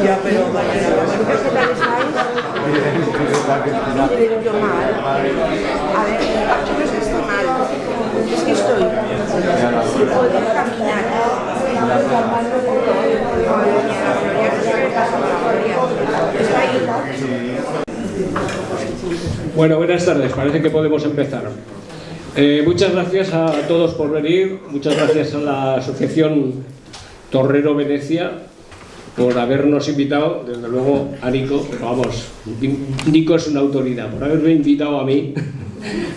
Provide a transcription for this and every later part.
Ya, pero yo mal. A ver, yo no es que estoy mal, es que estoy sin poder caminar. Bueno, buenas tardes, parece que podemos empezar. Muchas gracias a todos por venir, muchas gracias a la Asociación Torrero Venecia por habernos invitado, desde luego a Nico, pero vamos, Nico es una autoridad, por haberme invitado a mí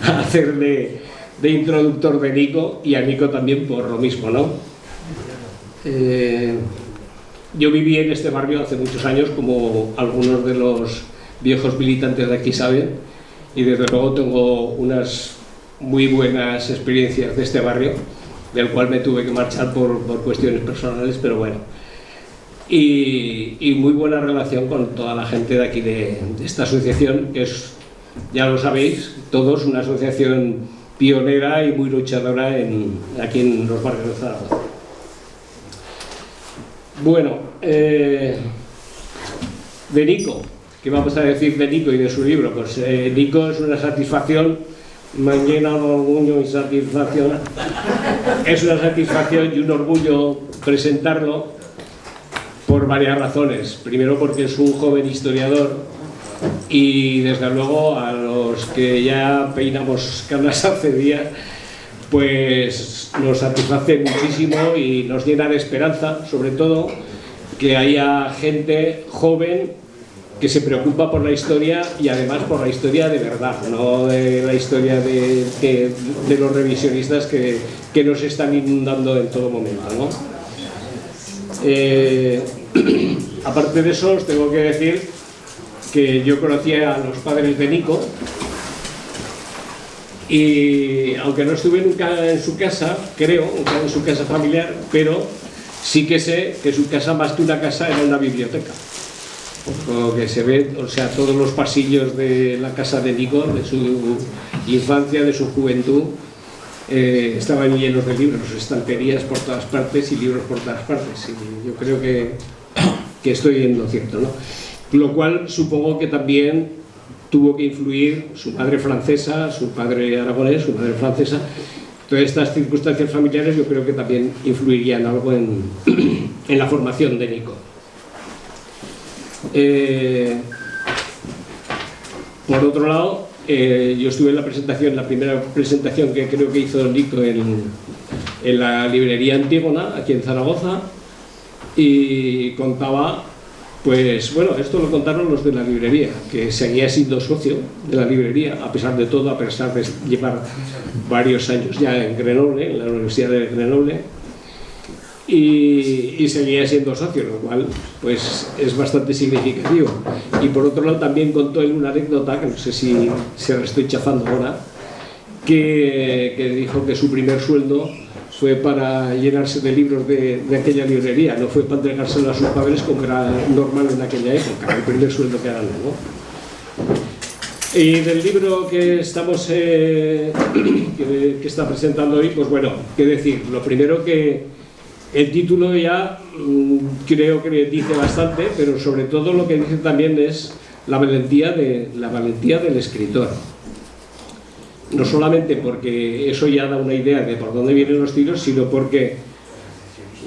a hacer de introductor de Nico, y a Nico también por lo mismo, ¿no? Yo viví en este barrio hace muchos años, como algunos de los viejos militantes de aquí saben, y desde luego tengo unas muy buenas experiencias de este barrio, del cual me tuve que marchar por cuestiones personales, pero bueno. Y muy buena relación con toda la gente de aquí de esta asociación, que es, ya lo sabéis todos, una asociación pionera y muy luchadora aquí en los barrios de Zaragoza. Bueno, de Nico, ¿qué vamos a decir de Nico y de su libro? Pues Nico es una satisfacción, me llena de orgullo y satisfacción. Es una satisfacción y un orgullo presentarlo por varias razones. Primero, porque es un joven historiador y desde luego a los que ya peinamos canas hace días, pues nos satisface muchísimo y nos llena de esperanza, sobre todo que haya gente joven que se preocupa por la historia, y además por la historia de verdad, no de la historia de los revisionistas que nos están inundando en todo momento, ¿no? Aparte de eso, os tengo que decir que yo conocía a los padres de Nico, y aunque no estuve nunca en su casa, creo, nunca en su casa familiar, pero sí que sé que su casa, más que una casa, era una biblioteca. Lo que se ve, o sea, todos los pasillos de la casa de Nico, de su infancia, de su juventud, estaban llenos de libros, estanterías por todas partes y libros por todas partes. Y yo creo que estoy en lo cierto, ¿no? Lo cual supongo que también tuvo que influir su madre francesa, su padre aragonés, su madre francesa. Todas estas circunstancias familiares yo creo que también influirían algo en la formación de Nico. Por otro lado, yo estuve en la presentación, la primera presentación que creo que hizo Nico en la librería Antígona, aquí en Zaragoza, y contaba, pues bueno, esto lo contaron los de la librería, que seguía siendo socio de la librería, a pesar de todo, a pesar de llevar varios años ya en Grenoble, en la Universidad de Grenoble, y seguía siendo socio, lo cual pues es bastante significativo. Y por otro lado también contó él una anécdota, que no sé si se la estoy chafando ahora, que dijo que su primer sueldo fue para llenarse de libros de aquella librería, no fue para entregárselo a sus padres como era normal en aquella época, el primer sueldo que ganó, ¿no? Y del libro que estamos que está presentando hoy, pues bueno, qué decir. Lo primero, que el título ya creo que dice bastante, pero sobre todo lo que dice también es la valentía del escritor. No solamente porque eso ya da una idea de por dónde vienen los tiros, sino porque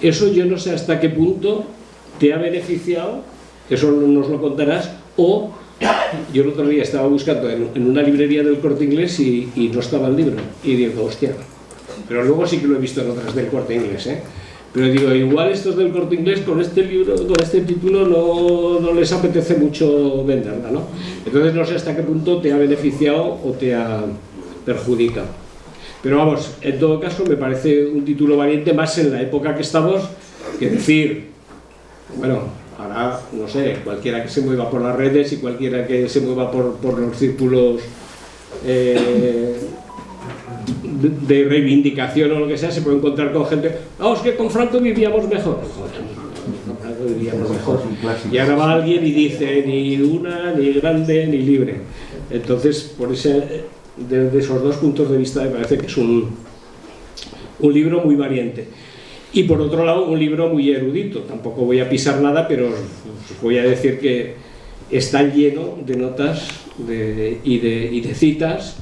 eso yo no sé hasta qué punto te ha beneficiado, eso nos lo contarás, o yo el otro día estaba buscando en una librería del Corte Inglés y no estaba el libro, y digo, hostia, pero luego sí que lo he visto en otras del Corte Inglés, pero digo, igual estos del Corte Inglés con este libro, con este título no les apetece mucho venderla, ¿no? Entonces no sé hasta qué punto te ha beneficiado o te ha perjudicado. Pero vamos, en todo caso me parece un título valiente, más en la época que estamos, que decir, bueno, ahora, no sé, cualquiera que se mueva por las redes y cualquiera que se mueva por los círculos de reivindicación o lo que sea, se puede encontrar con gente, es que con Franco vivíamos mejor. Joder, vivíamos mejor. Y ahora va alguien y dice ni una, ni grande, ni libre. Entonces, desde esos dos puntos de vista me parece que es un libro muy valiente. Y por otro lado, un libro muy erudito. Tampoco voy a pisar nada, pero os voy a decir que está lleno de notas y de citas,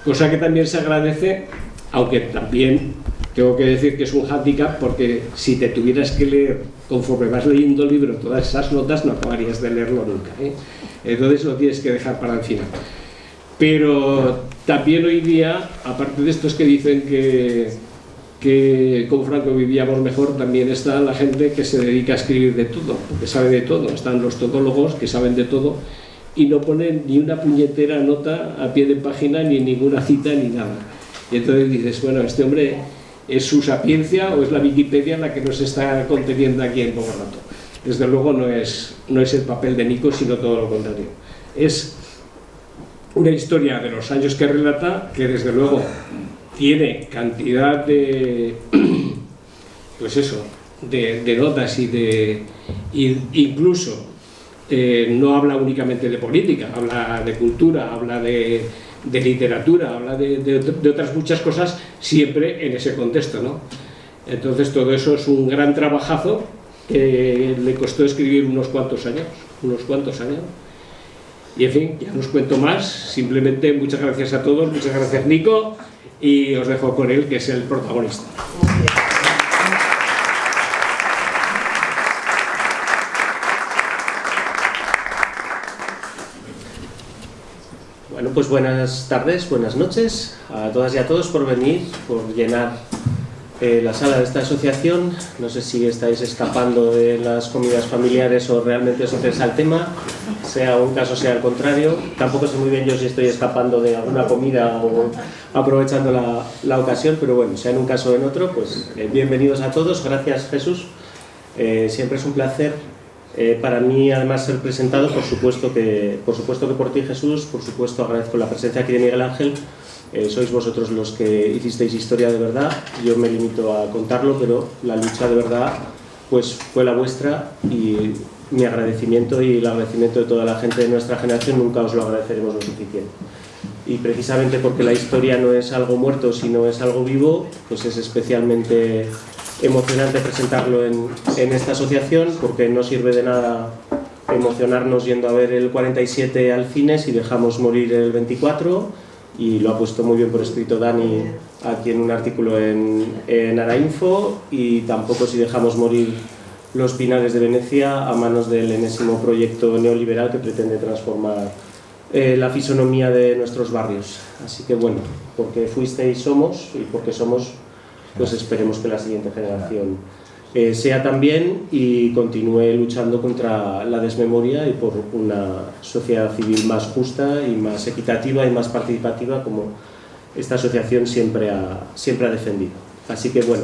cosa que también se agradece, aunque también tengo que decir que es un hándicap, porque si te tuvieras que leer conforme vas leyendo el libro todas esas notas, no acabarías de leerlo nunca, ¿eh? Entonces lo tienes que dejar para el final. Pero también hoy día, aparte de estos que dicen que con Franco vivíamos mejor, también está la gente que se dedica a escribir de todo, que sabe de todo. Están los todólogos que saben de todo y no ponen ni una puñetera nota a pie de página, ni ninguna cita, ni nada. Y entonces dices, bueno, este hombre es su sapiencia o es la Wikipedia la que nos está conteniendo aquí en poco rato. Desde luego no es el papel de Nico, sino todo lo contrario. Es una historia de los años que relata, que desde luego tiene cantidad de, pues eso, de notas y incluso no habla únicamente de política, habla de cultura, habla de literatura, habla de otras muchas cosas, siempre en ese contexto, ¿no? Entonces todo eso es un gran trabajazo que le costó escribir unos cuantos años. Y en fin, ya no os cuento más, simplemente muchas gracias a todos, muchas gracias Nico, y os dejo con él, que es el protagonista. Bueno, pues buenas tardes, buenas noches a todas y a todos por venir, por llenar la sala de esta asociación. No sé si estáis escapando de las comidas familiares o realmente os interesa el tema, sea un caso sea el contrario. Tampoco sé muy bien yo si estoy escapando de alguna comida o aprovechando la ocasión, pero bueno, sea en un caso o en otro, pues bienvenidos a todos. Gracias, Jesús. Siempre es un placer para mí, además, ser presentado. Por supuesto que por ti, Jesús. Por supuesto agradezco la presencia aquí de Miguel Ángel. Sois vosotros los que hicisteis historia de verdad. Yo me limito a contarlo, pero la lucha de verdad pues fue la vuestra, y mi agradecimiento y el agradecimiento de toda la gente de nuestra generación nunca os lo agradeceremos lo suficiente. Y precisamente porque la historia no es algo muerto, sino es algo vivo, pues es especialmente emocionante presentarlo en esta asociación, porque no sirve de nada emocionarnos yendo a ver el 47 al cine si dejamos morir el 24, y lo ha puesto muy bien por escrito Dani aquí en un artículo en Arainfo, y tampoco si dejamos morir los Pinares de Venecia a manos del enésimo proyecto neoliberal que pretende transformar la fisonomía de nuestros barrios. Así que bueno, porque fuisteis somos, y porque somos, pues esperemos que la siguiente generación sea también y continúe luchando contra la desmemoria y por una sociedad civil más justa y más equitativa y más participativa, como esta asociación siempre ha defendido. Así que bueno,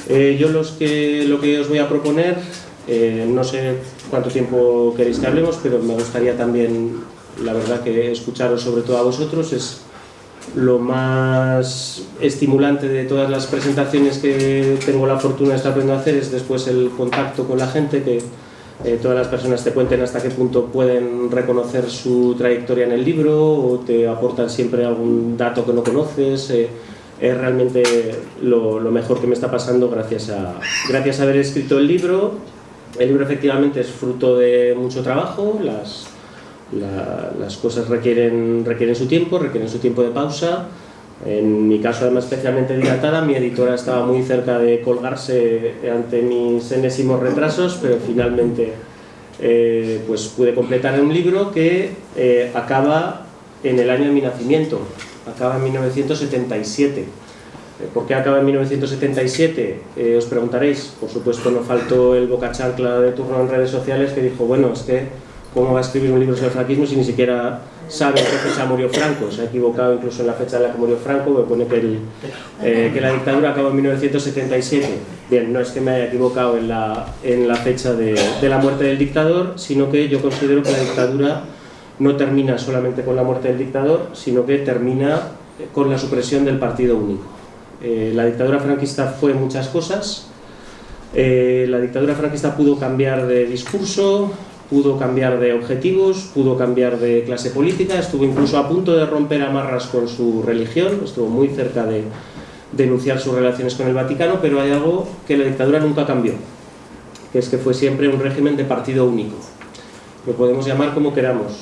yo lo que os voy a proponer, no sé cuánto tiempo queréis que hablemos, pero me gustaría también, la verdad, que escucharos sobre todo a vosotros. Es lo más estimulante de todas las presentaciones que tengo la fortuna de estar aprendiendo a hacer, es después el contacto con la gente, que todas las personas te cuenten hasta qué punto pueden reconocer su trayectoria en el libro, o te aportan siempre algún dato que no conoces. Es realmente lo mejor que me está pasando gracias a haber escrito el libro. El libro efectivamente es fruto de mucho trabajo. Las cosas requieren su tiempo de pausa. En mi caso, además, especialmente dilatada. Mi editora estaba muy cerca de colgarse ante mis enésimos retrasos, pero finalmente pues pude completar un libro que acaba en el año de mi nacimiento, acaba en 1977. ¿Por qué acaba en 1977? Os preguntaréis. Por supuesto, no faltó el bocachancla de turno en redes sociales que dijo, bueno, es que ¿cómo va a escribir un libro sobre el franquismo si ni siquiera sabe en qué fecha murió Franco? Se ha equivocado incluso en la fecha en la que murió Franco. Me pone que la dictadura acabó en 1977. Bien, no es que me haya equivocado en la fecha de la muerte del dictador, sino que yo considero que la dictadura no termina solamente con la muerte del dictador, sino que termina con la supresión del partido único. La dictadura franquista fue muchas cosas. La dictadura franquista pudo cambiar de discurso, pudo cambiar de objetivos, pudo cambiar de clase política, estuvo incluso a punto de romper amarras con su religión, estuvo muy cerca de denunciar sus relaciones con el Vaticano, pero hay algo que la dictadura nunca cambió, que es que fue siempre un régimen de partido único. Lo podemos llamar como queramos: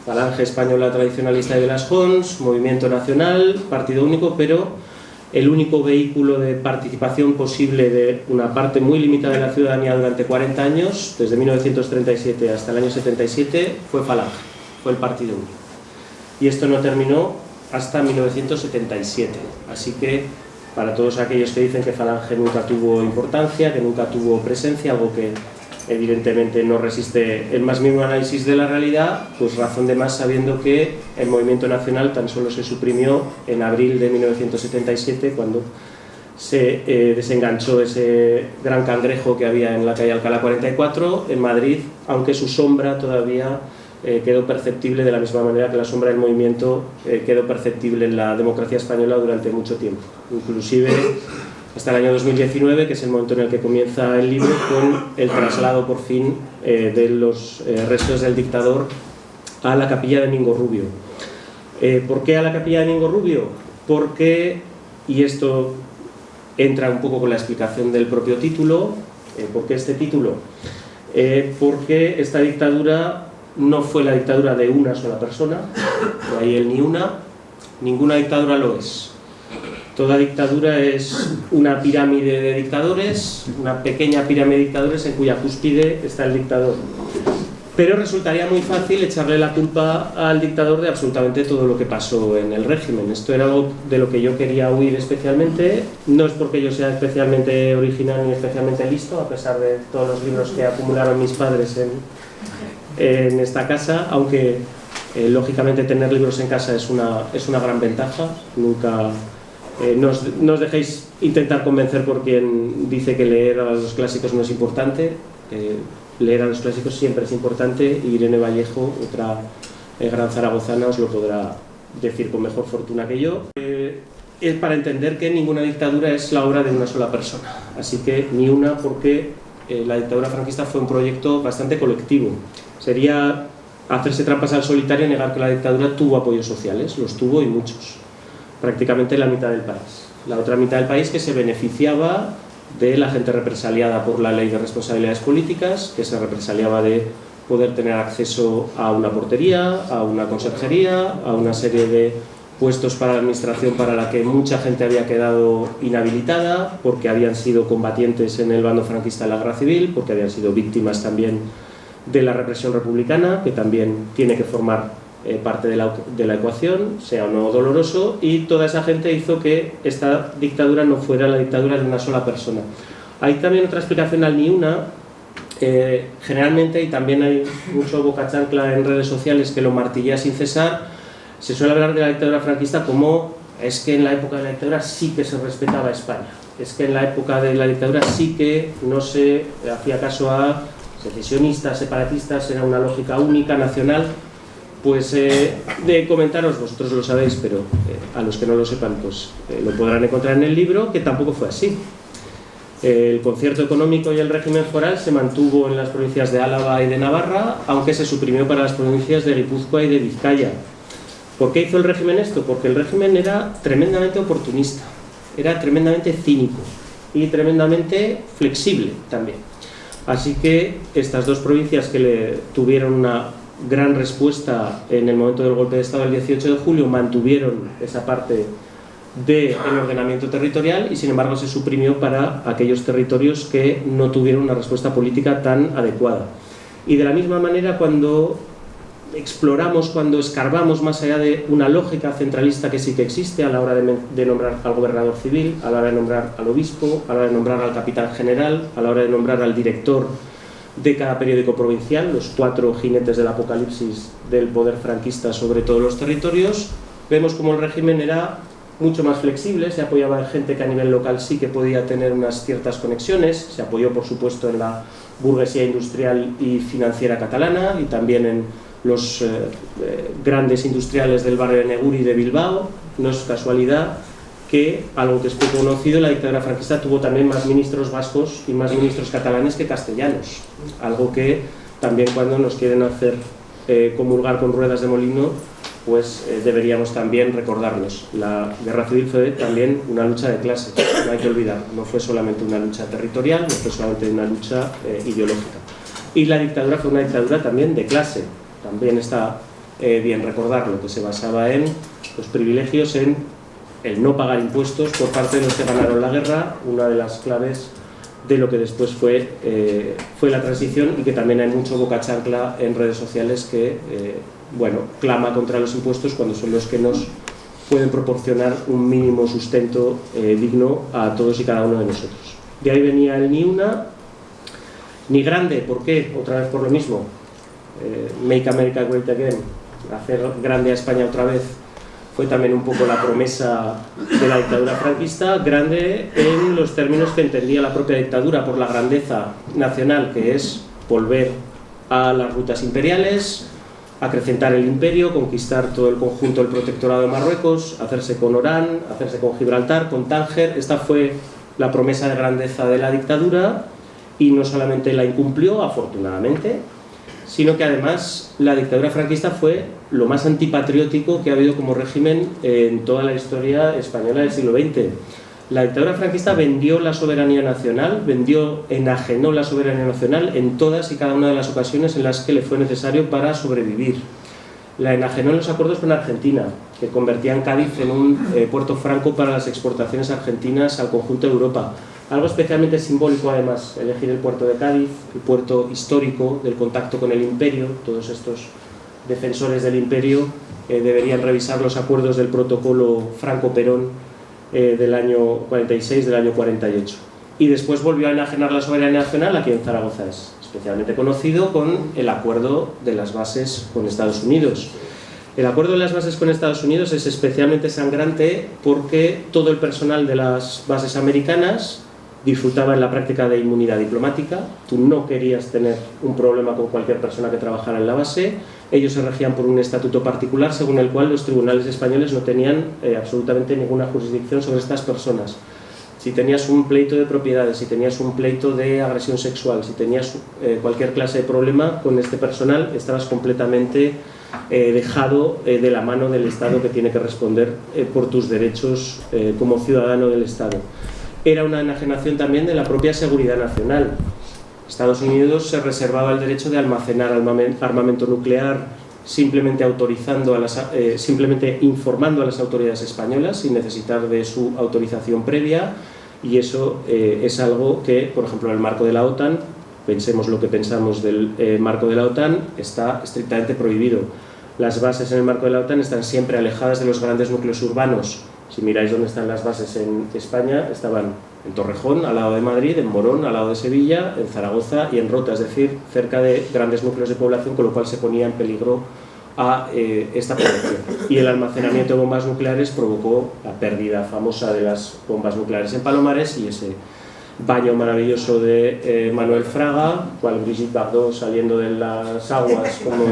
Falange Española Tradicionalista de Blas Hons, Movimiento Nacional, partido único, pero el único vehículo de participación posible de una parte muy limitada de la ciudadanía durante 40 años, desde 1937 hasta el año 77, fue Falange, fue el partido único. Y esto no terminó hasta 1977, así que para todos aquellos que dicen que Falange nunca tuvo importancia, que nunca tuvo presencia, algo que evidentemente no resiste el más mínimo análisis de la realidad, pues razón de más sabiendo que el Movimiento Nacional tan solo se suprimió en abril de 1977, cuando se desenganchó ese gran cangrejo que había en la calle Alcalá 44 en Madrid, aunque su sombra todavía quedó perceptible, de la misma manera que la sombra del movimiento quedó perceptible en la democracia española durante mucho tiempo, inclusive hasta el año 2019, que es el momento en el que comienza el libro, con el traslado por fin de los restos del dictador a la capilla de Mingo Rubio. ¿Por qué a la capilla de Mingo Rubio? Porque, y esto entra un poco con la explicación del propio título, ¿por qué este título? Porque esta dictadura no fue la dictadura de una sola persona, de ahí el ni una, ninguna dictadura lo es. Toda dictadura es una pirámide de dictadores, una pequeña pirámide de dictadores en cuya cúspide está el dictador. Pero resultaría muy fácil echarle la culpa al dictador de absolutamente todo lo que pasó en el régimen. Esto era algo de lo que yo quería huir especialmente. No es porque yo sea especialmente original ni especialmente listo, a pesar de todos los libros que acumularon mis padres en esta casa, aunque lógicamente tener libros en casa es una gran ventaja. Nunca... no os dejéis intentar convencer por quien dice que leer a los clásicos no es importante. Leer a los clásicos siempre es importante, y Irene Vallejo, otra gran zaragozana, os lo podrá decir con mejor fortuna que yo. Es para entender que ninguna dictadura es la obra de una sola persona, así que ni una, porque la dictadura franquista fue un proyecto bastante colectivo. Sería hacerse trampas al solitario y negar que la dictadura tuvo apoyos sociales, los tuvo, y muchos. Prácticamente la mitad del país. La otra mitad del país que se beneficiaba de la gente represaliada por la ley de responsabilidades políticas, que se represaliaba de poder tener acceso a una portería, a una conserjería, a una serie de puestos para la administración para la que mucha gente había quedado inhabilitada, porque habían sido combatientes en el bando franquista de la guerra civil, porque habían sido víctimas también de la represión republicana, que también tiene que formar parte de la ecuación, sea o no doloroso, y toda esa gente hizo que esta dictadura no fuera la dictadura de una sola persona. Hay también otra explicación al ni una, generalmente, y también hay mucho boca chancla en redes sociales que lo martillea sin cesar, se suele hablar de la dictadura franquista como es que en la época de la dictadura sí que se respetaba a España, es que en la época de la dictadura sí que no se hacía caso a secesionistas, separatistas, era una lógica única, nacional. Pues de comentaros, vosotros lo sabéis, pero a los que no lo sepan, pues lo podrán encontrar en el libro, que tampoco fue así. El concierto económico y el régimen foral se mantuvo en las provincias de Álava y de Navarra, aunque se suprimió para las provincias de Guipúzcoa y de Vizcaya. ¿Por qué hizo el régimen esto? Porque el régimen era tremendamente oportunista, era tremendamente cínico y tremendamente flexible también. Así que estas dos provincias que le tuvieron una gran respuesta en el momento del golpe de Estado del 18 de julio mantuvieron esa parte del ordenamiento territorial, y sin embargo se suprimió para aquellos territorios que no tuvieron una respuesta política tan adecuada. Y de la misma manera, cuando exploramos, cuando escarbamos más allá de una lógica centralista que sí que existe a la hora de nombrar al gobernador civil, a la hora de nombrar al obispo, a la hora de nombrar al capitán general, a la hora de nombrar al director de cada periódico provincial, los 4 jinetes del apocalipsis del poder franquista sobre todos los territorios, vemos como el régimen era mucho más flexible, se apoyaba en gente que a nivel local sí que podía tener unas ciertas conexiones, se apoyó por supuesto en la burguesía industrial y financiera catalana, y también en los grandes industriales del barrio de Neguri y de Bilbao. No es casualidad que, algo que es poco conocido, la dictadura franquista tuvo también más ministros vascos y más ministros catalanes que castellanos, algo que también cuando nos quieren hacer comulgar con ruedas de molino, pues deberíamos también recordarnos. La guerra civil fue también una lucha de clases, no hay que olvidar, no fue solamente una lucha territorial, no fue solamente una lucha ideológica. Y la dictadura fue una dictadura también de clase, también está bien recordarlo, que se basaba en los privilegios, en el no pagar impuestos por parte de los que ganaron la guerra, una de las claves de lo que después fue la transición, y que también hay mucho boca chancla en redes sociales que bueno, clama contra los impuestos cuando son los que nos pueden proporcionar un mínimo sustento digno a todos y cada uno de nosotros. De ahí venía el ni una ni grande. ¿Por qué? Otra vez por lo mismo. Make America Great Again, hacer grande a España otra vez, fue también un poco la promesa de la dictadura franquista, grande en los términos que entendía la propia dictadura por la grandeza nacional, que es volver a las rutas imperiales, acrecentar el imperio, conquistar todo el conjunto del protectorado de Marruecos, hacerse con Orán, hacerse con Gibraltar, con Tánger. Esta fue la promesa de grandeza de la dictadura, y no solamente la incumplió, afortunadamente, sino que además la dictadura franquista fue lo más antipatriótico que ha habido como régimen en toda la historia española del siglo XX. La dictadura franquista vendió la soberanía nacional, enajenó la soberanía nacional en todas y cada una de las ocasiones en las que le fue necesario para sobrevivir. La enajenó en los acuerdos con Argentina, que convertían Cádiz en un puerto franco para las exportaciones argentinas al conjunto de Europa. Algo especialmente simbólico, además, elegir el puerto de Cádiz, el puerto histórico del contacto con el imperio. Todos estos defensores del imperio deberían revisar los acuerdos del protocolo Franco-Perón del año 46, del año 48. Y después volvió a enajenar la soberanía nacional. Aquí en Zaragoza es especialmente conocido con el acuerdo de las bases con Estados Unidos. El acuerdo de las bases con Estados Unidos es especialmente sangrante porque todo el personal de las bases americanas disfrutaba en la práctica de inmunidad diplomática. Tú no querías tener un problema con cualquier persona que trabajara en la base. Ellos se regían por un estatuto particular según el cual los tribunales españoles no tenían absolutamente ninguna jurisdicción sobre estas personas. Si tenías un pleito de propiedades, si tenías un pleito de agresión sexual, si tenías cualquier clase de problema con este personal, estabas completamente dejado de la mano del Estado, que tiene que responder por tus derechos como ciudadano del Estado. Era una enajenación también de la propia seguridad nacional. Estados Unidos se reservaba el derecho de almacenar armamento nuclear simplemente informando a las autoridades españolas sin necesitar de su autorización previa, y eso es algo que, por ejemplo, en el marco de la OTAN, pensemos lo que pensamos del marco de la OTAN, está estrictamente prohibido. Las bases en el marco de la OTAN están siempre alejadas de los grandes núcleos urbanos. Si miráis dónde están las bases en España, estaban en Torrejón, al lado de Madrid, en Morón, al lado de Sevilla, en Zaragoza y en Rota, es decir, cerca de grandes núcleos de población, con lo cual se ponía en peligro a esta población. Y el almacenamiento de bombas nucleares provocó la pérdida famosa de las bombas nucleares en Palomares y ese baño maravilloso de Manuel Fraga, cual Brigitte Bardot saliendo de las aguas como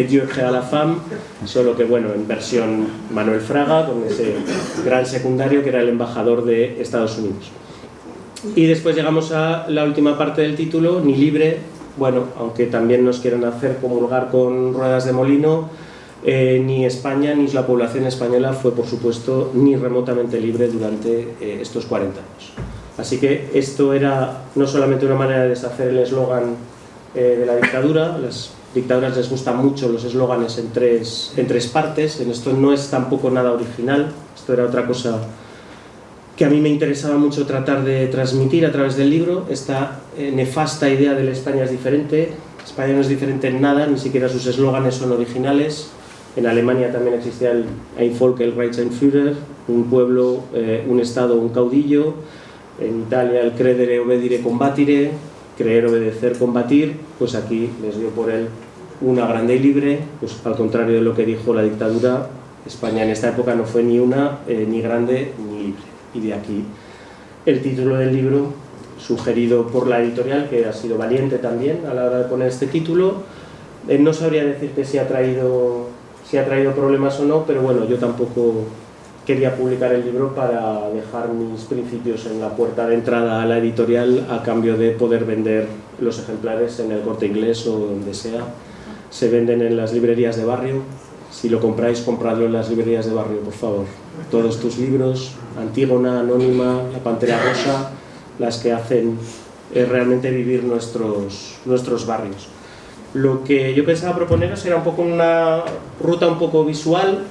Dieu à la femme, solo que bueno, en versión Manuel Fraga, con ese gran secundario que era el embajador de Estados Unidos. Y después llegamos a la última parte del título, ni libre. Bueno, aunque también nos quieren hacer comulgar con ruedas de molino, ni España ni la población española fue, por supuesto, ni remotamente libre durante estos 40 años. Así que esto era no solamente una manera de deshacer el eslogan de la dictadura. Las dictaduras les gustan mucho los eslóganes en tres partes. En esto no es tampoco nada original. Esto era otra cosa que a mí me interesaba mucho tratar de transmitir a través del libro, esta nefasta idea de la España es diferente. España no es diferente en nada, ni siquiera sus eslóganes son originales. En Alemania también existía el Ein Volk, el Reichsführer, un pueblo, un Estado, un caudillo. En Italia el credere, obedire, combatire, creer, obedecer, combatir. Pues aquí les dio por él una grande y libre, pues al contrario de lo que dijo la dictadura, España en esta época no fue ni una, ni grande, ni libre. Y de aquí el título del libro, sugerido por la editorial, que ha sido valiente también a la hora de poner este título. No sabría decirte si ha traído problemas o no, pero bueno, yo tampoco quería publicar el libro para dejar mis principios en la puerta de entrada a la editorial a cambio de poder vender los ejemplares en el Corte Inglés o donde sea. Se venden en las librerías de barrio. Si lo compráis, compradlo en las librerías de barrio, por favor. Todos tus libros, Antígona, Anónima, La Pantera Rosa, las que hacen realmente vivir nuestros barrios. Lo que yo pensaba proponeros era un poco una ruta un poco visual,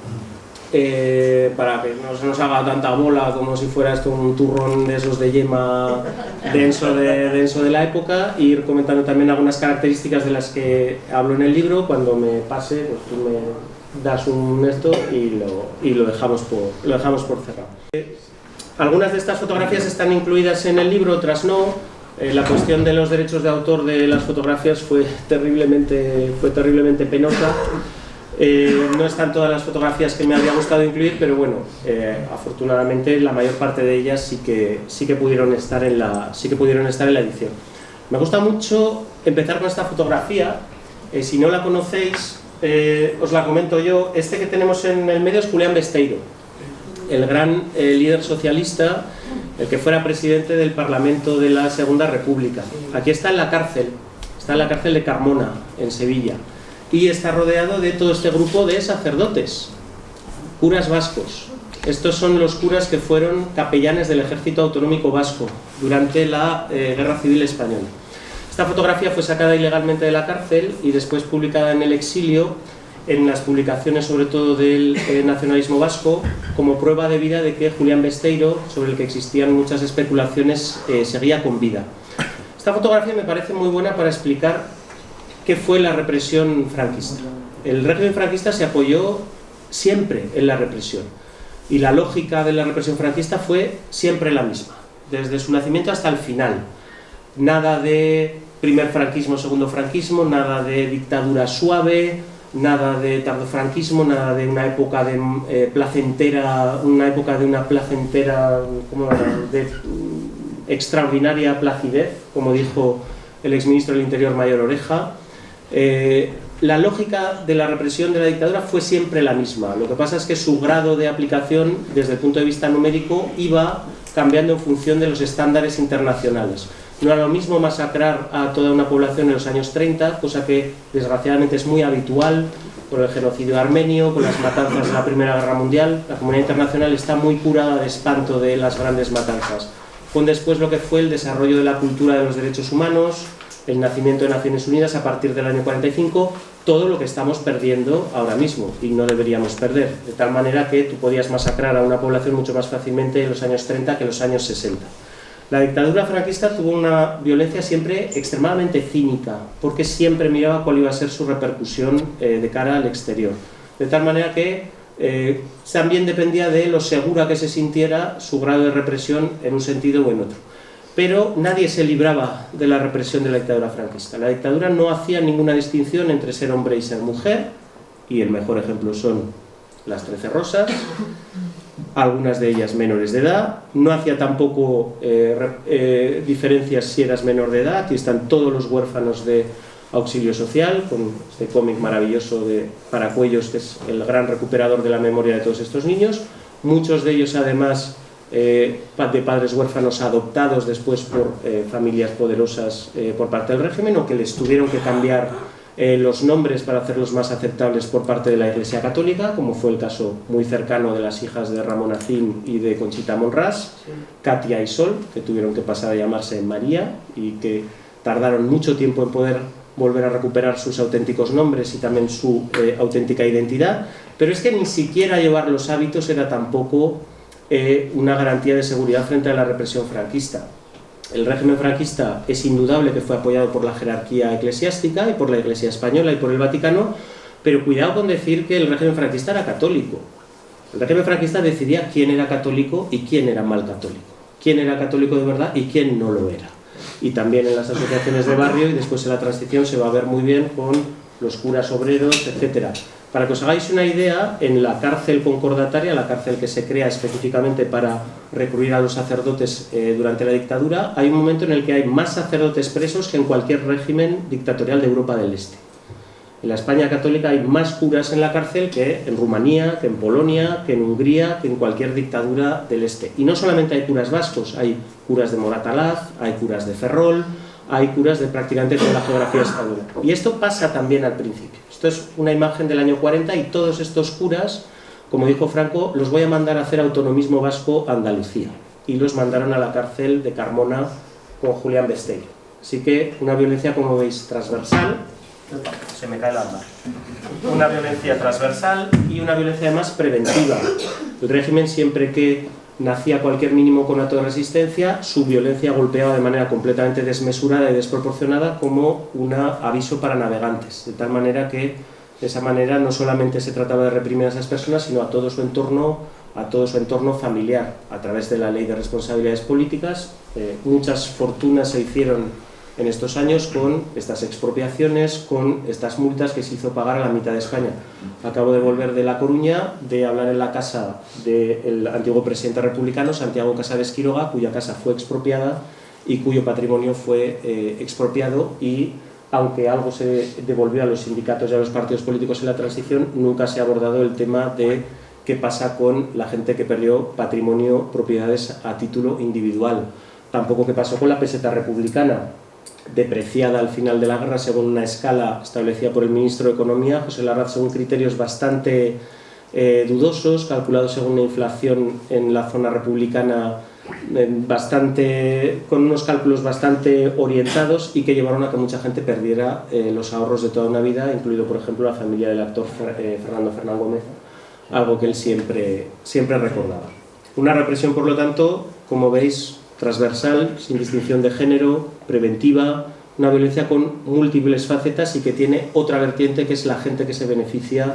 para que no se nos haga tanta bola como si fuera esto un turrón de esos de yema denso de la época, e ir comentando también algunas características de las que hablo en el libro. Cuando me pase, pues tú me das un esto y lo dejamos por cerrado. Algunas de estas fotografías están incluidas en el libro, otras no. La cuestión de los derechos de autor de las fotografías fue terriblemente penosa. No están todas las fotografías que me habría gustado incluir, pero bueno, afortunadamente la mayor parte de ellas sí que pudieron estar en la edición. Me gusta mucho empezar con esta fotografía. Si no la conocéis, os la comento yo. Este que tenemos en el medio es Julián Besteiro, el gran líder socialista, el que fuera presidente del Parlamento de la Segunda República. Aquí está en la cárcel de Carmona, en Sevilla, y está rodeado de todo este grupo de sacerdotes, curas vascos. Estos son los curas que fueron capellanes del Ejército Autonómico Vasco durante la Guerra Civil Española. Esta fotografía fue sacada ilegalmente de la cárcel y después publicada en el exilio, en las publicaciones sobre todo del nacionalismo vasco, como prueba de vida de que Julián Besteiro, sobre el que existían muchas especulaciones, seguía con vida. Esta fotografía me parece muy buena para explicar qué fue la represión franquista. El régimen franquista se apoyó siempre en la represión, y la lógica de la represión franquista fue siempre la misma, desde su nacimiento hasta el final. Nada de primer franquismo, segundo franquismo, nada de dictadura suave, nada de tardofranquismo, nada de una época de extraordinaria placidez, como dijo el exministro del Interior Mayor Oreja. La lógica de la represión de la dictadura fue siempre la misma. Lo que pasa es que su grado de aplicación, desde el punto de vista numérico, iba cambiando en función de los estándares internacionales. No era lo mismo masacrar a toda una población en los años 30, cosa que desgraciadamente es muy habitual, con el genocidio armenio, con las matanzas de la Primera Guerra Mundial. La comunidad internacional está muy curada de espanto de las grandes matanzas. Con después lo que fue el desarrollo de la cultura de los derechos humanos, el nacimiento de Naciones Unidas a partir del año 45, todo lo que estamos perdiendo ahora mismo y no deberíamos perder, de tal manera que tú podías masacrar a una población mucho más fácilmente en los años 30 que en los años 60. La dictadura franquista tuvo una violencia siempre extremadamente cínica, porque siempre miraba cuál iba a ser su repercusión de cara al exterior, de tal manera que también dependía de lo segura que se sintiera su grado de represión en un sentido o en otro. Pero nadie se libraba de la represión de la dictadura franquista. La dictadura no hacía ninguna distinción entre ser hombre y ser mujer, y el mejor ejemplo son las 13 Rosas, algunas de ellas menores de edad. No hacía tampoco diferencias si eras menor de edad. Aquí están todos los huérfanos de auxilio social, con este cómic maravilloso de Paracuellos, que es el gran recuperador de la memoria de todos estos niños. Muchos de ellos, además, de padres huérfanos adoptados después por familias poderosas por parte del régimen, o que les tuvieron que cambiar los nombres para hacerlos más aceptables por parte de la Iglesia Católica, como fue el caso muy cercano de las hijas de Ramón Acín y de Conchita Monrás, Katia y Sol, que tuvieron que pasar a llamarse María y que tardaron mucho tiempo en poder volver a recuperar sus auténticos nombres y también su auténtica identidad. Pero es que ni siquiera llevar los hábitos era tampoco una garantía de seguridad frente a la represión franquista. El régimen franquista es indudable que fue apoyado por la jerarquía eclesiástica y por la Iglesia española y por el Vaticano, pero cuidado con decir que el régimen franquista era católico. El régimen franquista decidía quién era católico y quién era mal católico, quién era católico de verdad y quién no lo era. Y también en las asociaciones de barrio, y después en la transición se va a ver muy bien con los curas obreros, etcétera. Para que os hagáis una idea, en la cárcel concordataria, la cárcel que se crea específicamente para recluir a los sacerdotes durante la dictadura, hay un momento en el que hay más sacerdotes presos que en cualquier régimen dictatorial de Europa del Este. En la España católica hay más curas en la cárcel que en Rumanía, que en Polonia, que en Hungría, que en cualquier dictadura del este. Y no solamente hay curas vascos, hay curas de Moratalaz, hay curas de Ferrol, hay curas de prácticamente toda la geografía española. Y esto pasa también al principio. Esto es una imagen del año 40 y todos estos curas, como dijo Franco, los voy a mandar a hacer autonomismo vasco a Andalucía. Y los mandaron a la cárcel de Carmona con Julián Besteiro. Así que una violencia, como veis, transversal. Se me cae la alma. Una violencia transversal y una violencia además preventiva. El régimen, siempre que nacía cualquier mínimo conato de resistencia, su violencia golpeaba de manera completamente desmesurada y desproporcionada como un aviso para navegantes, de tal manera que de esa manera no solamente se trataba de reprimir a esas personas, sino a todo su entorno familiar, a través de la ley de responsabilidades políticas. Muchas fortunas se hicieron en estos años con estas expropiaciones, con estas multas que se hizo pagar a la mitad de España. Acabo de volver de La Coruña, de hablar en la casa del antiguo presidente republicano, Santiago Casares Quiroga, cuya casa fue expropiada y cuyo patrimonio fue expropiado, y aunque algo se devolvió a los sindicatos y a los partidos políticos en la transición, nunca se ha abordado el tema de qué pasa con la gente que perdió patrimonio, propiedades a título individual. Tampoco qué pasó con la peseta republicana, depreciada al final de la guerra según una escala establecida por el ministro de Economía, José Larraz, según criterios bastante dudosos, calculados según una inflación en la zona republicana con unos cálculos bastante orientados, y que llevaron a que mucha gente perdiera los ahorros de toda una vida, incluido por ejemplo la familia del actor Fernando Fernán Gómez, algo que él siempre recordaba. Una represión, por lo tanto, como veis, transversal, sin distinción de género, preventiva, una violencia con múltiples facetas y que tiene otra vertiente, que es la gente que se beneficia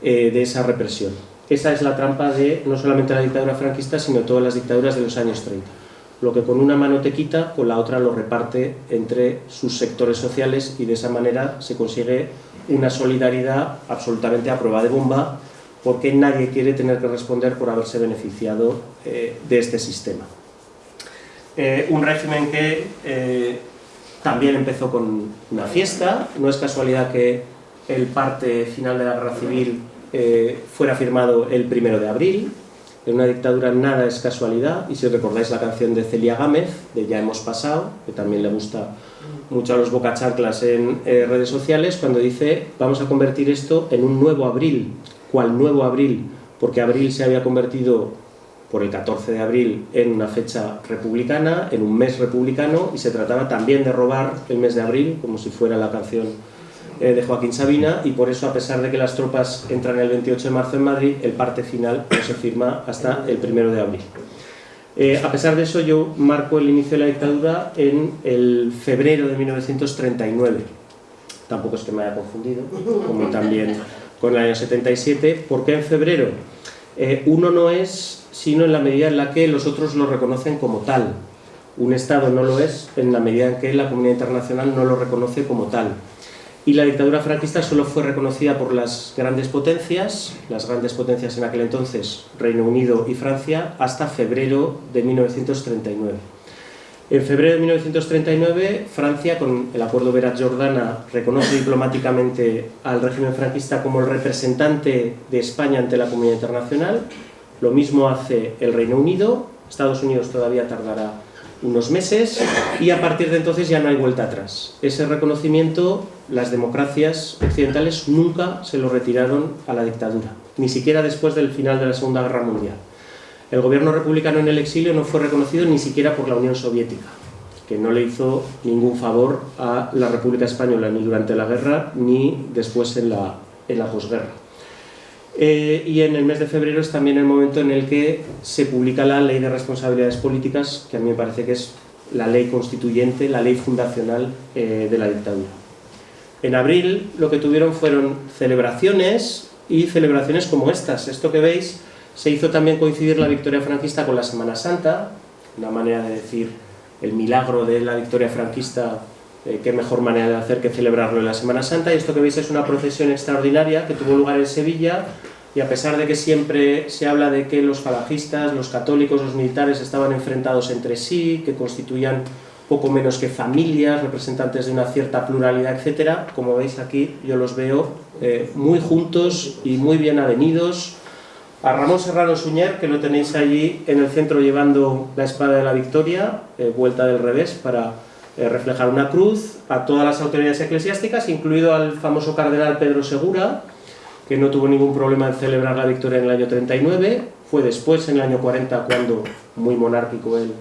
de esa represión. Esa es la trampa de no solamente la dictadura franquista, sino todas las dictaduras de los años 30. Lo que con una mano te quita, con la otra lo reparte entre sus sectores sociales, y de esa manera se consigue una solidaridad absolutamente a prueba de bomba, porque nadie quiere tener que responder por haberse beneficiado de este sistema. Un régimen que también empezó con una fiesta. No es casualidad que el parte final de la guerra civil fuera firmado el 1 de abril. En una dictadura nada es casualidad, y si recordáis la canción de Celia Gámez, de Ya hemos pasado, que también le gusta mucho a los bocachanclas en redes sociales, cuando dice: vamos a convertir esto en un nuevo abril. ¿Cuál nuevo abril? Porque abril se había convertido, por el 14 de abril, en una fecha republicana, en un mes republicano, y se trataba también de robar el mes de abril, como si fuera la canción de Joaquín Sabina, y por eso, a pesar de que las tropas entran el 28 de marzo en Madrid, el parte final no se firma hasta el 1 de abril. A pesar de eso, yo marco el inicio de la dictadura en el febrero de 1939. Tampoco es que me haya confundido, como también con el año 77. ¿Por qué en febrero? Uno no es sino en la medida en la que los otros lo reconocen como tal. Un Estado no lo es en la medida en que la comunidad internacional no lo reconoce como tal. Y la dictadura franquista solo fue reconocida por las grandes potencias en aquel entonces, Reino Unido y Francia, hasta febrero de 1939. En febrero de 1939, Francia, con el acuerdo Berat-Jordana, reconoce diplomáticamente al régimen franquista como el representante de España ante la comunidad internacional. Lo mismo hace el Reino Unido. Estados Unidos todavía tardará unos meses, y a partir de entonces ya no hay vuelta atrás. Ese reconocimiento, las democracias occidentales nunca se lo retiraron a la dictadura, ni siquiera después del final de la Segunda Guerra Mundial. El gobierno republicano en el exilio no fue reconocido ni siquiera por la Unión Soviética, que no le hizo ningún favor a la República Española, ni durante la guerra ni después en la posguerra. Y en el mes de febrero es también el momento en el que se publica la Ley de Responsabilidades Políticas, que a mí me parece que es la ley constituyente, la ley fundacional de la dictadura. En abril lo que tuvieron fueron celebraciones, y celebraciones como estas. Esto que veis se hizo también coincidir la victoria franquista con la Semana Santa, una manera de decir el milagro de la victoria franquista. Qué mejor manera de hacer que celebrarlo en la Semana Santa. Y esto que veis es una procesión extraordinaria que tuvo lugar en Sevilla, y a pesar de que siempre se habla de que los falangistas, los católicos, los militares estaban enfrentados entre sí, que constituían poco menos que familias, representantes de una cierta pluralidad, etcétera. Como veis aquí, yo los veo muy juntos y muy bien avenidos. A Ramón Serrano Suñer, que lo tenéis allí en el centro llevando la espada de la victoria, vuelta del revés para reflejar una cruz, a todas las autoridades eclesiásticas, incluido al famoso cardenal Pedro Segura, que no tuvo ningún problema en celebrar la victoria en el año 39, fue después, en el año 40, cuando, muy monárquico él,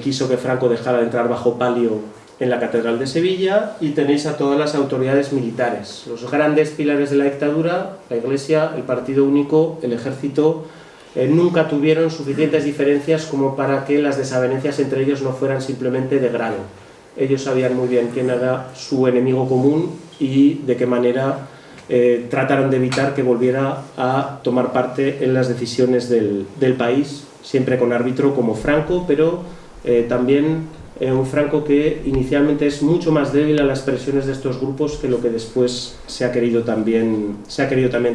quiso que Franco dejara de entrar bajo palio en la Catedral de Sevilla, y tenéis a todas las autoridades militares, los grandes pilares de la dictadura, la Iglesia, el Partido Único, el Ejército. Nunca tuvieron suficientes diferencias como para que las desavenencias entre ellos no fueran simplemente de grado. Ellos sabían muy bien quién era su enemigo común y de qué manera trataron de evitar que volviera a tomar parte en las decisiones del país, siempre con árbitro como Franco, pero también un Franco que inicialmente es mucho más débil a las presiones de estos grupos que lo que después se ha querido también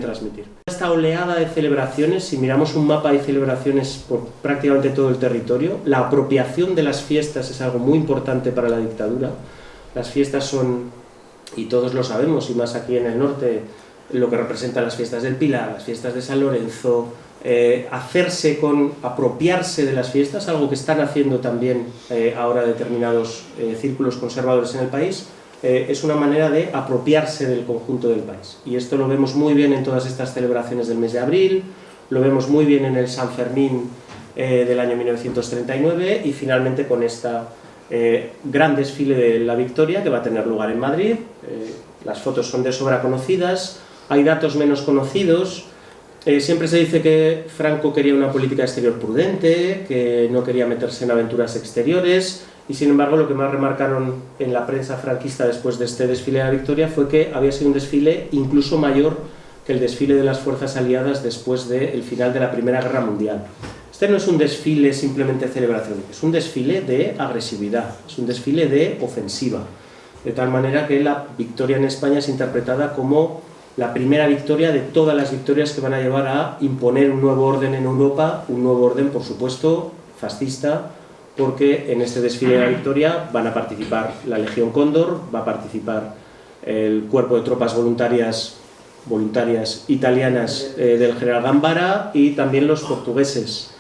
transmitir. Esta oleada de celebraciones, si miramos un mapa de celebraciones por prácticamente todo el territorio, la apropiación de las fiestas es algo muy importante para la dictadura. Las fiestas son, y todos lo sabemos, y más aquí en el norte, lo que representan las fiestas del Pilar, las fiestas de San Lorenzo, apropiarse de las fiestas, algo que están haciendo también ahora determinados círculos conservadores en el país, es una manera de apropiarse del conjunto del país. Y esto lo vemos muy bien en todas estas celebraciones del mes de abril, lo vemos muy bien en el San Fermín del año 1939 y finalmente con esta gran desfile de la Victoria que va a tener lugar en Madrid. Las fotos son de sobra conocidas, hay datos menos conocidos. Siempre se dice que Franco quería una política exterior prudente, que no quería meterse en aventuras exteriores, y sin embargo lo que más remarcaron en la prensa franquista después de este desfile de la Victoria fue que había sido un desfile incluso mayor que el desfile de las fuerzas aliadas después del final de la Primera Guerra Mundial. Este no es un desfile simplemente de celebración, es un desfile de agresividad, es un desfile de ofensiva, de tal manera que la victoria en España es interpretada como la primera victoria de todas las victorias que van a llevar a imponer un nuevo orden en Europa, un nuevo orden, por supuesto, fascista, porque en este desfile de la Victoria van a participar la Legión Cóndor, va a participar el cuerpo de tropas voluntarias italianas del general Gambara y también los portugueses.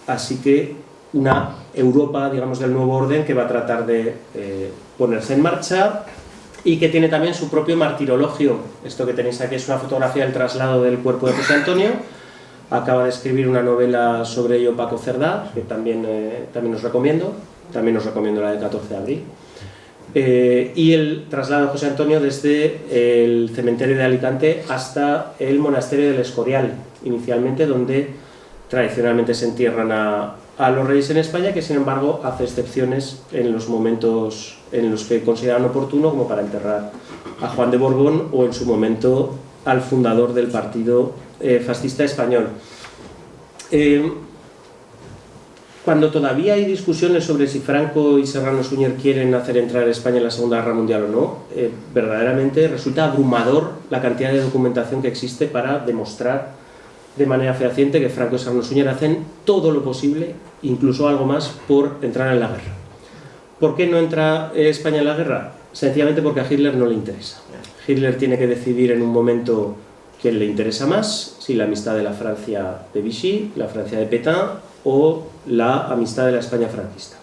Así que una Europa, digamos, del nuevo orden que va a tratar de ponerse en marcha y que tiene también su propio martirologio. Esto que tenéis aquí es una fotografía del traslado del cuerpo de José Antonio. Acaba de escribir una novela sobre ello Paco Cerdá, que también os recomiendo. También os recomiendo la del 14 de abril. Y el traslado de José Antonio desde el cementerio de Alicante hasta el monasterio del Escorial, inicialmente, donde tradicionalmente se entierran a los reyes en España, que sin embargo hace excepciones en los momentos en los que consideran oportuno, como para enterrar a Juan de Borbón o en su momento al fundador del partido fascista español. Cuando todavía hay discusiones sobre si Franco y Serrano Suñer quieren hacer entrar a España en la Segunda Guerra Mundial o no, verdaderamente resulta abrumador la cantidad de documentación que existe para demostrar de manera fehaciente que Franco y Serrano Suñer hacen todo lo posible, incluso algo más, por entrar en la guerra. ¿Por qué no entra España en la guerra? Sencillamente porque a Hitler no le interesa. Hitler tiene que decidir en un momento quién le interesa más, si la amistad de la Francia de Vichy, la Francia de Pétain o la amistad de la España franquista.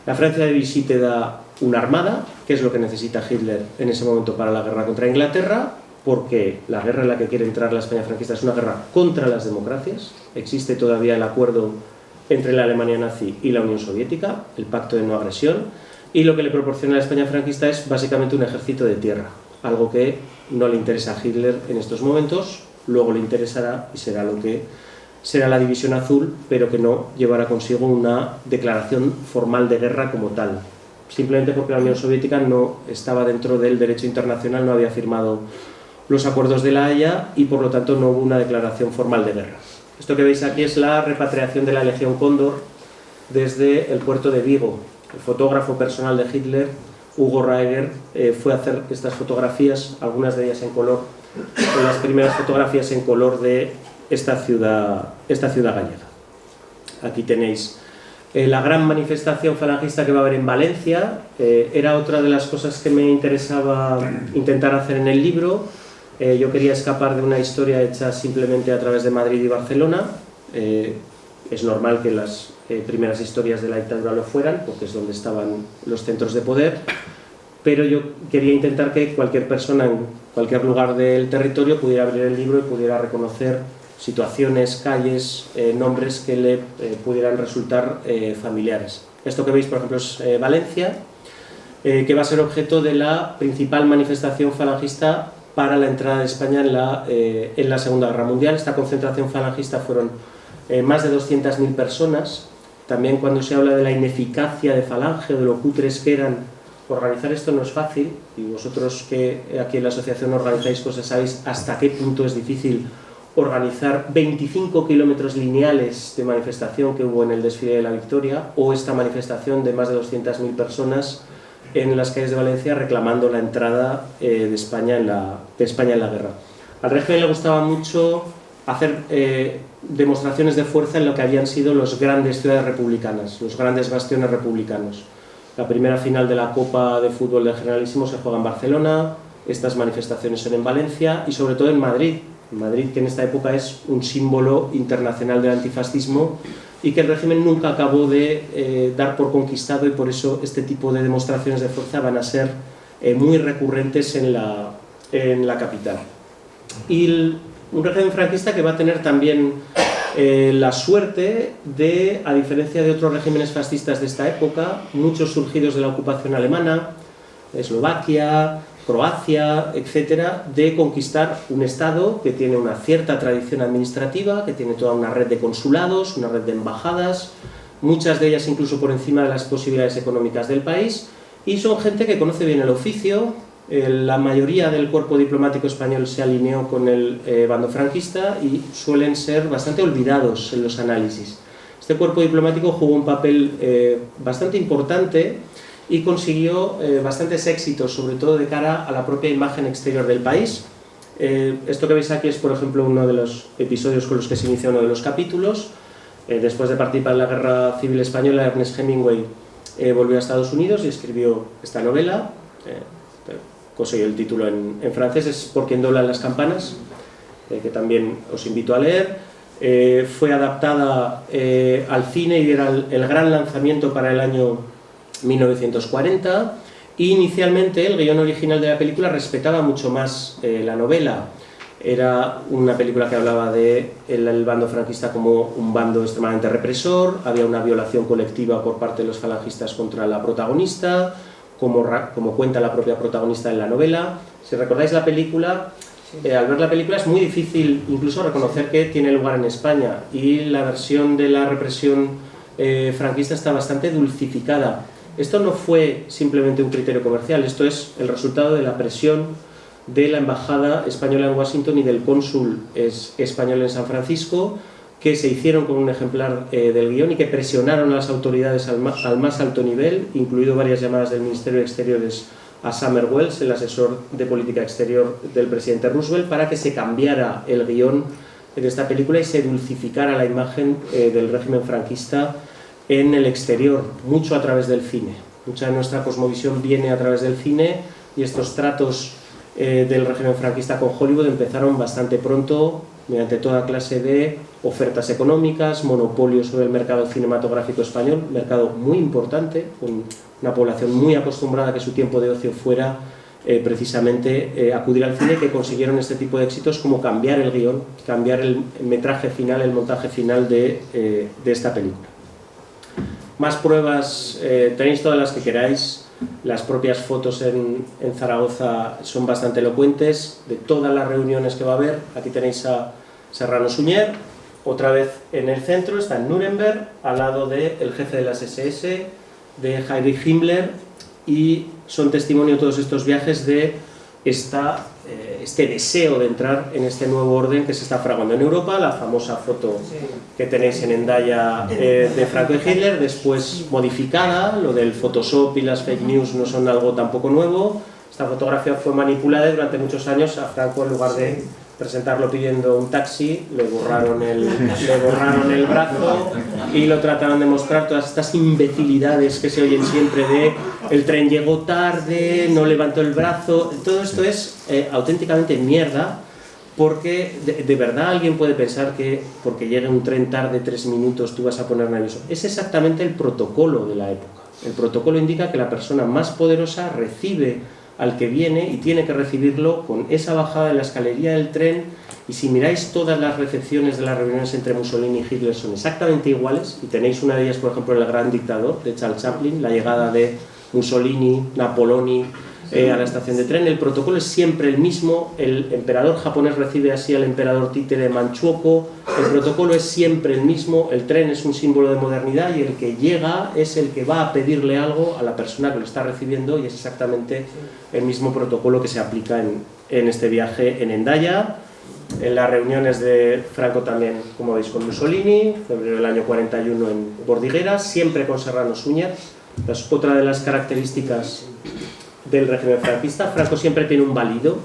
La Francia de Vichy te da una armada, que es lo que necesita Hitler en ese momento para la guerra contra Inglaterra, porque la guerra en la que quiere entrar la España franquista es una guerra contra las democracias. Existe todavía el acuerdo entre la Alemania nazi y la Unión Soviética, el pacto de no agresión, y lo que le proporciona a la España franquista es básicamente un ejército de tierra, algo que no le interesa a Hitler en estos momentos, luego le interesará y será lo que será la División Azul, pero que no llevará consigo una declaración formal de guerra como tal, simplemente porque la Unión Soviética no estaba dentro del derecho internacional, no había firmado los acuerdos de La Haya y por lo tanto no hubo una declaración formal de guerra. Esto que veis aquí es la repatriación de la Legión Cóndor desde el puerto de Vigo. El fotógrafo personal de Hitler, Hugo Raeger, fue a hacer estas fotografías, algunas de ellas en color, son las primeras fotografías en color de esta ciudad gallega. Aquí tenéis la gran manifestación falangista que va a haber en Valencia. Era otra de las cosas que me interesaba intentar hacer en el libro. Yo quería escapar de una historia hecha simplemente a través de Madrid y Barcelona. Es normal que las primeras historias de la dictadura lo fueran, porque es donde estaban los centros de poder, pero yo quería intentar que cualquier persona en cualquier lugar del territorio pudiera abrir el libro y pudiera reconocer situaciones, calles, nombres que le pudieran resultar familiares. Esto que veis, por ejemplo, es Valencia, que va a ser objeto de la principal manifestación falangista para la entrada de España en la Segunda Guerra Mundial. Esta concentración falangista fueron más de 200.000 personas. También cuando se habla de la ineficacia de Falange o de lo cutres que eran, organizar esto no es fácil, y vosotros que aquí en la asociación organizáis cosas sabéis hasta qué punto es difícil organizar 25 kilómetros lineales de manifestación que hubo en el desfile de la Victoria, o esta manifestación de más de 200.000 personas en las calles de Valencia reclamando la entrada de España en la guerra. Al régimen le gustaba mucho hacer demostraciones de fuerza en lo que habían sido las grandes ciudades republicanas, los grandes bastiones republicanos. La primera final de la Copa de Fútbol del Generalísimo se juega en Barcelona, estas manifestaciones son en Valencia y sobre todo en Madrid. Madrid, que en esta época es un símbolo internacional del antifascismo y que el régimen nunca acabó de dar por conquistado, y por eso este tipo de demostraciones de fuerza van a ser muy recurrentes en la capital. Y un régimen franquista que va a tener también la suerte de, a diferencia de otros regímenes fascistas de esta época, muchos surgidos de la ocupación alemana, Eslovaquia, Croacia, etcétera, de conquistar un Estado que tiene una cierta tradición administrativa, que tiene toda una red de consulados, una red de embajadas, muchas de ellas incluso por encima de las posibilidades económicas del país, y son gente que conoce bien el oficio. La mayoría del cuerpo diplomático español se alineó con el bando franquista y suelen ser bastante olvidados en los análisis. Este cuerpo diplomático jugó un papel bastante importante y consiguió bastantes éxitos, sobre todo de cara a la propia imagen exterior del país. Esto que veis aquí es, por ejemplo, uno de los episodios con los que se inicia uno de los capítulos. Después de participar en la Guerra Civil Española, Ernest Hemingway volvió a Estados Unidos y escribió esta novela. Consiguió el título en francés, es Por quien doblan las campanas, que también os invito a leer. Fue adaptada al cine y era el gran lanzamiento para el año 1940, y inicialmente el guión original de la película respetaba mucho más la novela. Era una película que hablaba del bando franquista como un bando extremadamente represor, había una violación colectiva por parte de los falangistas contra la protagonista, como cuenta la propia protagonista en la novela. Si recordáis la película, al ver la película es muy difícil incluso reconocer que tiene lugar en España, y la versión de la represión franquista está bastante dulcificada. Esto no fue simplemente un criterio comercial, esto es el resultado de la presión de la embajada española en Washington y del cónsul español en San Francisco, que se hicieron con un ejemplar del guión y que presionaron a las autoridades al más alto nivel, incluido varias llamadas del Ministerio de Exteriores a Summer Welles, el asesor de política exterior del presidente Roosevelt, para que se cambiara el guión de esta película y se dulcificara la imagen del régimen franquista en el exterior, mucho a través del cine. Mucha de nuestra cosmovisión viene a través del cine, y estos tratos del régimen franquista con Hollywood empezaron bastante pronto, mediante toda clase de ofertas económicas, monopolios sobre el mercado cinematográfico español, mercado muy importante, con una población muy acostumbrada a que su tiempo de ocio fuera precisamente acudir al cine, que consiguieron este tipo de éxitos como cambiar el guión, cambiar el metraje final, el montaje final de esta película. Más pruebas, tenéis todas las que queráis. Las propias fotos en Zaragoza son bastante elocuentes de todas las reuniones que va a haber. Aquí tenéis a Serrano Suñer, otra vez en el centro, está en Nuremberg, al lado del jefe de las SS, de Heinrich Himmler, y son testimonio todos estos viajes de este deseo de entrar en este nuevo orden que se está fraguando en Europa. La famosa foto que tenéis en Hendaya de Franco y Hitler, después modificada. Lo del Photoshop y las fake news no son algo tampoco nuevo. Esta fotografía fue manipulada y durante muchos años a Franco, en lugar de presentarlo pidiendo un taxi, le borraron el brazo y lo trataron de mostrar todas estas imbecilidades que se oyen siempre de el tren llegó tarde, no levantó el brazo. Todo esto es auténticamente mierda, porque de verdad alguien puede pensar que porque llegue un tren tarde 3 minutos tú vas a poner nervioso. Es exactamente el protocolo de la época. El protocolo indica que la persona más poderosa recibe al que viene y tiene que recibirlo con esa bajada de la escalería del tren, y si miráis todas las recepciones de las reuniones entre Mussolini y Hitler son exactamente iguales, y tenéis una de ellas por ejemplo en El Gran Dictador de Charles Chaplin, la llegada de Mussolini, Napoloni a la estación de tren. El protocolo es siempre el mismo, el emperador japonés recibe así al emperador títere Manchukuo, el protocolo es siempre el mismo, el tren es un símbolo de modernidad y el que llega es el que va a pedirle algo a la persona que lo está recibiendo, y es exactamente el mismo protocolo que se aplica en este viaje en Hendaya. En las reuniones de Franco también, como veis, con Mussolini, febrero del año 41 en Bordiguera, siempre con Serrano Suñer. Es otra de las características del régimen franquista. Franco siempre tiene un valido,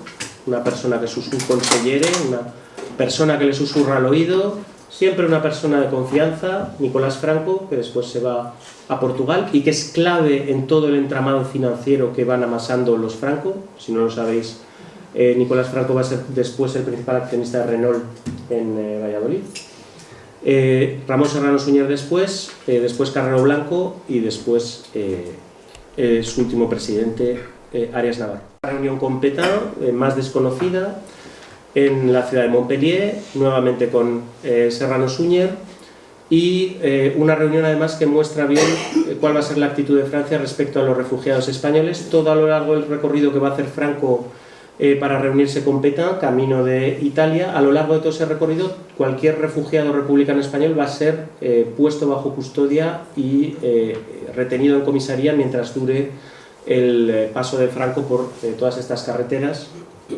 una persona que es un consellere, una persona que le susurra al oído, siempre una persona de confianza, Nicolás Franco, que después se va a Portugal y que es clave en todo el entramado financiero que van amasando los Franco. Si no lo sabéis, Nicolás Franco va a ser después el principal accionista de Renault en Valladolid. Ramón Serrano Suñer después Carrero Blanco y después su último presidente, Arias Navarro. Una reunión con Pétain, más desconocida, en la ciudad de Montpellier, nuevamente con Serrano Suñer, y una reunión además que muestra bien cuál va a ser la actitud de Francia respecto a los refugiados españoles. Todo a lo largo del recorrido que va a hacer Franco para reunirse con Pétain, camino de Italia, a lo largo de todo ese recorrido, cualquier refugiado republicano español va a ser puesto bajo custodia y retenido en comisaría mientras dure el paso de Franco por todas estas carreteras.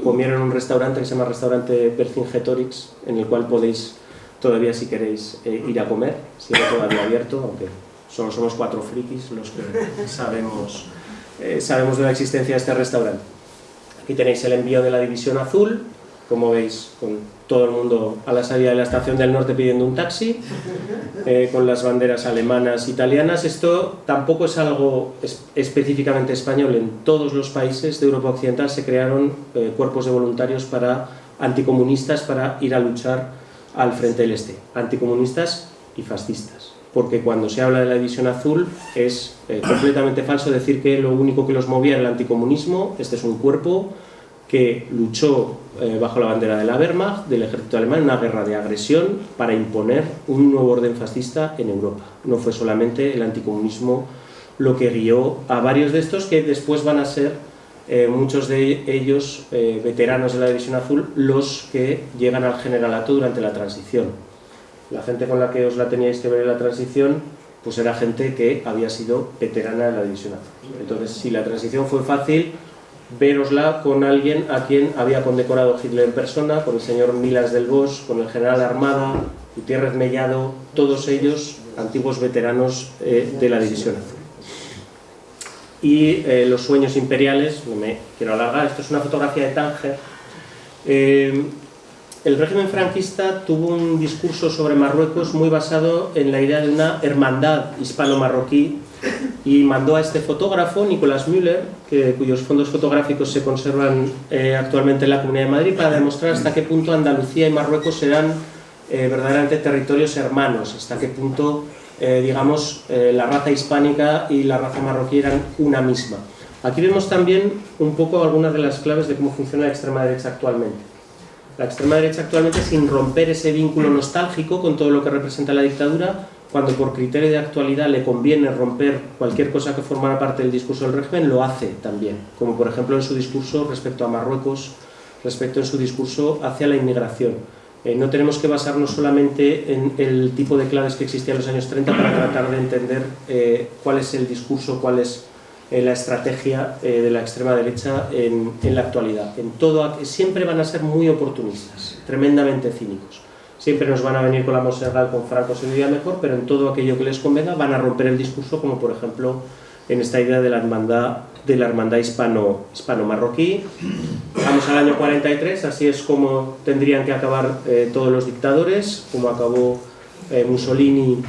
Comieron en un restaurante que se llama Restaurante Vercingetorix, en el cual podéis todavía, si queréis, ir a comer, sigue todavía abierto, aunque solo somos 4 frikis los que sabemos de la existencia de este restaurante. Aquí tenéis el envío de la División Azul, como veis, con todo el mundo a la salida de la Estación del Norte pidiendo un taxi, con las banderas alemanas, italianas. Esto tampoco es algo específicamente español. En todos los países de Europa Occidental se crearon cuerpos de voluntarios anticomunistas para ir a luchar al frente del Este, anticomunistas y fascistas. Porque cuando se habla de la División Azul es completamente falso decir que lo único que los movía era el anticomunismo. Este es un cuerpo que luchó bajo la bandera de la Wehrmacht, del ejército alemán, en una guerra de agresión para imponer un nuevo orden fascista en Europa. No fue solamente el anticomunismo lo que guió a varios de estos, que después van a ser muchos de ellos veteranos de la División Azul, los que llegan al generalato durante la transición. La gente con la que os la teníais que ver en la transición, pues era gente que había sido veterana de la División Azul. Entonces, si la transición fue fácil, verosla con alguien a quien había condecorado Hitler en persona, con el señor Milas del Bosch, con el general Armada, Gutiérrez Mellado, todos ellos antiguos veteranos de la División Azul. Y los sueños imperiales, no me quiero alargar, esto es una fotografía de Tánger. El régimen franquista tuvo un discurso sobre Marruecos muy basado en la idea de una hermandad hispano-marroquí, y mandó a este fotógrafo, Nicolás Müller, cuyos fondos fotográficos se conservan actualmente en la Comunidad de Madrid, para demostrar hasta qué punto Andalucía y Marruecos eran verdaderamente territorios hermanos, hasta qué punto digamos, la raza hispánica y la raza marroquí eran una misma. Aquí vemos también un poco algunas de las claves de cómo funciona la extrema derecha actualmente. La extrema derecha actualmente, sin romper ese vínculo nostálgico con todo lo que representa la dictadura, cuando por criterio de actualidad le conviene romper cualquier cosa que formara parte del discurso del régimen, lo hace también, como por ejemplo en su discurso respecto a Marruecos, respecto en su discurso hacia la inmigración. No tenemos que basarnos solamente en el tipo de claves que existían en los años 30 para tratar de entender cuál es el discurso, cuál es la estrategia de la extrema derecha en la actualidad. Siempre van a ser muy oportunistas, tremendamente cínicos. Siempre nos van a venir con la Montserrat, con Franco se vivía mejor, pero en todo aquello que les convenga van a romper el discurso, como por ejemplo en esta idea de la hermandad hispano-marroquí. Vamos al año 43, así es como tendrían que acabar todos los dictadores, como acabó Mussolini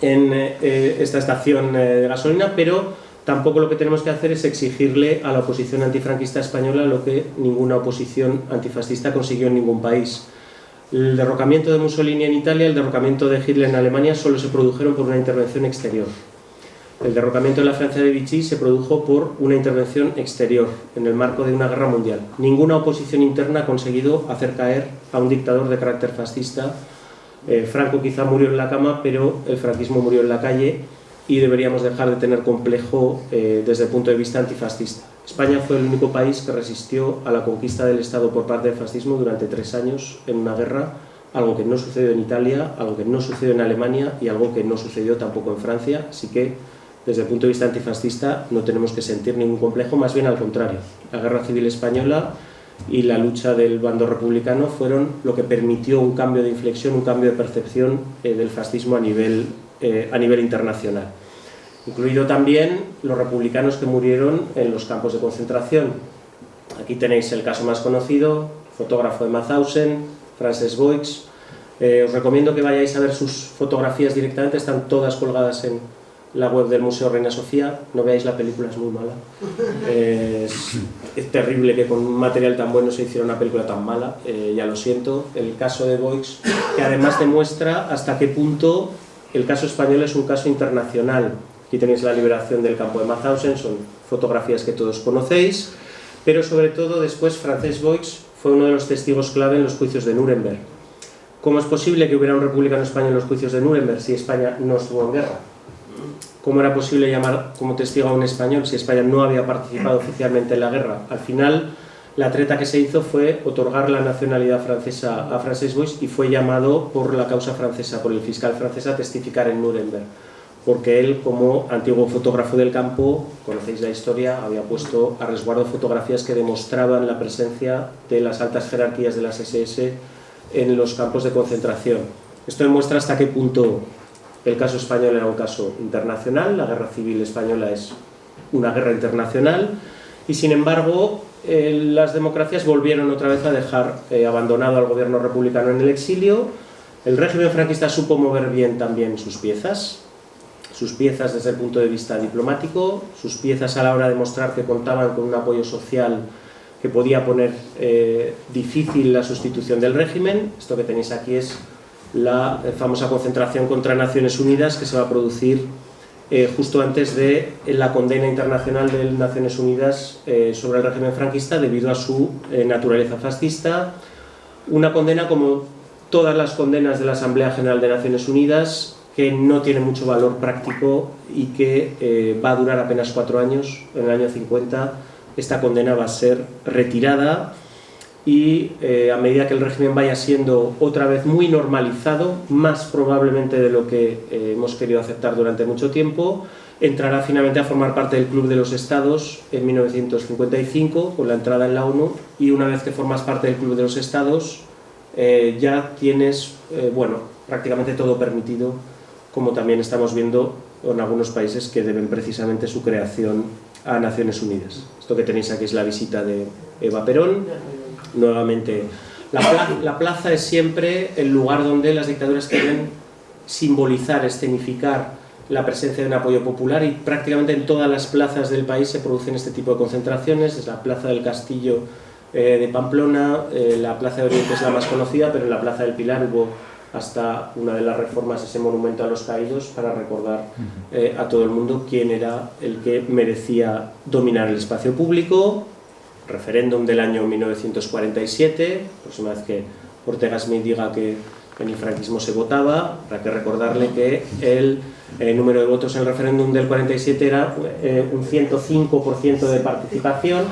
en esta estación de gasolina, pero tampoco lo que tenemos que hacer es exigirle a la oposición antifranquista española lo que ninguna oposición antifascista consiguió en ningún país. El derrocamiento de Mussolini en Italia, el derrocamiento de Hitler en Alemania solo se produjeron por una intervención exterior. El derrocamiento de la Francia de Vichy se produjo por una intervención exterior, en el marco de una guerra mundial. Ninguna oposición interna ha conseguido hacer caer a un dictador de carácter fascista. Franco quizá murió en la cama, pero el franquismo murió en la calle y deberíamos dejar de tener complejo desde el punto de vista antifascista. España fue el único país que resistió a la conquista del Estado por parte del fascismo durante 3 años en una guerra, algo que no sucedió en Italia, algo que no sucedió en Alemania y algo que no sucedió tampoco en Francia, así que desde el punto de vista antifascista no tenemos que sentir ningún complejo, más bien al contrario. La Guerra Civil Española y la lucha del bando republicano fueron lo que permitió un cambio de inflexión, un cambio de percepción del fascismo a nivel internacional. Incluido también los republicanos que murieron en los campos de concentración. Aquí tenéis el caso más conocido, fotógrafo de Mauthausen, Frances Boix. Os recomiendo que vayáis a ver sus fotografías directamente, están todas colgadas en la web del Museo Reina Sofía. No veáis la película, es muy mala. Es terrible que con un material tan bueno se hiciera una película tan mala, ya lo siento. El caso de Boix, que además demuestra hasta qué punto el caso español es un caso internacional. Aquí tenéis la liberación del campo de Mauthausen, son fotografías que todos conocéis, pero sobre todo después Frances Boix fue uno de los testigos clave en los juicios de Nuremberg. ¿Cómo es posible que hubiera un republicano español en los juicios de Nuremberg si España no estuvo en guerra? ¿Cómo era posible llamar como testigo a un español si España no había participado oficialmente en la guerra? Al final, la treta que se hizo fue otorgar la nacionalidad francesa a Frances Boix y fue llamado por la causa francesa, por el fiscal francés, a testificar en Nuremberg, porque él, como antiguo fotógrafo del campo, conocéis la historia, había puesto a resguardo fotografías que demostraban la presencia de las altas jerarquías de las SS en los campos de concentración. Esto demuestra hasta qué punto el caso español era un caso internacional, la guerra civil española es una guerra internacional, y sin embargo las democracias volvieron otra vez a dejar abandonado al gobierno republicano en el exilio. El régimen franquista supo mover bien también sus piezas desde el punto de vista diplomático, sus piezas a la hora de mostrar que contaban con un apoyo social que podía poner difícil la sustitución del régimen. Esto que tenéis aquí es la famosa concentración contra Naciones Unidas que se va a producir justo antes de la condena internacional de Naciones Unidas sobre el régimen franquista debido a su naturaleza fascista. Una condena como todas las condenas de la Asamblea General de Naciones Unidas, que no tiene mucho valor práctico y que va a durar apenas 4 años. En el año 50 esta condena va a ser retirada y a medida que el régimen vaya siendo otra vez muy normalizado, más probablemente de lo que hemos querido aceptar durante mucho tiempo, entrará finalmente a formar parte del Club de los Estados en 1955 con la entrada en la ONU, y una vez que formas parte del Club de los Estados ya tienes prácticamente todo permitido, como también estamos viendo en algunos países que deben precisamente su creación a Naciones Unidas. Esto que tenéis aquí es la visita de Eva Perón. Nuevamente, la plaza es siempre el lugar donde las dictaduras quieren simbolizar, escenificar la presencia de un apoyo popular, y prácticamente en todas las plazas del país se producen este tipo de concentraciones. Es la plaza del Castillo de Pamplona, la plaza de Oriente es la más conocida, pero en la plaza del Pilar hubo hasta una de las reformas ese monumento a los caídos para recordar a todo el mundo quién era el que merecía dominar el espacio público. Referéndum del año 1947, próxima vez que Ortega Smith diga que en el franquismo se votaba, habrá que recordarle que el número de votos en el referéndum del 47 era un 105% de participación,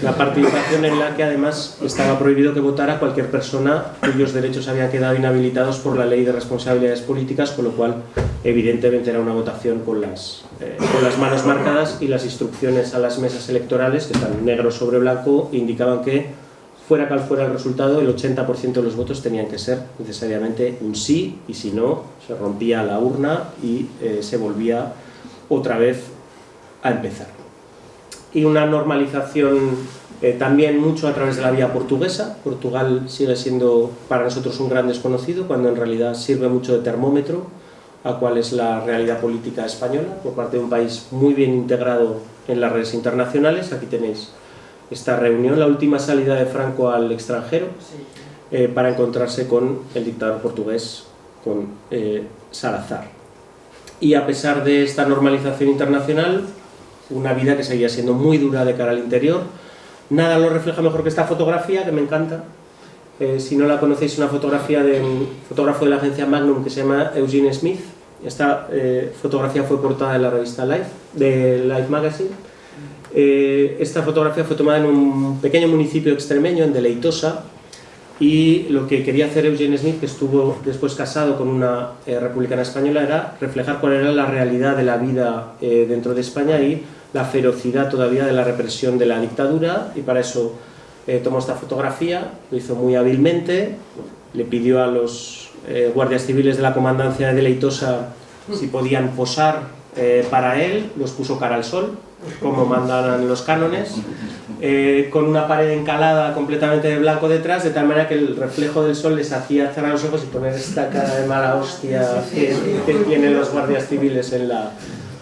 la participación en la que además estaba prohibido que votara cualquier persona cuyos derechos habían quedado inhabilitados por la Ley de Responsabilidades Políticas, con lo cual evidentemente era una votación con las manos marcadas, y las instrucciones a las mesas electorales, que están negro sobre blanco, indicaban que fuera cual fuera el resultado, el 80% de los votos tenían que ser necesariamente un sí, y si no, se rompía la urna y se volvía otra vez a empezar. Y una normalización también mucho a través de la vía portuguesa. Portugal sigue siendo para nosotros un gran desconocido, cuando en realidad sirve mucho de termómetro a cuál es la realidad política española, por parte de un país muy bien integrado en las redes internacionales. Aquí tenéis esta reunión, la última salida de Franco al extranjero, para encontrarse con el dictador portugués, con Salazar. Y a pesar de esta normalización internacional, una vida que seguía siendo muy dura de cara al interior. Nada lo refleja mejor que esta fotografía, que me encanta. Si no la conocéis, una fotografía de un fotógrafo de la agencia Magnum que se llama Eugene Smith. Esta fotografía fue portada en la revista Life, de Life Magazine. Esta fotografía fue tomada en un pequeño municipio extremeño, en Deleitosa, y lo que quería hacer Eugene Smith, que estuvo después casado con una republicana española, era reflejar cuál era la realidad de la vida dentro de España y la ferocidad todavía de la represión de la dictadura, y para eso tomó esta fotografía, lo hizo muy hábilmente, le pidió a los guardias civiles de la comandancia de Deleitosa si podían posar para él, los puso cara al sol, como mandan los cánones, con una pared encalada completamente de blanco detrás, de tal manera que el reflejo del sol les hacía cerrar los ojos y poner esta cara de mala hostia que tienen los guardias civiles en la...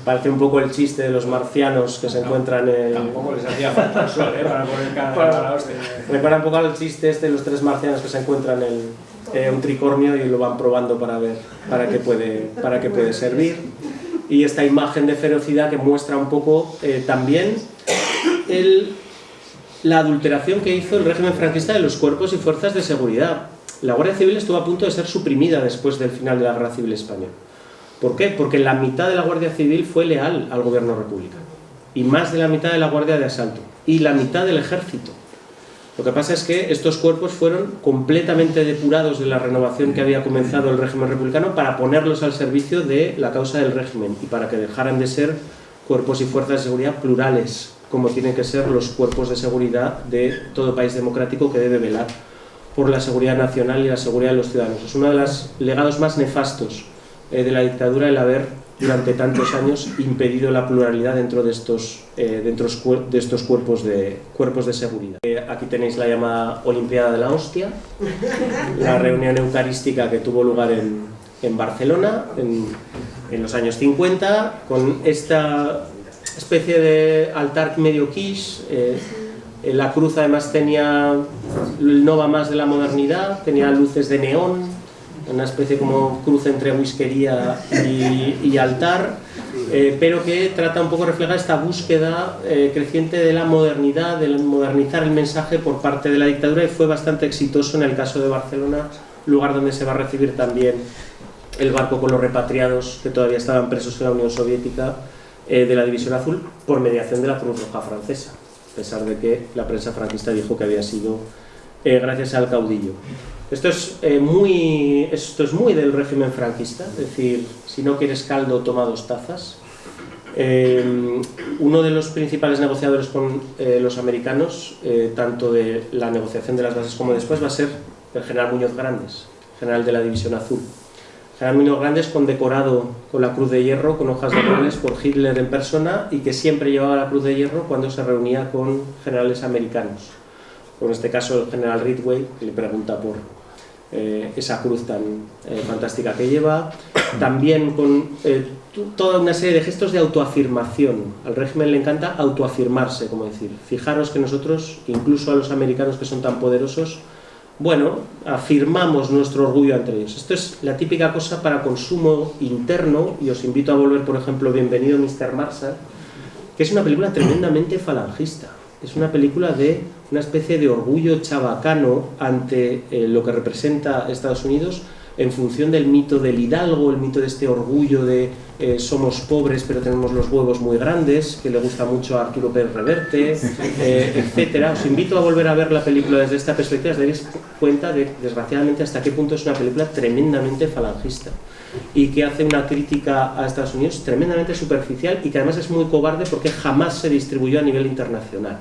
Parece un poco el chiste de los marcianos que se encuentran en... Tampoco les hacía falta el sol, para poner cara de mala hostia. Recuerda un poco al chiste este de los tres marcianos que se encuentran en un tricornio y lo van probando para ver para qué puede servir. Y esta imagen de ferocidad que muestra un poco también la adulteración que hizo el régimen franquista de los cuerpos y fuerzas de seguridad. La Guardia Civil estuvo a punto de ser suprimida después del final de la Guerra Civil Española. ¿Por qué? Porque la mitad de la Guardia Civil fue leal al gobierno republicano, y más de la mitad de la Guardia de Asalto, y la mitad del Ejército. Lo que pasa es que estos cuerpos fueron completamente depurados de la renovación que había comenzado el régimen republicano para ponerlos al servicio de la causa del régimen y para que dejaran de ser cuerpos y fuerzas de seguridad plurales, como tienen que ser los cuerpos de seguridad de todo país democrático que debe velar por la seguridad nacional y la seguridad de los ciudadanos. Es uno de los legados más nefastos de la dictadura el haber durante tantos años impedido la pluralidad dentro de estos cuerpos de seguridad. Aquí tenéis la llamada Olimpiada de la Hostia, la reunión eucarística que tuvo lugar en Barcelona en los años 50, con esta especie de altar medio quiche. La cruz además tenía el no va más de la modernidad, tenía luces de neón, una especie como cruz entre whiskería y altar, pero que trata un poco de reflejar esta búsqueda creciente de la modernidad, de modernizar el mensaje por parte de la dictadura, y fue bastante exitoso en el caso de Barcelona, lugar donde se va a recibir también el barco con los repatriados que todavía estaban presos en la Unión Soviética, de la División Azul, por mediación de la Cruz Roja francesa, a pesar de que la prensa franquista dijo que había sido gracias al caudillo. Esto es muy del régimen franquista, es decir, si no quieres caldo, toma 2 tazas. Uno de los principales negociadores con los americanos, tanto de la negociación de las bases como después, va a ser el general Muñoz Grandes, general de la División Azul. General Muñoz Grandes, condecorado con la Cruz de Hierro, con hojas de robles, por Hitler en persona, y que siempre llevaba la Cruz de Hierro cuando se reunía con generales americanos. En este caso el general Ridgway, que le pregunta por esa cruz tan fantástica que lleva. También con toda una serie de gestos de autoafirmación. Al régimen le encanta autoafirmarse, como decir, fijaros que nosotros, incluso a los americanos que son tan poderosos, bueno, afirmamos nuestro orgullo ante ellos. Esto es la típica cosa para consumo interno, y os invito a volver, por ejemplo, Bienvenido Mr. Marshall, que es una película tremendamente falangista. Es una película de una especie de orgullo chabacano ante lo que representa Estados Unidos, en función del mito del hidalgo, el mito de este orgullo de somos pobres pero tenemos los huevos muy grandes, que le gusta mucho a Arturo Pérez Reverte, etcétera. Os invito a volver a ver la película desde esta perspectiva, os daréis cuenta de, desgraciadamente, hasta qué punto es una película tremendamente falangista y que hace una crítica a Estados Unidos tremendamente superficial, y que además es muy cobarde porque jamás se distribuyó a nivel internacional.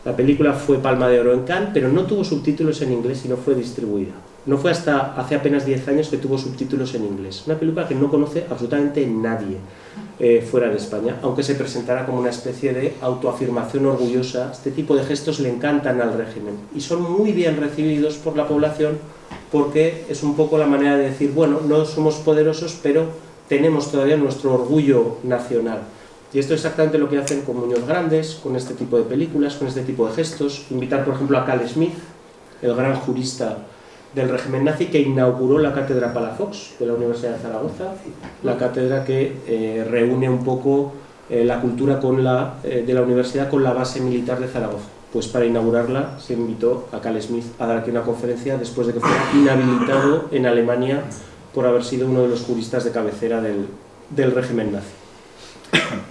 La película fue Palma de Oro en Cannes, pero no tuvo subtítulos en inglés y no fue distribuida. No fue hasta hace apenas 10 años que tuvo subtítulos en inglés. Una película que no conoce absolutamente nadie fuera de España, aunque se presentara como una especie de autoafirmación orgullosa. Este tipo de gestos le encantan al régimen y son muy bien recibidos por la población, porque es un poco la manera de decir, bueno, no somos poderosos, pero tenemos todavía nuestro orgullo nacional. Y esto es exactamente lo que hacen con Muñoz Grandes, con este tipo de películas, con este tipo de gestos. Invitar, por ejemplo, a Carl Smith, el gran jurista del régimen nazi, que inauguró la cátedra Palafox de la Universidad de Zaragoza, la cátedra que reúne un poco la cultura de la universidad con la base militar de Zaragoza. Pues para inaugurarla se invitó a Carl Smith a dar aquí una conferencia después de que fuera inhabilitado en Alemania por haber sido uno de los juristas de cabecera del régimen nazi.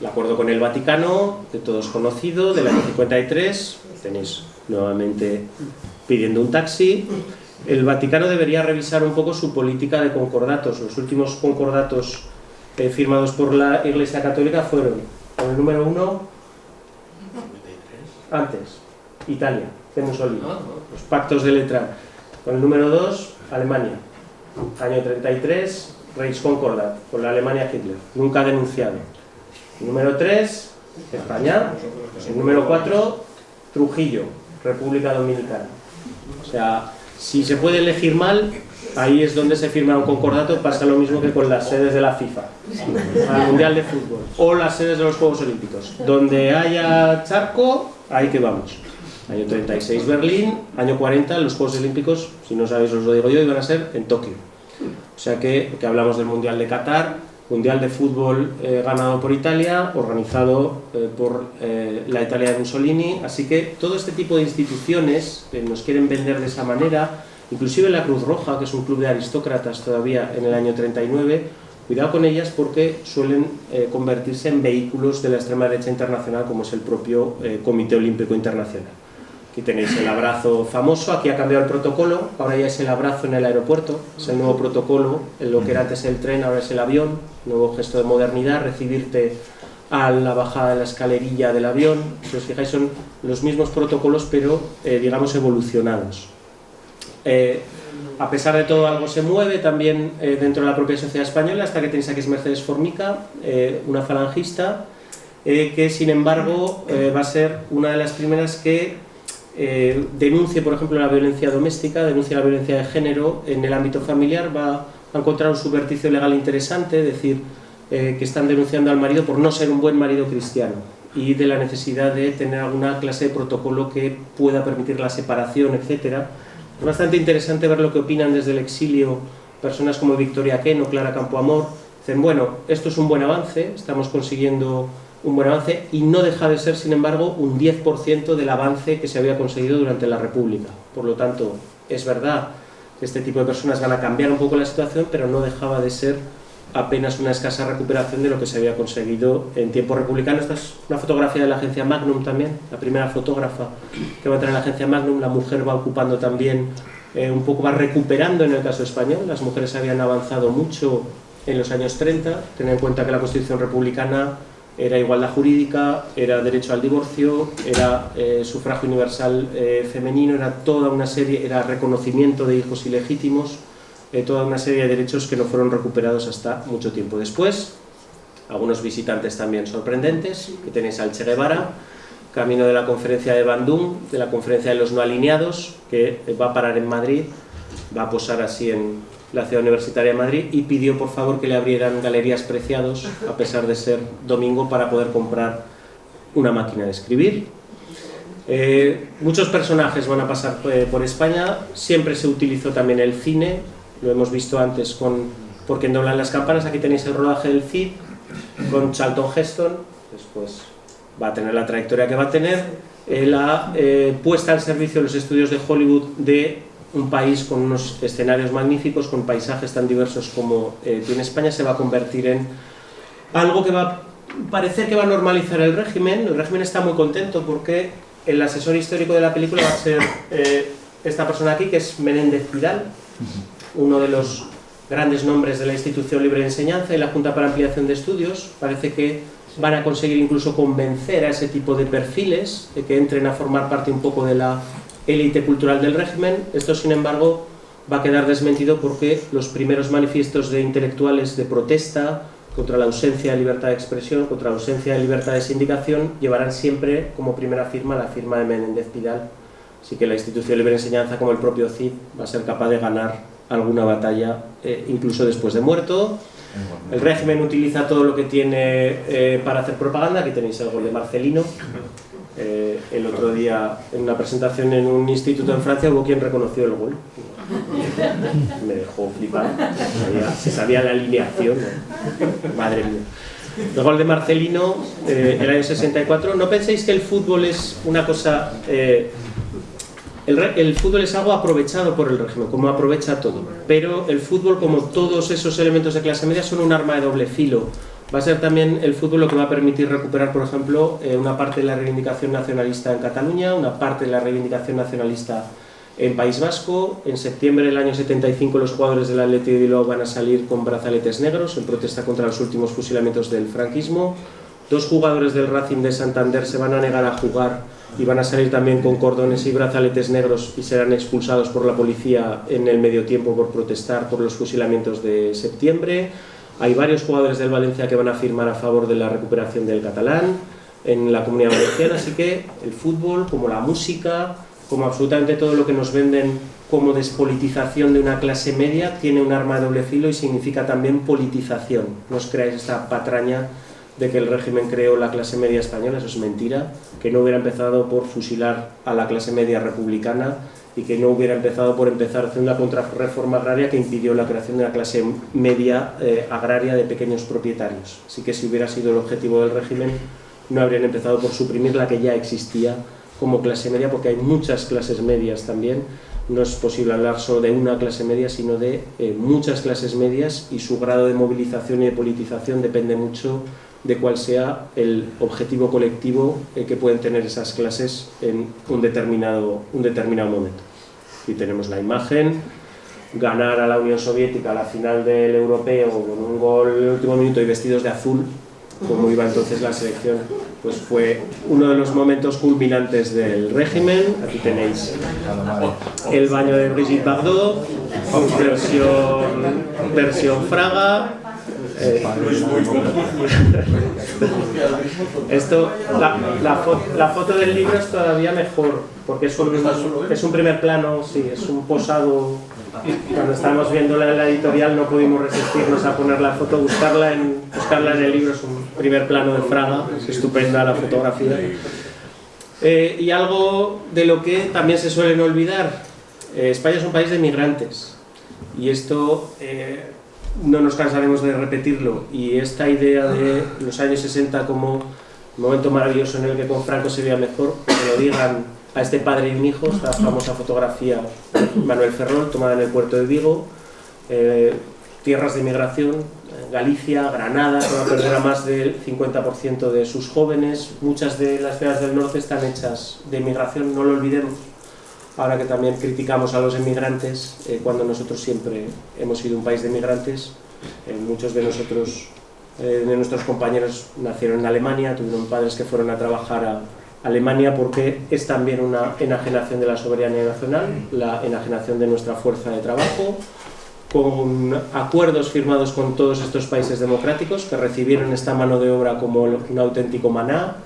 El acuerdo con el Vaticano, de todos conocido, del año 53, tenéis nuevamente pidiendo un taxi. El Vaticano debería revisar un poco su política de concordatos. Los últimos concordatos firmados por la Iglesia Católica fueron, con el número 1, antes, Italia, de Mussolini, los pactos de Letrán. Con el número 2, Alemania, año 33, Reichskonkordat, con la Alemania Hitler, nunca denunciado. El número 3, España. El número 4, Trujillo, República Dominicana. O sea, si se puede elegir mal, ahí es donde se firma un concordato. Pasa lo mismo que con las sedes de la FIFA, al Mundial de Fútbol, o las sedes de los Juegos Olímpicos. Donde haya charco, ahí que vamos. Año 36 Berlín, año 40 los Juegos Olímpicos, si no sabéis os lo digo yo, iban a ser en Tokio. O sea que hablamos del Mundial de Qatar, Mundial de Fútbol ganado por Italia, organizado por la Italia de Mussolini. Así que todo este tipo de instituciones nos quieren vender de esa manera, inclusive la Cruz Roja, que es un club de aristócratas todavía en el año 39, cuidado con ellas porque suelen convertirse en vehículos de la extrema derecha internacional, como es el propio Comité Olímpico Internacional. Aquí tenéis el abrazo famoso, aquí ha cambiado el protocolo, ahora ya es el abrazo en el aeropuerto, es el nuevo protocolo, en lo que era antes el tren, ahora es el avión, nuevo gesto de modernidad, recibirte a la bajada de la escalerilla del avión. Si os fijáis son los mismos protocolos, pero digamos evolucionados. A pesar de todo, algo se mueve también dentro de la propia sociedad española, hasta que tenéis aquí es Mercedes Formica, una falangista, que sin embargo va a ser una de las primeras que denuncie, por ejemplo, la violencia doméstica, denuncia la violencia de género en el ámbito familiar. Va a encontrar un subverticio legal interesante, es decir, que están denunciando al marido por no ser un buen marido cristiano y de la necesidad de tener alguna clase de protocolo que pueda permitir la separación, etc. Es bastante interesante ver lo que opinan desde el exilio personas como Victoria Ken o Clara Campoamor. Dicen, bueno, esto es un buen avance, estamos consiguiendo un buen avance, y no deja de ser, sin embargo, un 10% del avance que se había conseguido durante la República. Por lo tanto, es verdad que este tipo de personas van a cambiar un poco la situación, pero no dejaba de ser apenas una escasa recuperación de lo que se había conseguido en tiempo republicano. Esta es una fotografía de la agencia Magnum también, la primera fotógrafa que va a entrar en la agencia Magnum. La mujer va ocupando también, un poco va recuperando en el caso español. Las mujeres habían avanzado mucho en los años 30, tened en cuenta que la Constitución republicana era igualdad jurídica, era derecho al divorcio, era sufragio universal femenino, era toda una serie, era reconocimiento de hijos ilegítimos, toda una serie de derechos que no fueron recuperados hasta mucho tiempo después. Algunos visitantes también sorprendentes, que tenéis al Che Guevara, camino de la conferencia de Bandung, de la conferencia de los no alineados, que va a parar en Madrid, va a posar así en la Ciudad Universitaria de Madrid, y pidió por favor que le abrieran Galerías Preciados, a pesar de ser domingo, para poder comprar una máquina de escribir. Muchos personajes van a pasar por España. Siempre se utilizó también el cine, lo hemos visto antes con Por quien doblan las campanas. Aquí tenéis el rodaje del Cid con Charlton Heston, después va a tener la trayectoria que va a tener, la puesta al servicio de los estudios de Hollywood de un país con unos escenarios magníficos, con paisajes tan diversos como tiene España. Se va a convertir en algo que va a parecer que va a normalizar el régimen. El régimen está muy contento porque el asesor histórico de la película va a ser esta persona aquí, que es Menéndez Pidal, uno de los grandes nombres de la Institución Libre de Enseñanza y la Junta para Ampliación de Estudios. Parece que van a conseguir incluso convencer a ese tipo de perfiles de que entren a formar parte un poco de la élite cultural del régimen. Esto, sin embargo, va a quedar desmentido porque los primeros manifiestos de intelectuales de protesta contra la ausencia de libertad de expresión, contra la ausencia de libertad de sindicación, llevarán siempre como primera firma la firma de Menéndez Pidal. Así que la institución de libre enseñanza, como el propio CID, va a ser capaz de ganar alguna batalla, incluso después de muerto. El régimen utiliza todo lo que tiene para hacer propaganda. Aquí tenéis el gol de Marcelino. El otro día, en una presentación en un instituto en Francia, hubo quien reconoció el gol. Me dejó flipar. Se sabía la alineación. Madre mía. El gol de Marcelino, el año 64. No penséis que el fútbol es una cosa... El fútbol es algo aprovechado por el régimen, como aprovecha todo. Pero el fútbol, como todos esos elementos de clase media, son un arma de doble filo. Va a ser también el fútbol lo que va a permitir recuperar, por ejemplo, una parte de la reivindicación nacionalista en Cataluña, una parte de la reivindicación nacionalista en País Vasco. En septiembre del año 75 los jugadores del Athletic de Bilbao van a salir con brazaletes negros en protesta contra los últimos fusilamientos del franquismo. 2 jugadores del Racing de Santander se van a negar a jugar y van a salir también con cordones y brazaletes negros y serán expulsados por la policía en el medio tiempo por protestar por los fusilamientos de septiembre. Hay varios jugadores del Valencia que van a firmar a favor de la recuperación del catalán en la Comunidad Valenciana, así que el fútbol, como la música, como absolutamente todo lo que nos venden como despolitización de una clase media, tiene un arma de doble filo y significa también politización. No os creáis esta patraña de que el régimen creó la clase media española, eso es mentira, que no hubiera empezado por fusilar a la clase media republicana y que no hubiera empezado por hacer una contrarreforma agraria que impidió la creación de una clase media agraria de pequeños propietarios. Así que si hubiera sido el objetivo del régimen, no habrían empezado por suprimir la que ya existía como clase media, porque hay muchas clases medias también. No es posible hablar solo de una clase media, sino de muchas clases medias, y su grado de movilización y de politización depende mucho de cuál sea el objetivo colectivo que pueden tener esas clases en un determinado momento. Aquí tenemos la imagen: ganar a la Unión Soviética la final del europeo con un gol en el último minuto y vestidos de azul, como iba entonces la selección, pues fue uno de los momentos culminantes del régimen. Aquí tenéis el baño de Brigitte Bardot, versión Fraga. Esto, la foto del libro es todavía mejor, porque es un primer plano, sí, es un posado. Cuando estábamos viéndola en la editorial no pudimos resistirnos a poner la foto, buscarla en el libro. Es un primer plano de Fraga, es estupenda la fotografía. Y algo de lo que también se suelen olvidar: España es un país de migrantes, y esto no nos cansaremos de repetirlo, y esta idea de los años 60 como un momento maravilloso en el que con Franco se veía mejor, que lo digan a este padre y un hijo. Esta famosa fotografía de Manuel Ferrol, tomada en el puerto de Vigo. Tierras de inmigración, Galicia, Granada, que va a perder a más del 50% de sus jóvenes. Muchas de las ciudades del norte están hechas de inmigración, no lo olvidemos, ahora que también criticamos a los inmigrantes, cuando nosotros siempre hemos sido un país de inmigrantes. Muchos de nuestros compañeros nacieron en Alemania, tuvieron padres que fueron a trabajar a Alemania, porque es también una enajenación de la soberanía nacional, la enajenación de nuestra fuerza de trabajo, con acuerdos firmados con todos estos países democráticos que recibieron esta mano de obra como un auténtico maná.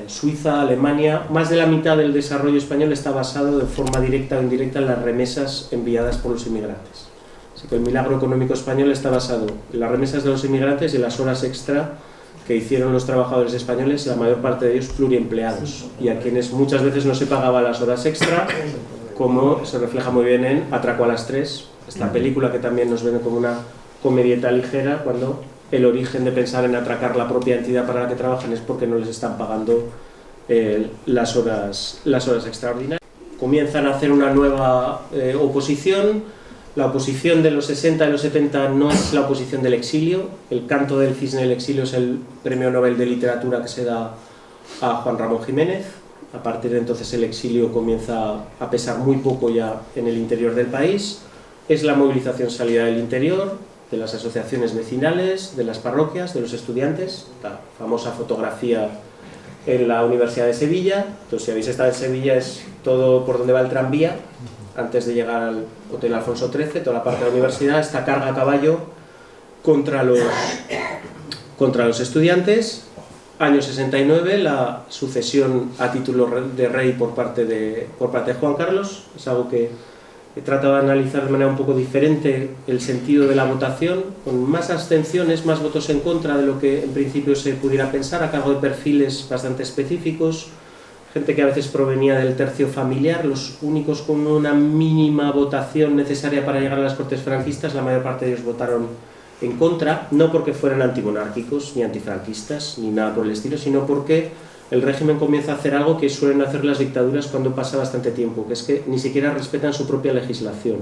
Suiza, Alemania. Más de la mitad del desarrollo español está basado de forma directa o indirecta en las remesas enviadas por los inmigrantes. Así que el milagro económico español está basado en las remesas de los inmigrantes y en las horas extra que hicieron los trabajadores españoles, la mayor parte de ellos pluriempleados, y a quienes muchas veces no se pagaba las horas extra, como se refleja muy bien en Atraco a las 3, esta película que también nos vende como una comedieta ligera, cuando el origen de pensar en atracar la propia entidad para la que trabajan es porque no les están pagando las horas extraordinarias. Comienzan a hacer una nueva oposición. La oposición de los 60 y los 70 no es la oposición del exilio. El canto del cisne del exilio es el premio Nobel de Literatura que se da a Juan Ramón Jiménez. A partir de entonces el exilio comienza a pesar muy poco ya en el interior del país. Es la movilización salida del interior, de las asociaciones vecinales, de las parroquias, de los estudiantes. La famosa fotografía en la Universidad de Sevilla. Entonces, si habéis estado en Sevilla, es todo por donde va el tranvía. antes de llegar al Hotel Alfonso XIII, toda la parte de la universidad, esta carga a caballo contra los estudiantes. Año 69, la sucesión a título de rey por parte de Juan Carlos. Es algo que he tratado de analizar de manera un poco diferente el sentido de la votación, con más abstenciones, más votos en contra de lo que en principio se pudiera pensar, a cargo de perfiles bastante específicos, gente que a veces provenía del tercio familiar, los únicos con una mínima votación necesaria para llegar a las Cortes franquistas. La mayor parte de ellos votaron en contra, no porque fueran antimonárquicos, ni antifranquistas, ni nada por el estilo, sino porque el régimen comienza a hacer algo que suelen hacer las dictaduras cuando pasa bastante tiempo, que es que ni siquiera respetan su propia legislación.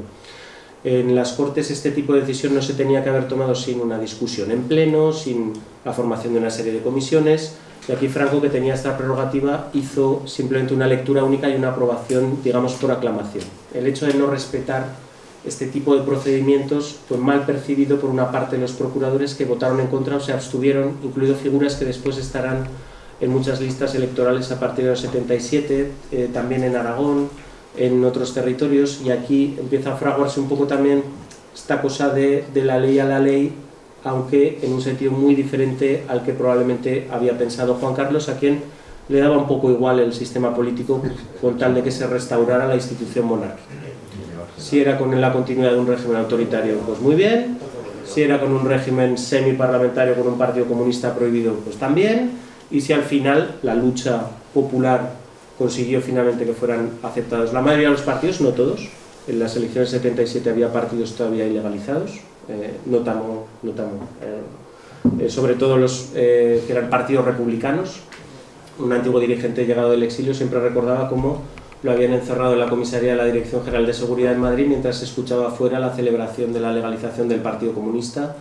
En las Cortes este tipo de decisión no se tenía que haber tomado sin una discusión en pleno, sin la formación de una serie de comisiones, y aquí Franco, que tenía esta prerrogativa, hizo simplemente una lectura única y una aprobación, digamos, por aclamación. El hecho de no respetar este tipo de procedimientos fue mal percibido por una parte de los procuradores que votaron en contra o se abstuvieron, incluido figuras que después estarán en muchas listas electorales a partir de los 77, también en Aragón, en otros territorios, y aquí empieza a fraguarse un poco también esta cosa de la ley a la ley, aunque en un sentido muy diferente al que probablemente había pensado Juan Carlos, a quien le daba un poco igual el sistema político con tal de que se restaurara la institución monárquica. Si era con la continuidad de un régimen autoritario, pues muy bien. Si era con un régimen semiparlamentario con un partido comunista prohibido, pues también. Y si al final la lucha popular consiguió finalmente que fueran aceptados la mayoría de los partidos, no todos. En las elecciones 77 había partidos todavía ilegalizados, sobre todo los que eran partidos republicanos. Un antiguo dirigente llegado del exilio siempre recordaba cómo lo habían encerrado en la comisaría de la Dirección General de Seguridad en Madrid mientras se escuchaba afuera la celebración de la legalización del Partido Comunista.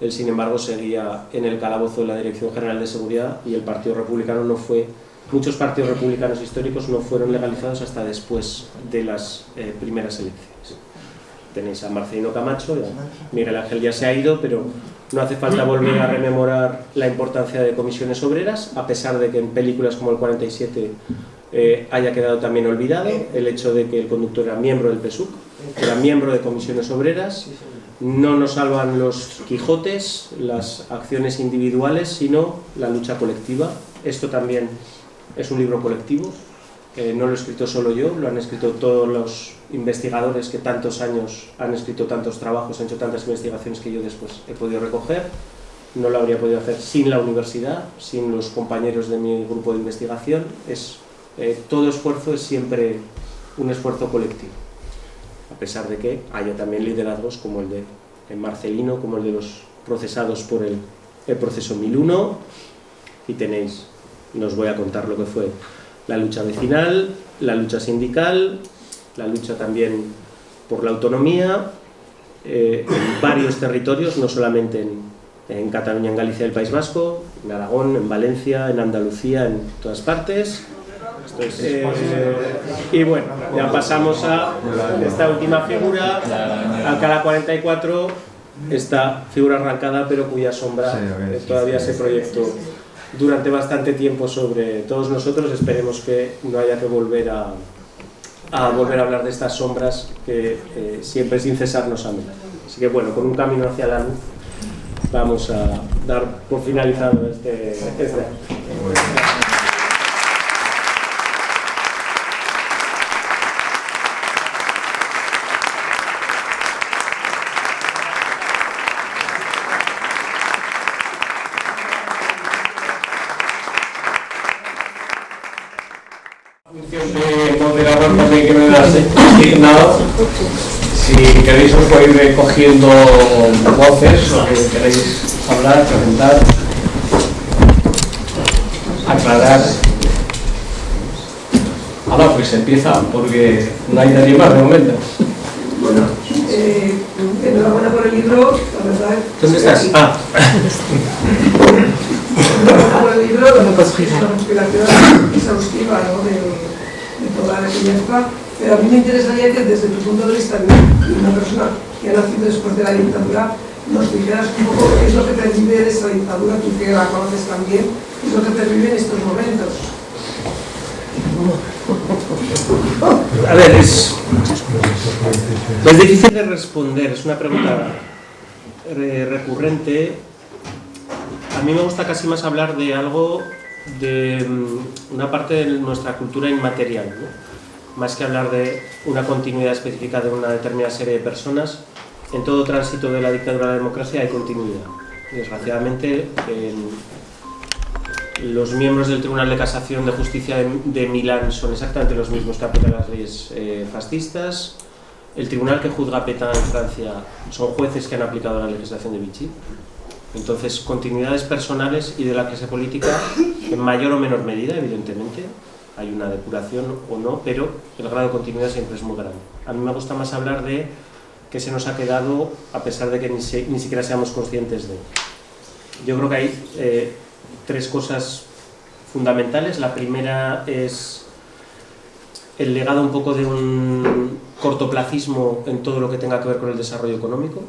Él, sin embargo, seguía en el calabozo de la Dirección General de Seguridad y el Partido Republicano no fue... Muchos partidos republicanos históricos no fueron legalizados hasta después de las primeras elecciones. Tenéis a Marcelino Camacho, Miguel Ángel ya se ha ido, pero no hace falta volver a rememorar la importancia de comisiones obreras, a pesar de que en películas como el 47 haya quedado también olvidado el hecho de que el conductor era miembro del PSUC, era miembro de comisiones obreras. No nos salvan los Quijotes, las acciones individuales, sino la lucha colectiva. Esto también es un libro colectivo, no lo he escrito solo yo, lo han escrito todos los investigadores que tantos años han escrito tantos trabajos, han hecho tantas investigaciones que yo después he podido recoger. No lo habría podido hacer sin la universidad, sin los compañeros de mi grupo de investigación. Todo esfuerzo es siempre un esfuerzo colectivo, a pesar de que haya también liderazgos como el de Marcelino, como el de los procesados por el proceso 1001, y tenéis, no os voy a contar lo que fue la lucha vecinal, la lucha sindical, la lucha también por la autonomía, en varios territorios, no solamente en Cataluña, en Galicia y el País Vasco, en Aragón, en Valencia, en Andalucía, en todas partes. Y bueno, ya pasamos a esta última figura, Alcalá 44, esta figura arrancada pero cuya sombra todavía se proyectó durante bastante tiempo sobre todos nosotros. Esperemos que no haya que volver a hablar de estas sombras que siempre sin cesar nos amelan. Así que bueno, con un camino hacia la luz vamos a dar por finalizado este año. De moderador también que me das asignado. Si queréis os voy a ir recogiendo voces, lo que queréis hablar, preguntar, aclarar. Ahora pues empieza porque no hay nadie más de momento. Bueno, enhorabuena por el libro, la verdad. ¿Dónde estás? Por el libro, es una recopilación exhaustiva, ¿no? de toda la crianza, pero a mí me interesaría que desde tu punto de vista de una persona que ha nacido después de la dictadura nos dijeras un poco qué es lo que percibe de esa dictadura, tú que la conoces también, qué es lo que percibe en estos momentos. A ver, es difícil de responder, es una pregunta recurrente. A mí me gusta casi más hablar de algo, de una parte de nuestra cultura inmaterial, ¿no? Más que hablar de una continuidad específica de una determinada serie de personas. En todo tránsito de la dictadura a la democracia hay continuidad. Desgraciadamente, los miembros del Tribunal de Casación de Justicia de Milán son exactamente los mismos que aplican las leyes fascistas. El tribunal que juzga a Pétain en Francia son jueces que han aplicado la legislación de Vichy. Entonces, continuidades personales y de la clase política, en mayor o menor medida, evidentemente, hay una depuración o no, pero el grado de continuidad siempre es muy grande. A mí me gusta más hablar de que se nos ha quedado, a pesar de que ni siquiera seamos conscientes de él. Yo creo que hay tres cosas fundamentales. La primera es el legado un poco de un cortoplacismo en todo lo que tenga que ver con el desarrollo económico.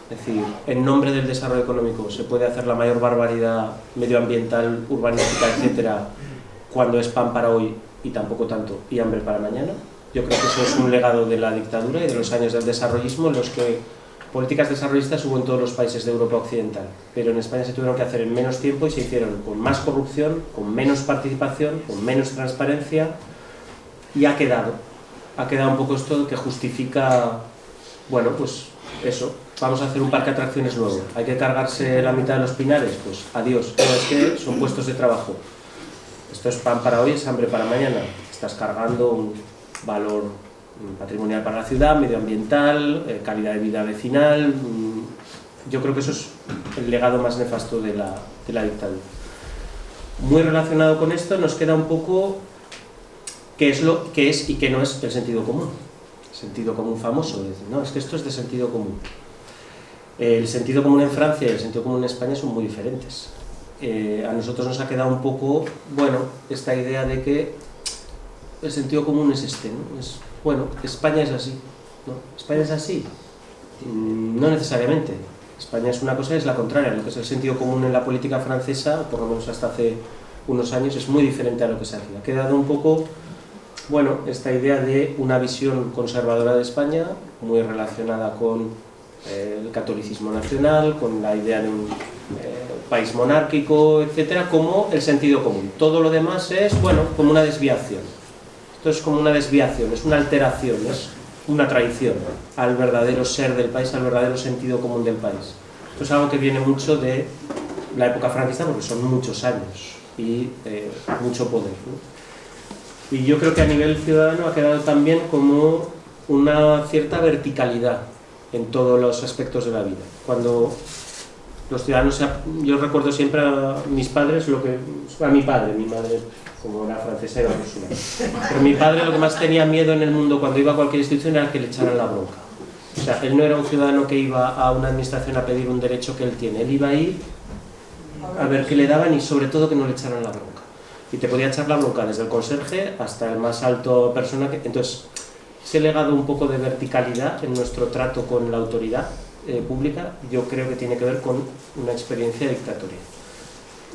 Es decir, en nombre del desarrollo económico se puede hacer la mayor barbaridad medioambiental, urbanística, etcétera, cuando es pan para hoy y tampoco tanto, y hambre para mañana. Yo creo que eso es un legado de la dictadura y de los años del desarrollismo, en los que políticas desarrollistas hubo en todos los países de Europa Occidental, pero en España se tuvieron que hacer en menos tiempo y se hicieron con más corrupción, con menos participación, con menos transparencia, y ha quedado un poco esto que justifica, bueno, pues eso, vamos a hacer un parque de atracciones nuevo, hay que cargarse la mitad de los pinares, pues adiós, no, es que son puestos de trabajo, esto es pan para hoy, es hambre para mañana, estás cargando un valor patrimonial para la ciudad, medioambiental, calidad de vida vecinal. Yo creo que eso es el legado más nefasto de la dictadura. Muy relacionado con esto nos queda un poco qué es lo que es y qué no es el sentido común. El sentido común famoso, no, es que esto es de sentido común. El sentido común en Francia y el sentido común en España son muy diferentes. A nosotros nos ha quedado un poco, bueno, esta idea de que el sentido común es este, ¿no? Bueno, España es así, ¿no? España es así, no necesariamente. España es una cosa y es la contraria. Lo que es el sentido común en la política francesa, por lo menos hasta hace unos años, es muy diferente a lo que se hacía. Ha quedado un poco, bueno, esta idea de una visión conservadora de España, muy relacionada con el catolicismo nacional, con la idea de un país monárquico, etcétera, como el sentido común. Todo lo demás es, bueno, como una desviación. Esto es como una desviación, es una alteración, es una traición al verdadero ser del país, al verdadero sentido común del país. Esto es algo que viene mucho de la época franquista, porque son muchos años y mucho poder, ¿no? Y yo creo que a nivel ciudadano ha quedado también como una cierta verticalidad en todos los aspectos de la vida. Cuando los ciudadanos, yo recuerdo siempre a mis padres, a mi padre, mi madre, como era francesa, era musulmana. Pero mi padre lo que más tenía miedo en el mundo cuando iba a cualquier institución era que le echaran la bronca. O sea, él no era un ciudadano que iba a una administración a pedir un derecho que él tiene. Él iba ahí a ver qué le daban y sobre todo que no le echaran la bronca. Y te podía echar la bronca desde el conserje hasta el más alto persona. Entonces, ese legado un poco de verticalidad en nuestro trato con la autoridad pública, yo creo que tiene que ver con una experiencia dictatorial.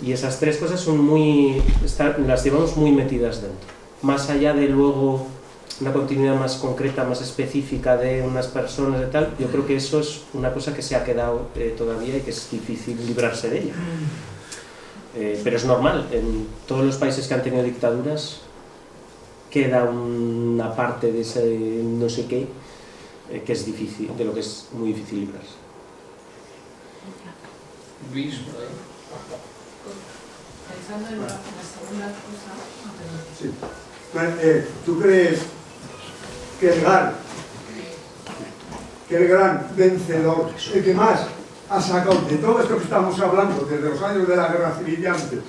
Y esas tres cosas son las llevamos muy metidas dentro. Más allá de luego una continuidad más concreta, más específica de unas personas y tal, yo creo que eso es una cosa que se ha quedado todavía y que es difícil librarse de ella. Pero es normal, en todos los países que han tenido dictaduras queda una parte de ese no sé qué que es difícil, de lo que es muy difícil librarse. Luis, pensando en la segunda cosa. Sí. ¿Tú crees que el gran vencedor, el que más ha sacado de todo esto que estamos hablando, desde los años de la guerra civil y antes,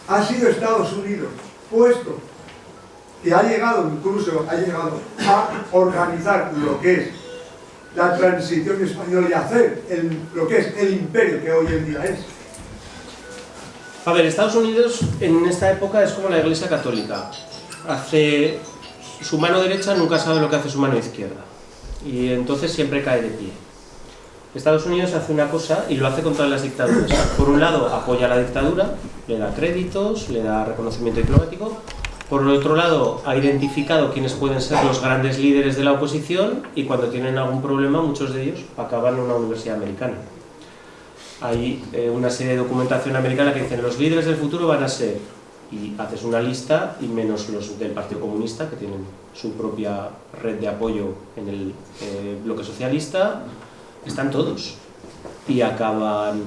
ha sido Estados Unidos, puesto que ha llegado a organizar lo que es la transición española y hacer lo que es el imperio que hoy en día es? A ver, Estados Unidos en esta época es como la Iglesia Católica. Su mano derecha nunca sabe lo que hace su mano izquierda y entonces siempre cae de pie. Estados Unidos hace una cosa y lo hace con todas las dictaduras. Por un lado, apoya a la dictadura, le da créditos, le da reconocimiento diplomático, Por otro lado, ha identificado quiénes pueden ser los grandes líderes de la oposición y cuando tienen algún problema, muchos de ellos acaban en una universidad americana. Hay una serie de documentación americana que dicen los líderes del futuro van a ser, y haces una lista, y menos los del Partido Comunista, que tienen su propia red de apoyo en el bloque socialista, están todos. Y acaban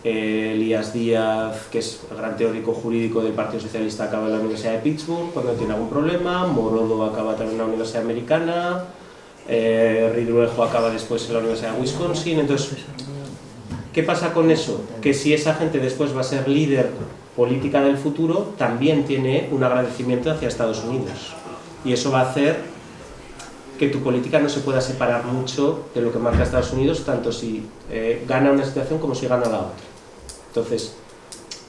Elías Díaz, que es el gran teórico jurídico del Partido Socialista, acaba en la Universidad de Pittsburgh cuando tiene algún problema, Morodo acaba también en la Universidad Americana, Ridruejo acaba después en la Universidad de Wisconsin. Entonces, ¿qué pasa con eso? Que si esa gente después va a ser líder política del futuro, también tiene un agradecimiento hacia Estados Unidos. Y eso va a hacer que tu política no se pueda separar mucho de lo que marca Estados Unidos, tanto si gana una situación como si gana la otra. Entonces,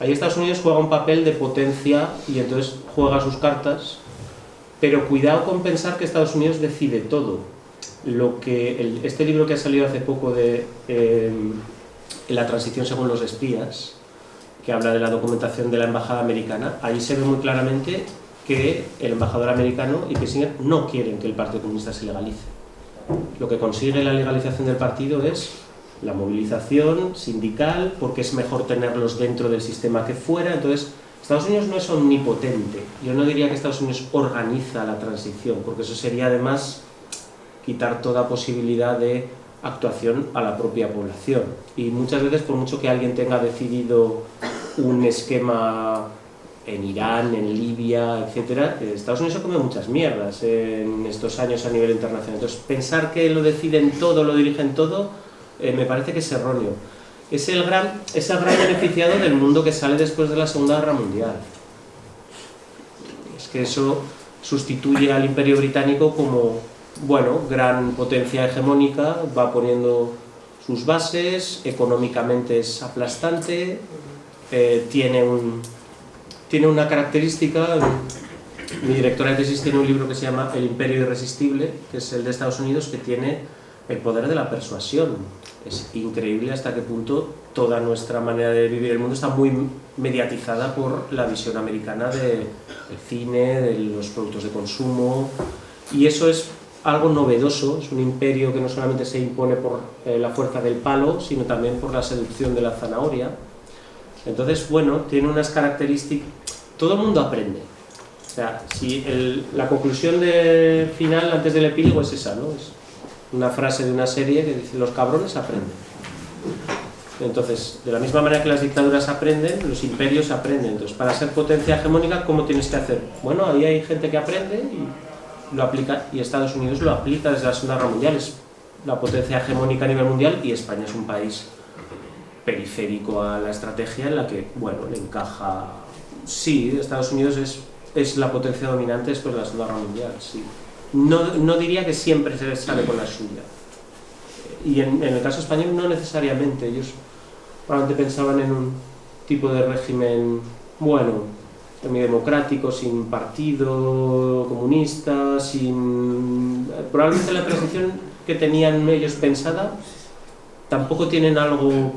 ahí Estados Unidos juega un papel de potencia y entonces juega sus cartas, pero cuidado con pensar que Estados Unidos decide todo. Este libro que ha salido hace poco de la transición según los espías, que habla de la documentación de la embajada americana, ahí se ve muy claramente que el embajador americano y Kissinger no quieren que el Partido Comunista se legalice. Lo que consigue la legalización del partido es la movilización sindical, porque es mejor tenerlos dentro del sistema que fuera. Entonces, Estados Unidos no es omnipotente. Yo no diría que Estados Unidos organiza la transición, porque eso sería además quitar toda posibilidad de actuación a la propia población. Y muchas veces, por mucho que alguien tenga decidido un esquema en Irán, en Libia, etcétera, Estados Unidos se come muchas mierdas en estos años a nivel internacional. Entonces, pensar que lo deciden todo, lo dirigen todo, me parece que es erróneo. Es el gran beneficiado del mundo que sale después de la Segunda Guerra Mundial. Es que eso sustituye al Imperio Británico como, bueno, gran potencia hegemónica, va poniendo sus bases, económicamente es aplastante, tiene una característica. Mi directora de tesis tiene un libro que se llama El Imperio Irresistible, que es el de Estados Unidos, que tiene el poder de la persuasión. Es increíble hasta qué punto toda nuestra manera de vivir el mundo está muy mediatizada por la visión americana del cine, de los productos de consumo, y eso es algo novedoso. Es un imperio que no solamente se impone por la fuerza del palo, sino también por la seducción de la zanahoria. Entonces, bueno, tiene unas características. Todo el mundo aprende. O sea, si la conclusión final antes del epílogo es esa, ¿no? Es una frase de una serie que dice: los cabrones aprenden. Entonces, de la misma manera que las dictaduras aprenden, los imperios aprenden. Entonces, para ser potencia hegemónica, ¿cómo tienes que hacer? Bueno, ahí hay gente que aprende y lo aplica, y Estados Unidos lo aplica desde la Segunda Guerra Mundial. Es la potencia hegemónica a nivel mundial, y España es un país periférico a la estrategia en la que, bueno, le encaja. Sí, Estados Unidos es la potencia dominante después de la Segunda Guerra Mundial, sí. No diría que siempre se sale con la suya. Y en el caso español no necesariamente. Ellos probablemente pensaban en un tipo de régimen, bueno, semidemocrático, sin partido comunista, probablemente la transición que tenían ellos pensada tampoco tienen algo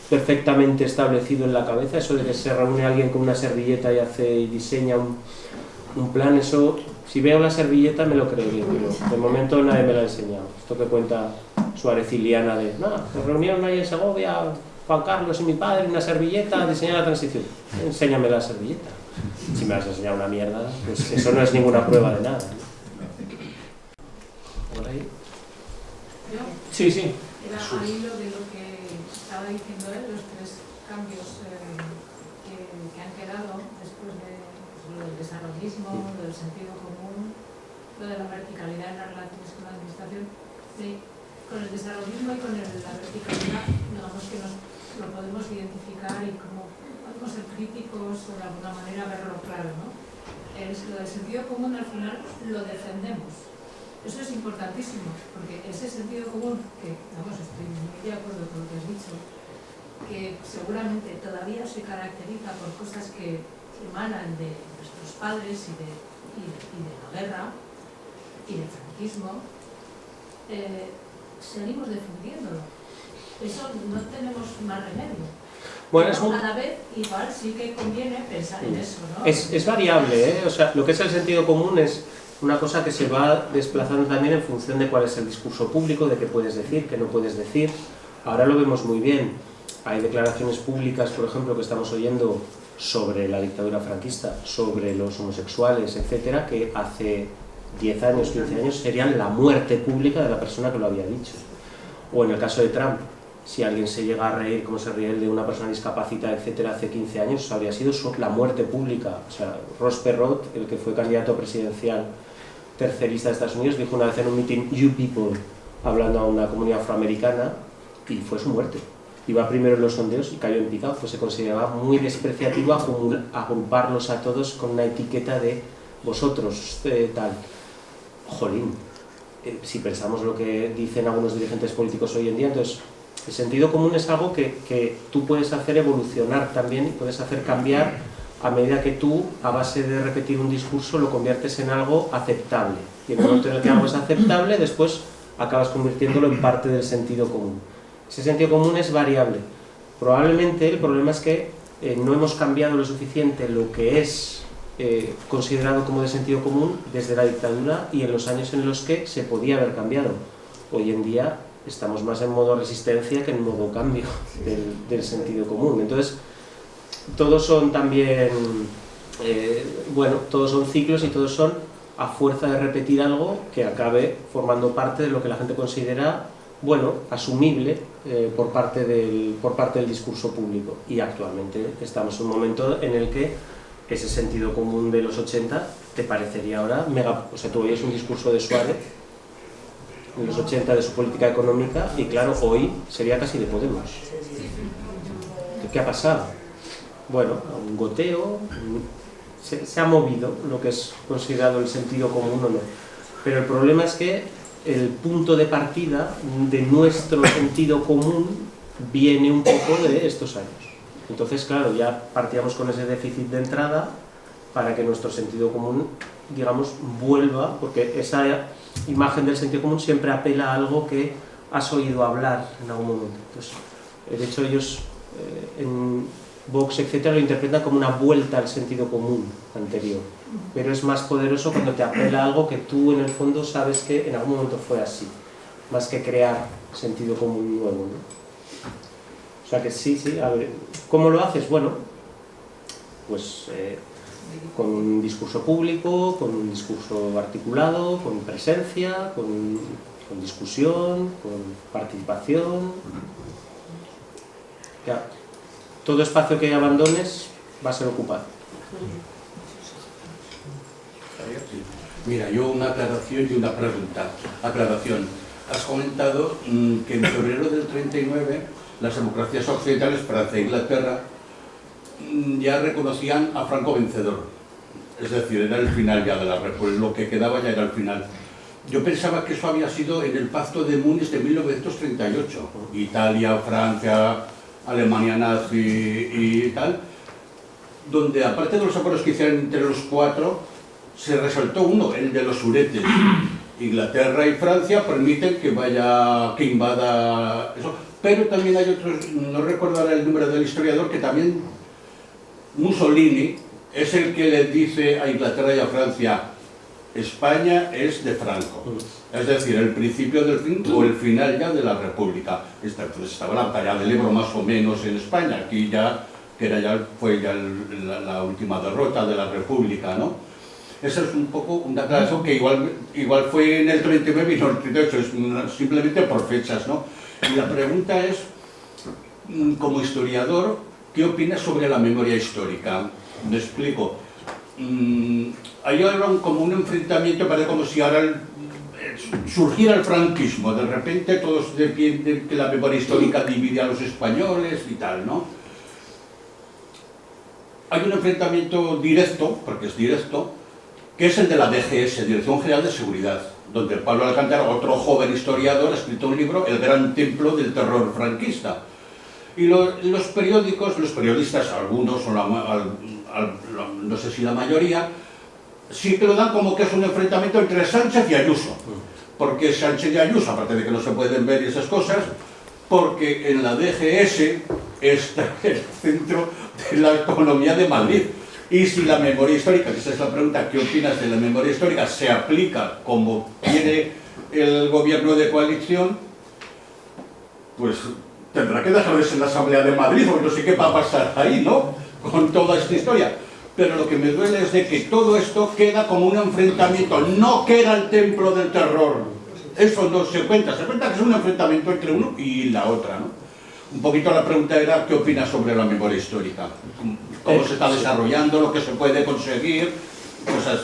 perfectamente establecido en la cabeza. Eso de que se reúne alguien con una servilleta y diseña un plan, eso, si veo la servilleta me lo creería, pero de momento nadie me lo ha enseñado. Esto que cuenta Suárez Iliana de, se reunieron ahí en Segovia Juan Carlos y mi padre en una servilleta a diseñar la transición. Enséñame la servilleta. Si me has enseñado una mierda, pues eso no es ninguna prueba de nada. ¿Por ahí? ¿Yo? Sí, sí. Era al hilo de lo que estaba diciendo él, los tres cambios que han quedado después de lo del desarrollismo, lo del sentido común, lo de la verticalidad en las relaciones con la administración. Sí, con el desarrollismo y con la verticalidad, digamos que lo podemos identificar y como podemos ser críticos o de alguna manera verlo claro, ¿no? Lo del sentido común al final lo defendemos. Eso es importantísimo, porque ese sentido común, que vamos, estoy muy de acuerdo con lo que has dicho, que seguramente todavía se caracteriza por cosas que emanan de nuestros padres y de la guerra y del franquismo, seguimos defendiéndolo. Eso no tenemos más remedio. Bueno, pero a la vez igual sí que conviene pensar en eso, ¿no? Es variable, ¿eh? O sea, lo que es el sentido común es una cosa que se va desplazando también en función de cuál es el discurso público, de qué puedes decir, qué no puedes decir. Ahora lo vemos muy bien. Hay declaraciones públicas, por ejemplo, que estamos oyendo sobre la dictadura franquista, sobre los homosexuales, etcétera, que hace 10 años, 15 años serían la muerte pública de la persona que lo había dicho. O en el caso de Trump, si alguien se llega a reír como se ríe él de una persona discapacitada, etcétera, hace 15 años, habría sido la muerte pública. O sea, Ross Perot, el que fue candidato presidencial tercerista de Estados Unidos, dijo una vez en un meeting, "You people", hablando a una comunidad afroamericana, y fue su muerte. Iba primero en los sondeos y cayó en picado, pues se consideraba muy despreciativo agruparlos a todos con una etiqueta de vosotros, tal. Jolín, si pensamos lo que dicen algunos dirigentes políticos hoy en día, entonces el sentido común es algo que tú puedes hacer evolucionar también y puedes hacer cambiar a medida que tú, a base de repetir un discurso, lo conviertes en algo aceptable. Y en el momento en el que algo es aceptable, después acabas convirtiéndolo en parte del sentido común. Ese sentido común es variable. Probablemente el problema es que no hemos cambiado lo suficiente lo que es considerado como de sentido común desde la dictadura y en los años en los que se podía haber cambiado. Hoy en día estamos más en modo resistencia que en modo cambio del sentido común. Entonces, todos son también, bueno, todos son ciclos y todos son a fuerza de repetir algo que acabe formando parte de lo que la gente considera, bueno, asumible por parte del discurso público. Y actualmente estamos en un momento en el que ese sentido común de los 80 te parecería ahora mega... O sea, tú oyes un discurso de Suárez en los 80 de su política económica y claro, hoy sería casi de Podemos. ¿Qué ha pasado? Bueno, un goteo, se ha movido lo que es considerado el sentido común o no. Pero el problema es que el punto de partida de nuestro sentido común viene un poco de estos años. Entonces, claro, ya partíamos con ese déficit de entrada para que nuestro sentido común, digamos, vuelva, porque esa imagen del sentido común siempre apela a algo que has oído hablar en algún momento. Entonces, de hecho, ellos en Vox, etcétera, lo interpretan como una vuelta al sentido común anterior. Pero es más poderoso cuando te apela a algo que tú, en el fondo, sabes que en algún momento fue así, más que crear sentido común nuevo, ¿no? O sea que sí, a ver, ¿cómo lo haces? Bueno, pues con un discurso público, con un discurso articulado, con presencia, con discusión, con participación. Ya, todo espacio que abandones va a ser ocupado. Mira, yo una aclaración y una pregunta. Aclaración. Has comentado que en febrero del 39 las democracias occidentales, Francia e Inglaterra, ya reconocían a Franco vencedor. Es decir, era el final ya de la República, lo que quedaba ya era el final. Yo pensaba que eso había sido en el Pacto de Múnich de 1938. Italia, Francia, Alemania nazi y tal, donde aparte de los acuerdos que hicieron entre los cuatro, se resaltó uno, el de los suretes. Inglaterra y Francia permiten que invada eso. Pero también hay otros, no recuerdo ahora el número del historiador, que también Mussolini es el que le dice a Inglaterra y a Francia: España es de Franco. Es decir, el principio del fin o el final ya de la República. Entonces estaba la batalla del Ebro más o menos en España, aquí ya, fue ya la última derrota de la República, ¿no? Esa es un poco una aclaración que igual fue en el 39 y no el 38, es simplemente por fechas, ¿no? Y la pregunta es, como historiador, ¿qué opinas sobre la memoria histórica? Me explico. Hay ahora como un enfrentamiento, parece como si ahora surgiera el franquismo, de repente todos defienden que la memoria histórica divide a los españoles y tal, ¿no? Hay un enfrentamiento directo, porque es directo, que es el de la DGS, Dirección General de Seguridad, donde Pablo Alcántara, otro joven historiador, ha escrito un libro, El Gran Templo del Terror Franquista. Y los periodistas, algunos, o no sé si la mayoría, sí que lo dan como que es un enfrentamiento entre Sánchez y Ayuso. Porque Sánchez y Ayuso, aparte de que no se pueden ver esas cosas, porque en la DGS está en el centro de la economía de Madrid. Y si la memoria histórica, que esa es la pregunta, ¿qué opinas de la memoria histórica? Se aplica como quiere el gobierno de coalición, pues tendrá que dejarles en la Asamblea de Madrid, porque no sé qué va a pasar ahí, ¿no? Con toda esta historia. Pero lo que me duele es de que todo esto queda como un enfrentamiento, no queda el templo del terror. Eso no se cuenta que es un enfrentamiento entre uno y la otra, ¿no? Un poquito la pregunta era, ¿qué opinas sobre la memoria histórica? ¿Cómo se está desarrollando, lo que se puede conseguir? Cosas...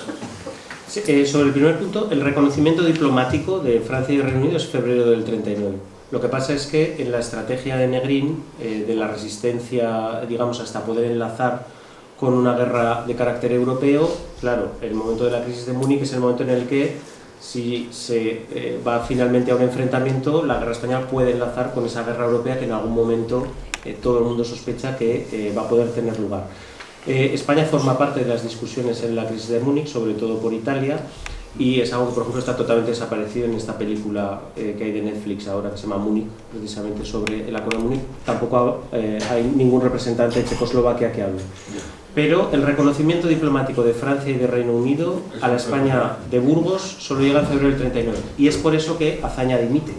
Sí, sobre el primer punto, el reconocimiento diplomático de Francia y Reino Unido es febrero del 39. Lo que pasa es que en la estrategia de Negrín, de la resistencia, digamos, hasta poder enlazar con una guerra de carácter europeo, claro, el momento de la crisis de Múnich es el momento en el que, si se va finalmente a un enfrentamiento, la guerra española puede enlazar con esa guerra europea que en algún momento todo el mundo sospecha que va a poder tener lugar. España forma parte de las discusiones en la crisis de Múnich, sobre todo por Italia, y es algo que, por ejemplo, está totalmente desaparecido en esta película que hay de Netflix ahora, que se llama Múnich, precisamente sobre el acuerdo de Múnich. Tampoco hay ningún representante de Checoslovaquia que hable. Pero el reconocimiento diplomático de Francia y de Reino Unido a la España de Burgos solo llega en febrero del 39. Y es por eso que Azaña dimite.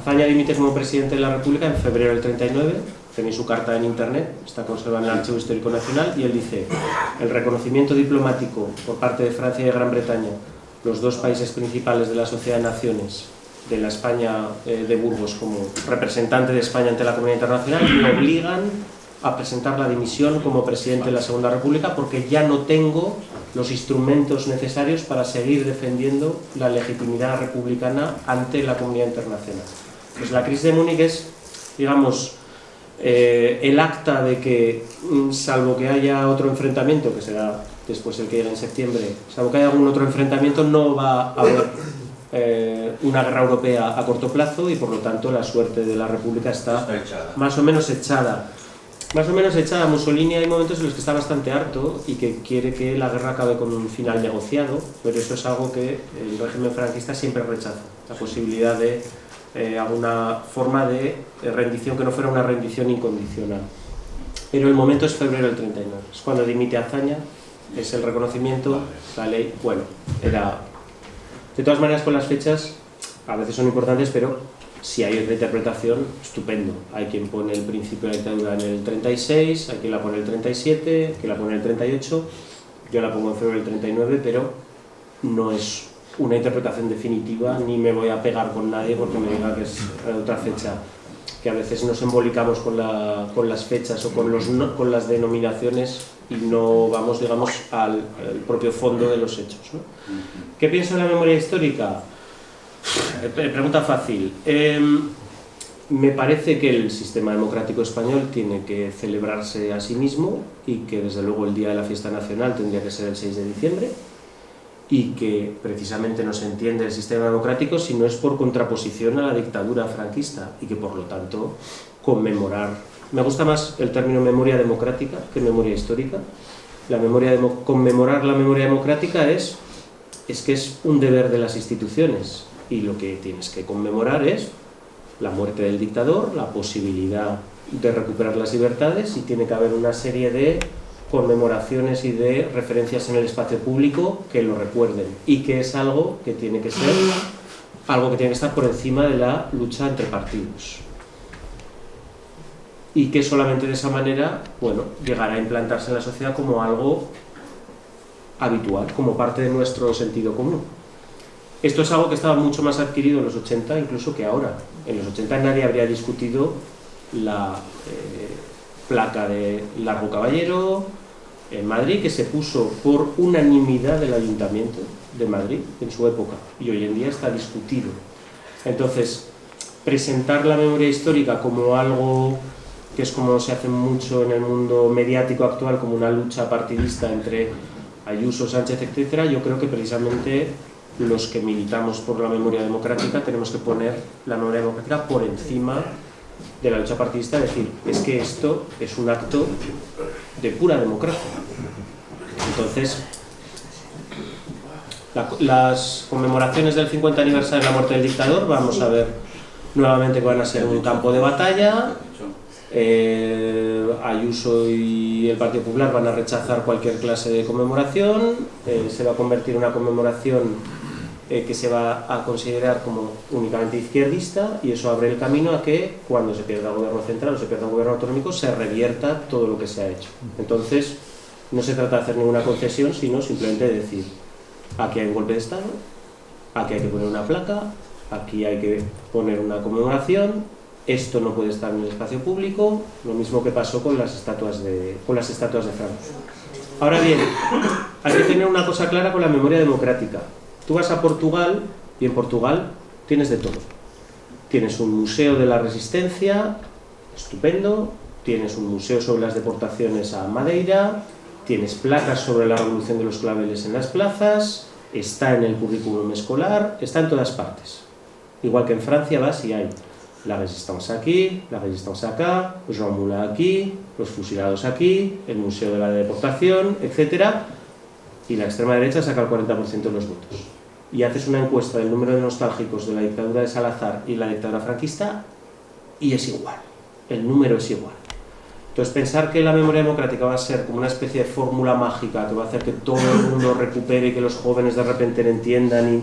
Azaña dimite como presidente de la República en febrero del 39. Tenéis su carta en internet, está conservada en el Archivo Histórico Nacional, y él dice: el reconocimiento diplomático por parte de Francia y de Gran Bretaña, los dos países principales de la Sociedad de Naciones, de la España de Burgos como representante de España ante la comunidad internacional, me obligan a presentar la dimisión como presidente de la Segunda República, porque ya no tengo los instrumentos necesarios para seguir defendiendo la legitimidad republicana ante la comunidad internacional. Pues la crisis de Múnich es, digamos, el acta de que, salvo que haya otro enfrentamiento, que será después el que llegue en septiembre, salvo que haya algún otro enfrentamiento, no va a haber una guerra europea a corto plazo, y por lo tanto la suerte de la República está más o menos echada. Más o menos echada. Mussolini hay momentos en los que está bastante harto y que quiere que la guerra acabe con un final negociado, pero eso es algo que el régimen franquista siempre rechaza, la posibilidad de alguna forma de rendición que no fuera una rendición incondicional. Pero el momento es febrero del 39, es cuando dimite Azaña, es el reconocimiento, la ley, bueno, era... De todas maneras, con las fechas, a veces son importantes, pero si hay otra interpretación, estupendo. Hay quien pone el principio de la dictadura en el 36, hay quien la pone en el 37, hay quien la pone en el 38, yo la pongo en febrero del 39, pero no es una interpretación definitiva, ni me voy a pegar con nadie porque me diga que es otra fecha, que a veces nos embolicamos con las fechas o con las denominaciones y no vamos, digamos, al propio fondo de los hechos, ¿no? ¿Qué pienso de la memoria histórica? Pregunta fácil. Me parece que el sistema democrático español tiene que celebrarse a sí mismo y que desde luego el día de la fiesta nacional tendría que ser el 6 de diciembre y que precisamente no se entiende el sistema democrático si no es por contraposición a la dictadura franquista y que por lo tanto conmemorar. Me gusta más el término memoria democrática que memoria histórica. Conmemorar la memoria democrática es que es un deber de las instituciones. Y lo que tienes que conmemorar es la muerte del dictador, la posibilidad de recuperar las libertades, y tiene que haber una serie de conmemoraciones y de referencias en el espacio público que lo recuerden, y que es algo que tiene que ser algo que tiene que estar por encima de la lucha entre partidos. Y que solamente de esa manera, bueno, llegará a implantarse en la sociedad como algo habitual, como parte de nuestro sentido común. Esto es algo que estaba mucho más adquirido en los 80 incluso que ahora. En los 80 nadie habría discutido la placa de Largo Caballero en Madrid, que se puso por unanimidad del Ayuntamiento de Madrid en su época, y hoy en día está discutido. Entonces, presentar la memoria histórica como algo que es como se hace mucho en el mundo mediático actual, como una lucha partidista entre Ayuso, Sánchez, etcétera, yo creo que precisamente los que militamos por la memoria democrática tenemos que poner la memoria democrática por encima de la lucha partidista, es decir, es que esto es un acto de pura democracia. Entonces, las conmemoraciones del 50 aniversario de la muerte del dictador, vamos a ver nuevamente que van a ser un campo de batalla, Ayuso y el Partido Popular van a rechazar cualquier clase de conmemoración, se va a convertir en una conmemoración que se va a considerar como únicamente izquierdista, y eso abre el camino a que cuando se pierda el gobierno central o se pierda el gobierno autonómico se revierta todo lo que se ha hecho. Entonces no se trata de hacer ninguna concesión, sino simplemente de decir: aquí hay un golpe de Estado, aquí hay que poner una placa, aquí hay que poner una conmemoración, esto no puede estar en el espacio público, lo mismo que pasó con las estatuas de Franco. Ahora bien, hay que tener una cosa clara con la memoria democrática. Tú vas a Portugal y en Portugal tienes de todo. Tienes un museo de la resistencia, estupendo, tienes un museo sobre las deportaciones a Madeira, tienes placas sobre la revolución de los claveles en las plazas, está en el currículum escolar, está en todas partes. Igual que en Francia vas y hay la Resistance aquí, la Resistance acá, los Jean Moulin aquí, los fusilados aquí, el museo de la deportación, etc. Y la extrema derecha saca el 40% de los votos. Y haces una encuesta del número de nostálgicos de la dictadura de Salazar y la dictadura franquista y es igual, el número es igual. Entonces pensar que la memoria democrática va a ser como una especie de fórmula mágica que va a hacer que todo el mundo recupere y que los jóvenes de repente lo entiendan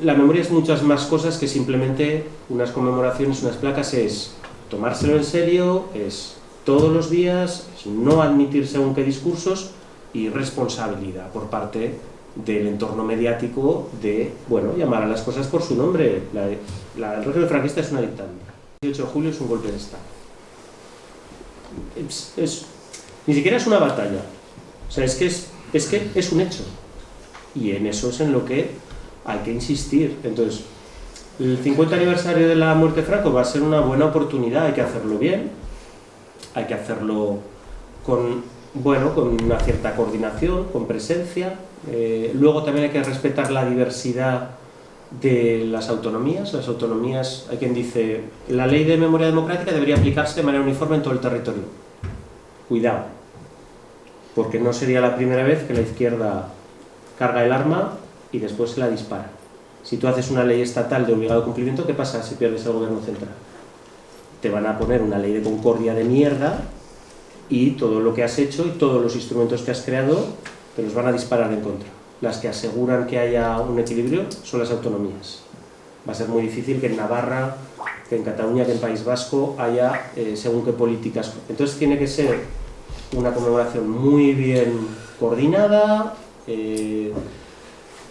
la memoria es muchas más cosas que simplemente unas conmemoraciones, unas placas. Es tomárselo en serio, es todos los días, es no admitir según qué discursos y responsabilidad por parte del entorno mediático de, bueno, llamar a las cosas por su nombre. El régimen franquista es una dictadura. El 18 de julio es un golpe de Estado. Ni siquiera es una batalla. O sea, es que es un hecho. Y en eso es en lo que hay que insistir. Entonces, el 50 aniversario de la muerte de Franco va a ser una buena oportunidad. Hay que hacerlo bien, hay que hacerlo con una cierta coordinación, con presencia. Luego también hay que respetar la diversidad de las autonomías. Las autonomías, hay quien dice, la ley de memoria democrática debería aplicarse de manera uniforme en todo el territorio. Cuidado, porque no sería la primera vez que la izquierda carga el arma y después se la dispara. Si tú haces una ley estatal de obligado cumplimiento, ¿qué pasa si pierdes el gobierno central? Te van a poner una ley de concordia de mierda y todo lo que has hecho y todos los instrumentos que has creado te los van a disparar en contra. Las que aseguran que haya un equilibrio son las autonomías. Va a ser muy difícil que en Navarra, que en Cataluña, que en País Vasco haya según qué políticas. Entonces tiene que ser una conmemoración muy bien coordinada,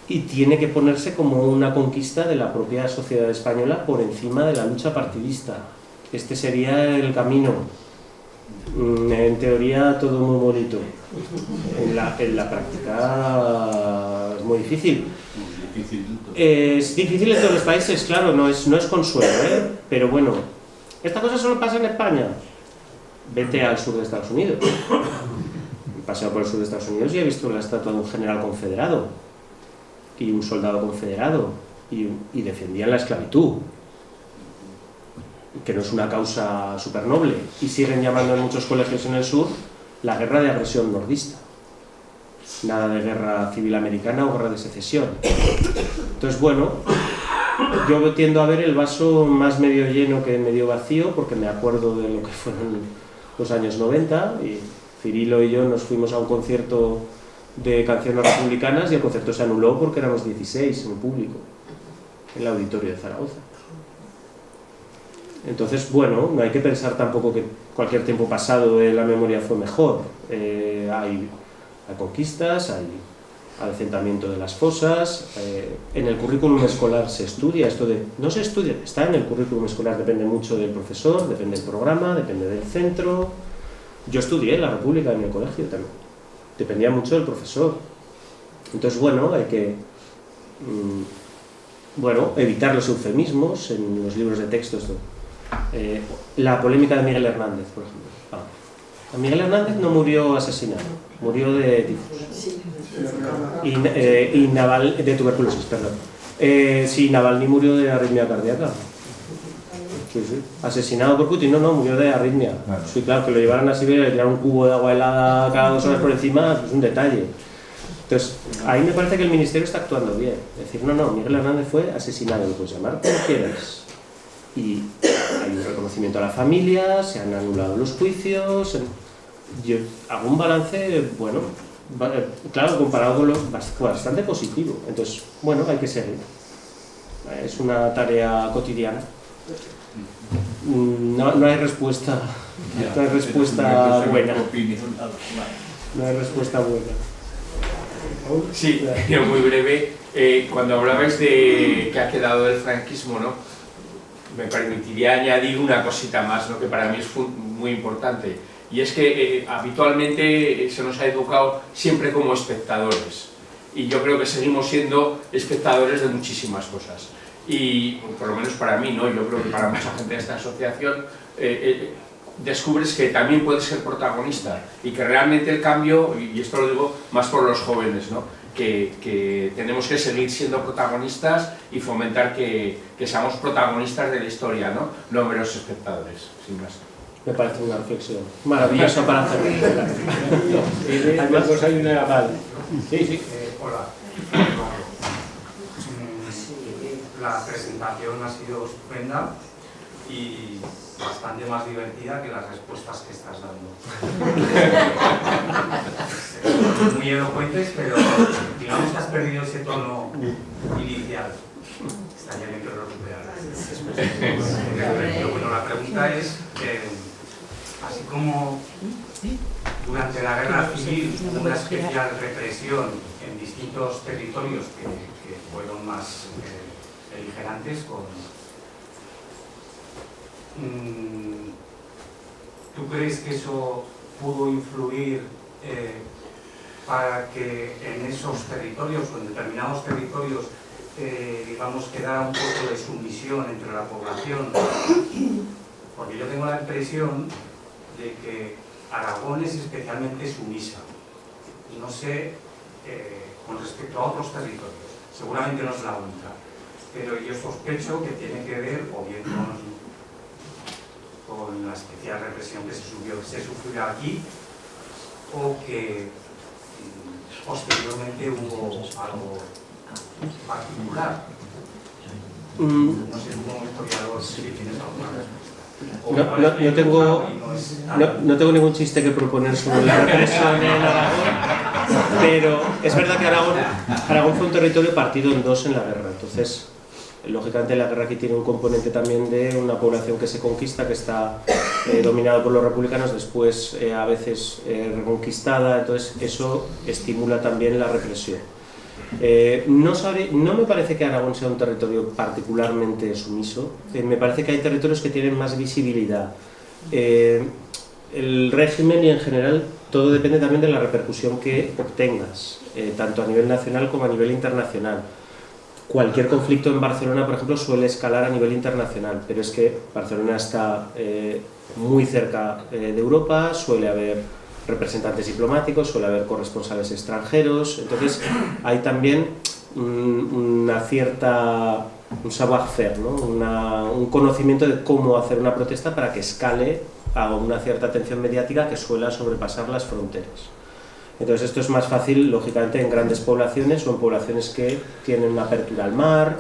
y tiene que ponerse como una conquista de la propia sociedad española por encima de la lucha partidista. Este sería el camino. En teoría todo muy bonito, en la práctica es muy difícil. Es difícil en todos los países, claro, no es consuelo, pero bueno, esta cosa solo pasa en España. Vete al sur de Estados Unidos. He paseado por el sur de Estados Unidos y he visto la estatua de un general confederado y un soldado confederado y defendían la esclavitud, que no es una causa súper noble, y siguen llamando en muchos colegios en el sur la guerra de agresión nordista, nada de guerra civil americana o guerra de secesión. Entonces, bueno, yo tiendo a ver el vaso más medio lleno que medio vacío, porque me acuerdo de lo que fueron los años 90 y Cirilo y yo nos fuimos a un concierto de canciones republicanas y el concierto se anuló porque éramos 16 en público, en el auditorio de Zaragoza. Entonces, bueno, no hay que pensar tampoco que cualquier tiempo pasado de la memoria fue mejor. Hay conquistas, hay adecentamiento de las fosas. En el currículum escolar se estudia esto de... No se estudia, está en el currículum escolar, depende mucho del profesor, depende del programa, depende del centro. Yo estudié la República en el colegio también. Dependía mucho del profesor. Entonces, bueno, hay que evitar los eufemismos en los libros de texto. La polémica de Miguel Hernández, por ejemplo. Miguel Hernández no murió asesinado, murió de tifus. Y Navalny, de tuberculosis, perdón. Sí, Navalny murió de arritmia cardíaca. Sí. Asesinado por Putin, no, murió de arritmia. Sí, claro, que lo llevaran a Siberia y le tiraron un cubo de agua helada cada 2 horas por encima, es un detalle. Entonces, ahí me parece que el ministerio está actuando bien. Es decir, no, Miguel Hernández fue asesinado, lo puedes llamar como quieras. Y hay un reconocimiento reconocimiento a la familia, se han anulado los juicios. Yo hago un balance, bueno, claro, comparado con lo bastante positivo. Entonces, bueno, hay que seguir. Es una tarea cotidiana. No hay respuesta. No hay respuesta buena. No hay respuesta buena. Sí, muy breve. Cuando hablabais de que ha quedado del franquismo, ¿no? Me permitiría añadir una cosita más, ¿no? Que para mí es muy importante. Y es que habitualmente se nos ha educado siempre como espectadores. Y yo creo que seguimos siendo espectadores de muchísimas cosas. Y por lo menos para mí, ¿no? Yo creo que para mucha gente de esta asociación descubres que también puedes ser protagonista y que realmente el cambio, y esto lo digo más por los jóvenes, ¿no? Que tenemos que seguir siendo protagonistas y fomentar que seamos protagonistas de la historia, ¿no? No meros espectadores, sin más. Me parece una reflexión maravillosa para hacer. Además, pues hay una... Vale. Sí. Hola. La presentación ha sido estupenda y bastante más divertida que las respuestas que estás dando. Muy elocuentes, pero digamos que has perdido ese tono inicial. Estaría bien que lo recuperaras. Pero bueno, la pregunta es, así como durante la Guerra Civil hubo una especial represión en distintos territorios que fueron más beligerantes ¿tú crees que eso pudo influir para que en esos territorios o en determinados territorios digamos quedara un poco de sumisión entre la población? Porque yo tengo la impresión de que Aragón es especialmente sumisa. No sé, con respecto a otros territorios, seguramente no es la única, pero yo sospecho que tiene que ver o bien con la especial represión que se sufrió aquí, o que posteriormente hubo algo particular. No sé, como historiador, si tienes alguna respuesta. No tengo ningún chiste que proponer sobre la represión en Aragón, pero es verdad que Aragón fue un territorio partido en dos en la guerra. Entonces, lógicamente la guerra aquí tiene un componente también de una población que se conquista, que está dominada por los republicanos, después a veces reconquistada. Entonces eso estimula también la represión. No me parece que Aragón sea un territorio particularmente sumiso. Me parece que hay territorios que tienen más visibilidad. El régimen y en general todo depende también de la repercusión que obtengas, tanto a nivel nacional como a nivel internacional. Cualquier conflicto en Barcelona, por ejemplo, suele escalar a nivel internacional, pero es que Barcelona está muy cerca de Europa, suele haber representantes diplomáticos, suele haber corresponsales extranjeros. Entonces hay también una cierta un savoir-faire, ¿no? Un conocimiento de cómo hacer una protesta para que escale a una cierta atención mediática que suela sobrepasar las fronteras. Entonces esto es más fácil, lógicamente, en grandes poblaciones o en poblaciones que tienen una apertura al mar.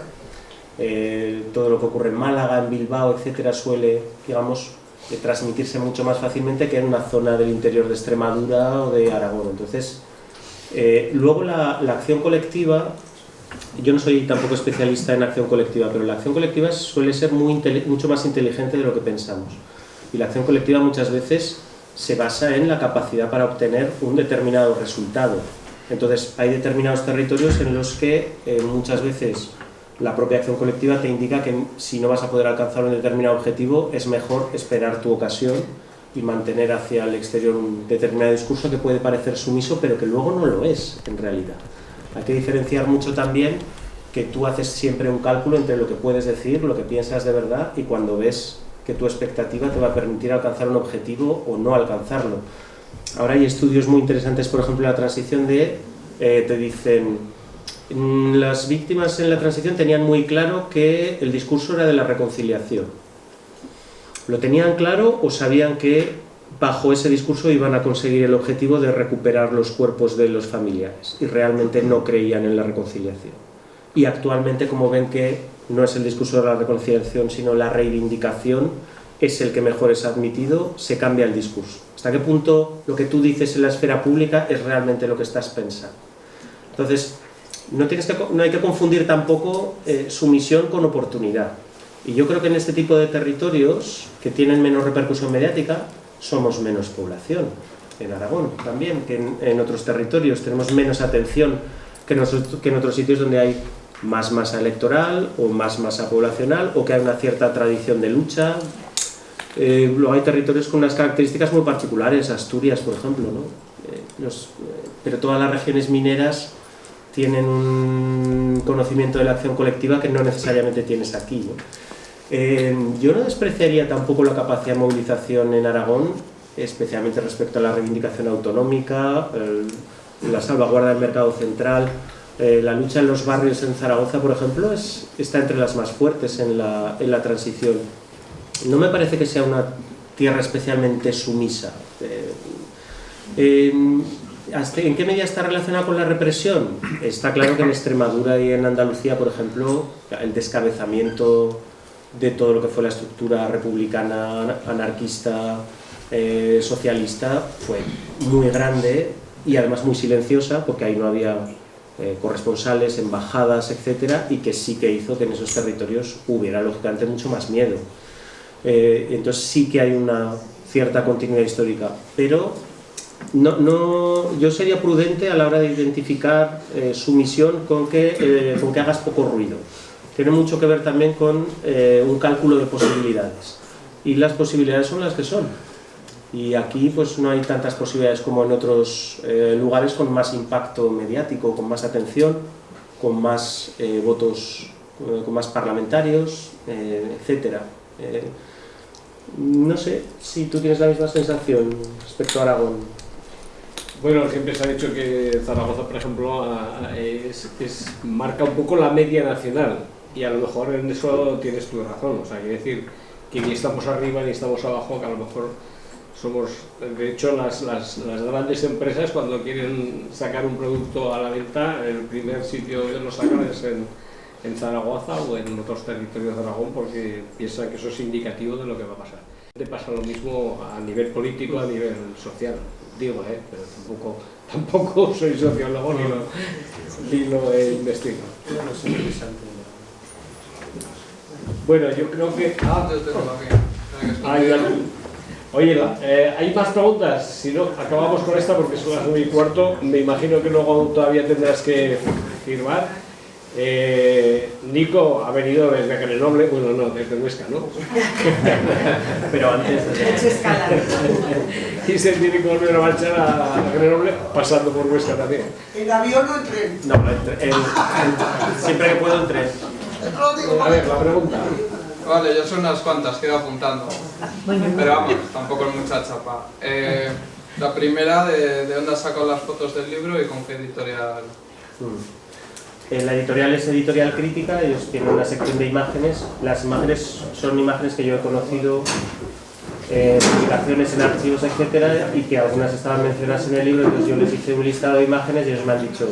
Todo lo que ocurre en Málaga, en Bilbao, etcétera, suele, digamos, transmitirse mucho más fácilmente que en una zona del interior de Extremadura o de Aragón. Entonces, luego la acción colectiva, yo no soy tampoco especialista en acción colectiva, pero la acción colectiva suele ser mucho más inteligente de lo que pensamos. Y la acción colectiva muchas veces se basa en la capacidad para obtener un determinado resultado. Entonces, hay determinados territorios en los que muchas veces la propia acción colectiva te indica que si no vas a poder alcanzar un determinado objetivo, es mejor esperar tu ocasión y mantener hacia el exterior un determinado discurso que puede parecer sumiso, pero que luego no lo es en realidad. Hay que diferenciar mucho también que tú haces siempre un cálculo entre lo que puedes decir, lo que piensas de verdad, y cuando ves que tu expectativa te va a permitir alcanzar un objetivo o no alcanzarlo. Ahora hay estudios muy interesantes, por ejemplo, la transición te dicen, las víctimas en la transición tenían muy claro que el discurso era de la reconciliación. ¿Lo tenían claro o sabían que bajo ese discurso iban a conseguir el objetivo de recuperar los cuerpos de los familiares? Y realmente no creían en la reconciliación. Y actualmente, como ven que no es el discurso de la reconciliación, sino la reivindicación, es el que mejor es admitido, se cambia el discurso. ¿Hasta qué punto lo que tú dices en la esfera pública es realmente lo que estás pensando? Entonces, no hay que confundir tampoco sumisión con oportunidad. Y yo creo que en este tipo de territorios que tienen menos repercusión mediática, somos menos población. En Aragón también, que en otros territorios tenemos menos atención que en otros sitios donde hay más masa electoral o más masa poblacional, o que hay una cierta tradición de lucha. Luego hay territorios con unas características muy particulares, Asturias, por ejemplo, ¿no? Pero todas las regiones mineras tienen un conocimiento de la acción colectiva que no necesariamente tienes aquí, ¿no? Yo no despreciaría tampoco la capacidad de movilización en Aragón, especialmente respecto a la reivindicación autonómica, la salvaguarda del mercado central. La lucha en los barrios en Zaragoza, por ejemplo, está entre las más fuertes en la transición. No me parece que sea una tierra especialmente sumisa. ¿En qué medida está relacionada con la represión? Está claro que en Extremadura y en Andalucía, por ejemplo, el descabezamiento de todo lo que fue la estructura republicana, anarquista, socialista, fue muy grande y además muy silenciosa, porque ahí no había corresponsales, embajadas, etcétera, y que sí que hizo que en esos territorios hubiera lógicamente mucho más miedo. Entonces sí que hay una cierta continuidad histórica, pero yo sería prudente a la hora de identificar sumisión con que hagas poco ruido. Tiene mucho que ver también con un cálculo de posibilidades, y las posibilidades son las que son, y aquí pues no hay tantas posibilidades como en otros lugares con más impacto mediático, con más atención, con más votos, con más parlamentarios, etcétera. No sé si tú tienes la misma sensación respecto a Aragón. Bueno, siempre se ha dicho que Zaragoza, por ejemplo, marca un poco la media nacional, y a lo mejor en eso tienes tu razón. O sea, quiere decir que ni estamos arriba ni estamos abajo, que a lo mejor somos, de hecho, las grandes empresas, cuando quieren sacar un producto a la venta, el primer sitio donde lo sacan es en Zaragoza o en otros territorios de Aragón, porque piensan que eso es indicativo de lo que va a pasar. Te pasa lo mismo a nivel político, a nivel social, digo, pero tampoco soy sociólogo ni lo he investigado. Bueno, yo creo que... Oye, ¿hay más preguntas? Si no, acabamos con esta porque son las 9:15. Me imagino que luego todavía tendrás que firmar. Nico ha venido desde Grenoble, bueno, no, desde Huesca, ¿no? Pero antes y se tiene que volver a marchar a Grenoble pasando por Huesca también. ¿En avión o en tren? No, siempre que puedo en tren. A ver, la pregunta. Vale, yo son unas cuantas que he ido apuntando, pero vamos, tampoco es mucha chapa. La primera, ¿de dónde has sacado las fotos del libro y con qué editorial? La editorial es Editorial Crítica, ellos tienen una sección de imágenes. Las imágenes son imágenes que yo he conocido, publicaciones en archivos, etcétera, y que algunas estaban mencionadas en el libro. Entonces yo les hice un listado de imágenes y ellos me han dicho,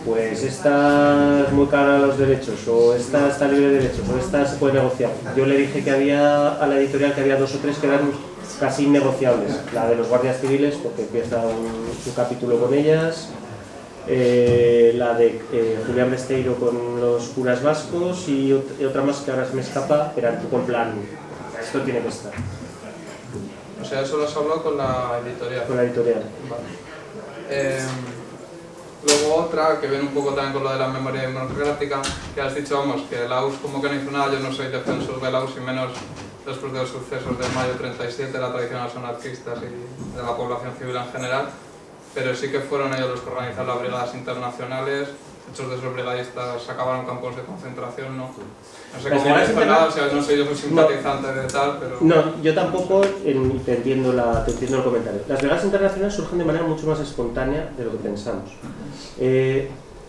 pues esta es muy cara a los derechos, o esta está libre de derechos, o esta se puede negociar. Yo le dije que había a la editorial que había 2 o 3 que eran casi innegociables. La de los guardias civiles, porque empieza un capítulo con ellas, la de Julián Besteiro con los curas vascos, y otra más que ahora se me escapa, pero un poco en plan, esto tiene que estar. O sea, eso lo has hablado con la editorial. Con la editorial. Vale. Luego otra, que viene un poco también con lo de la memoria democrática, que has dicho, vamos, que la US como que no hizo nada. Yo no soy defensor de la US, y menos después de los sucesos de mayo 37, la traición a los anarquistas y de la población civil en general, pero sí que fueron ellos los que organizaron las brigadas internacionales. Muchos de esos brigadistas acabaron campos de concentración, ¿no? No sé cómo les nada, o sea, no soy yo muy simpatizante de tal, pero... No, yo tampoco te entiendo el comentario. Las brigadas internacionales surgen de manera mucho más espontánea de lo que pensamos.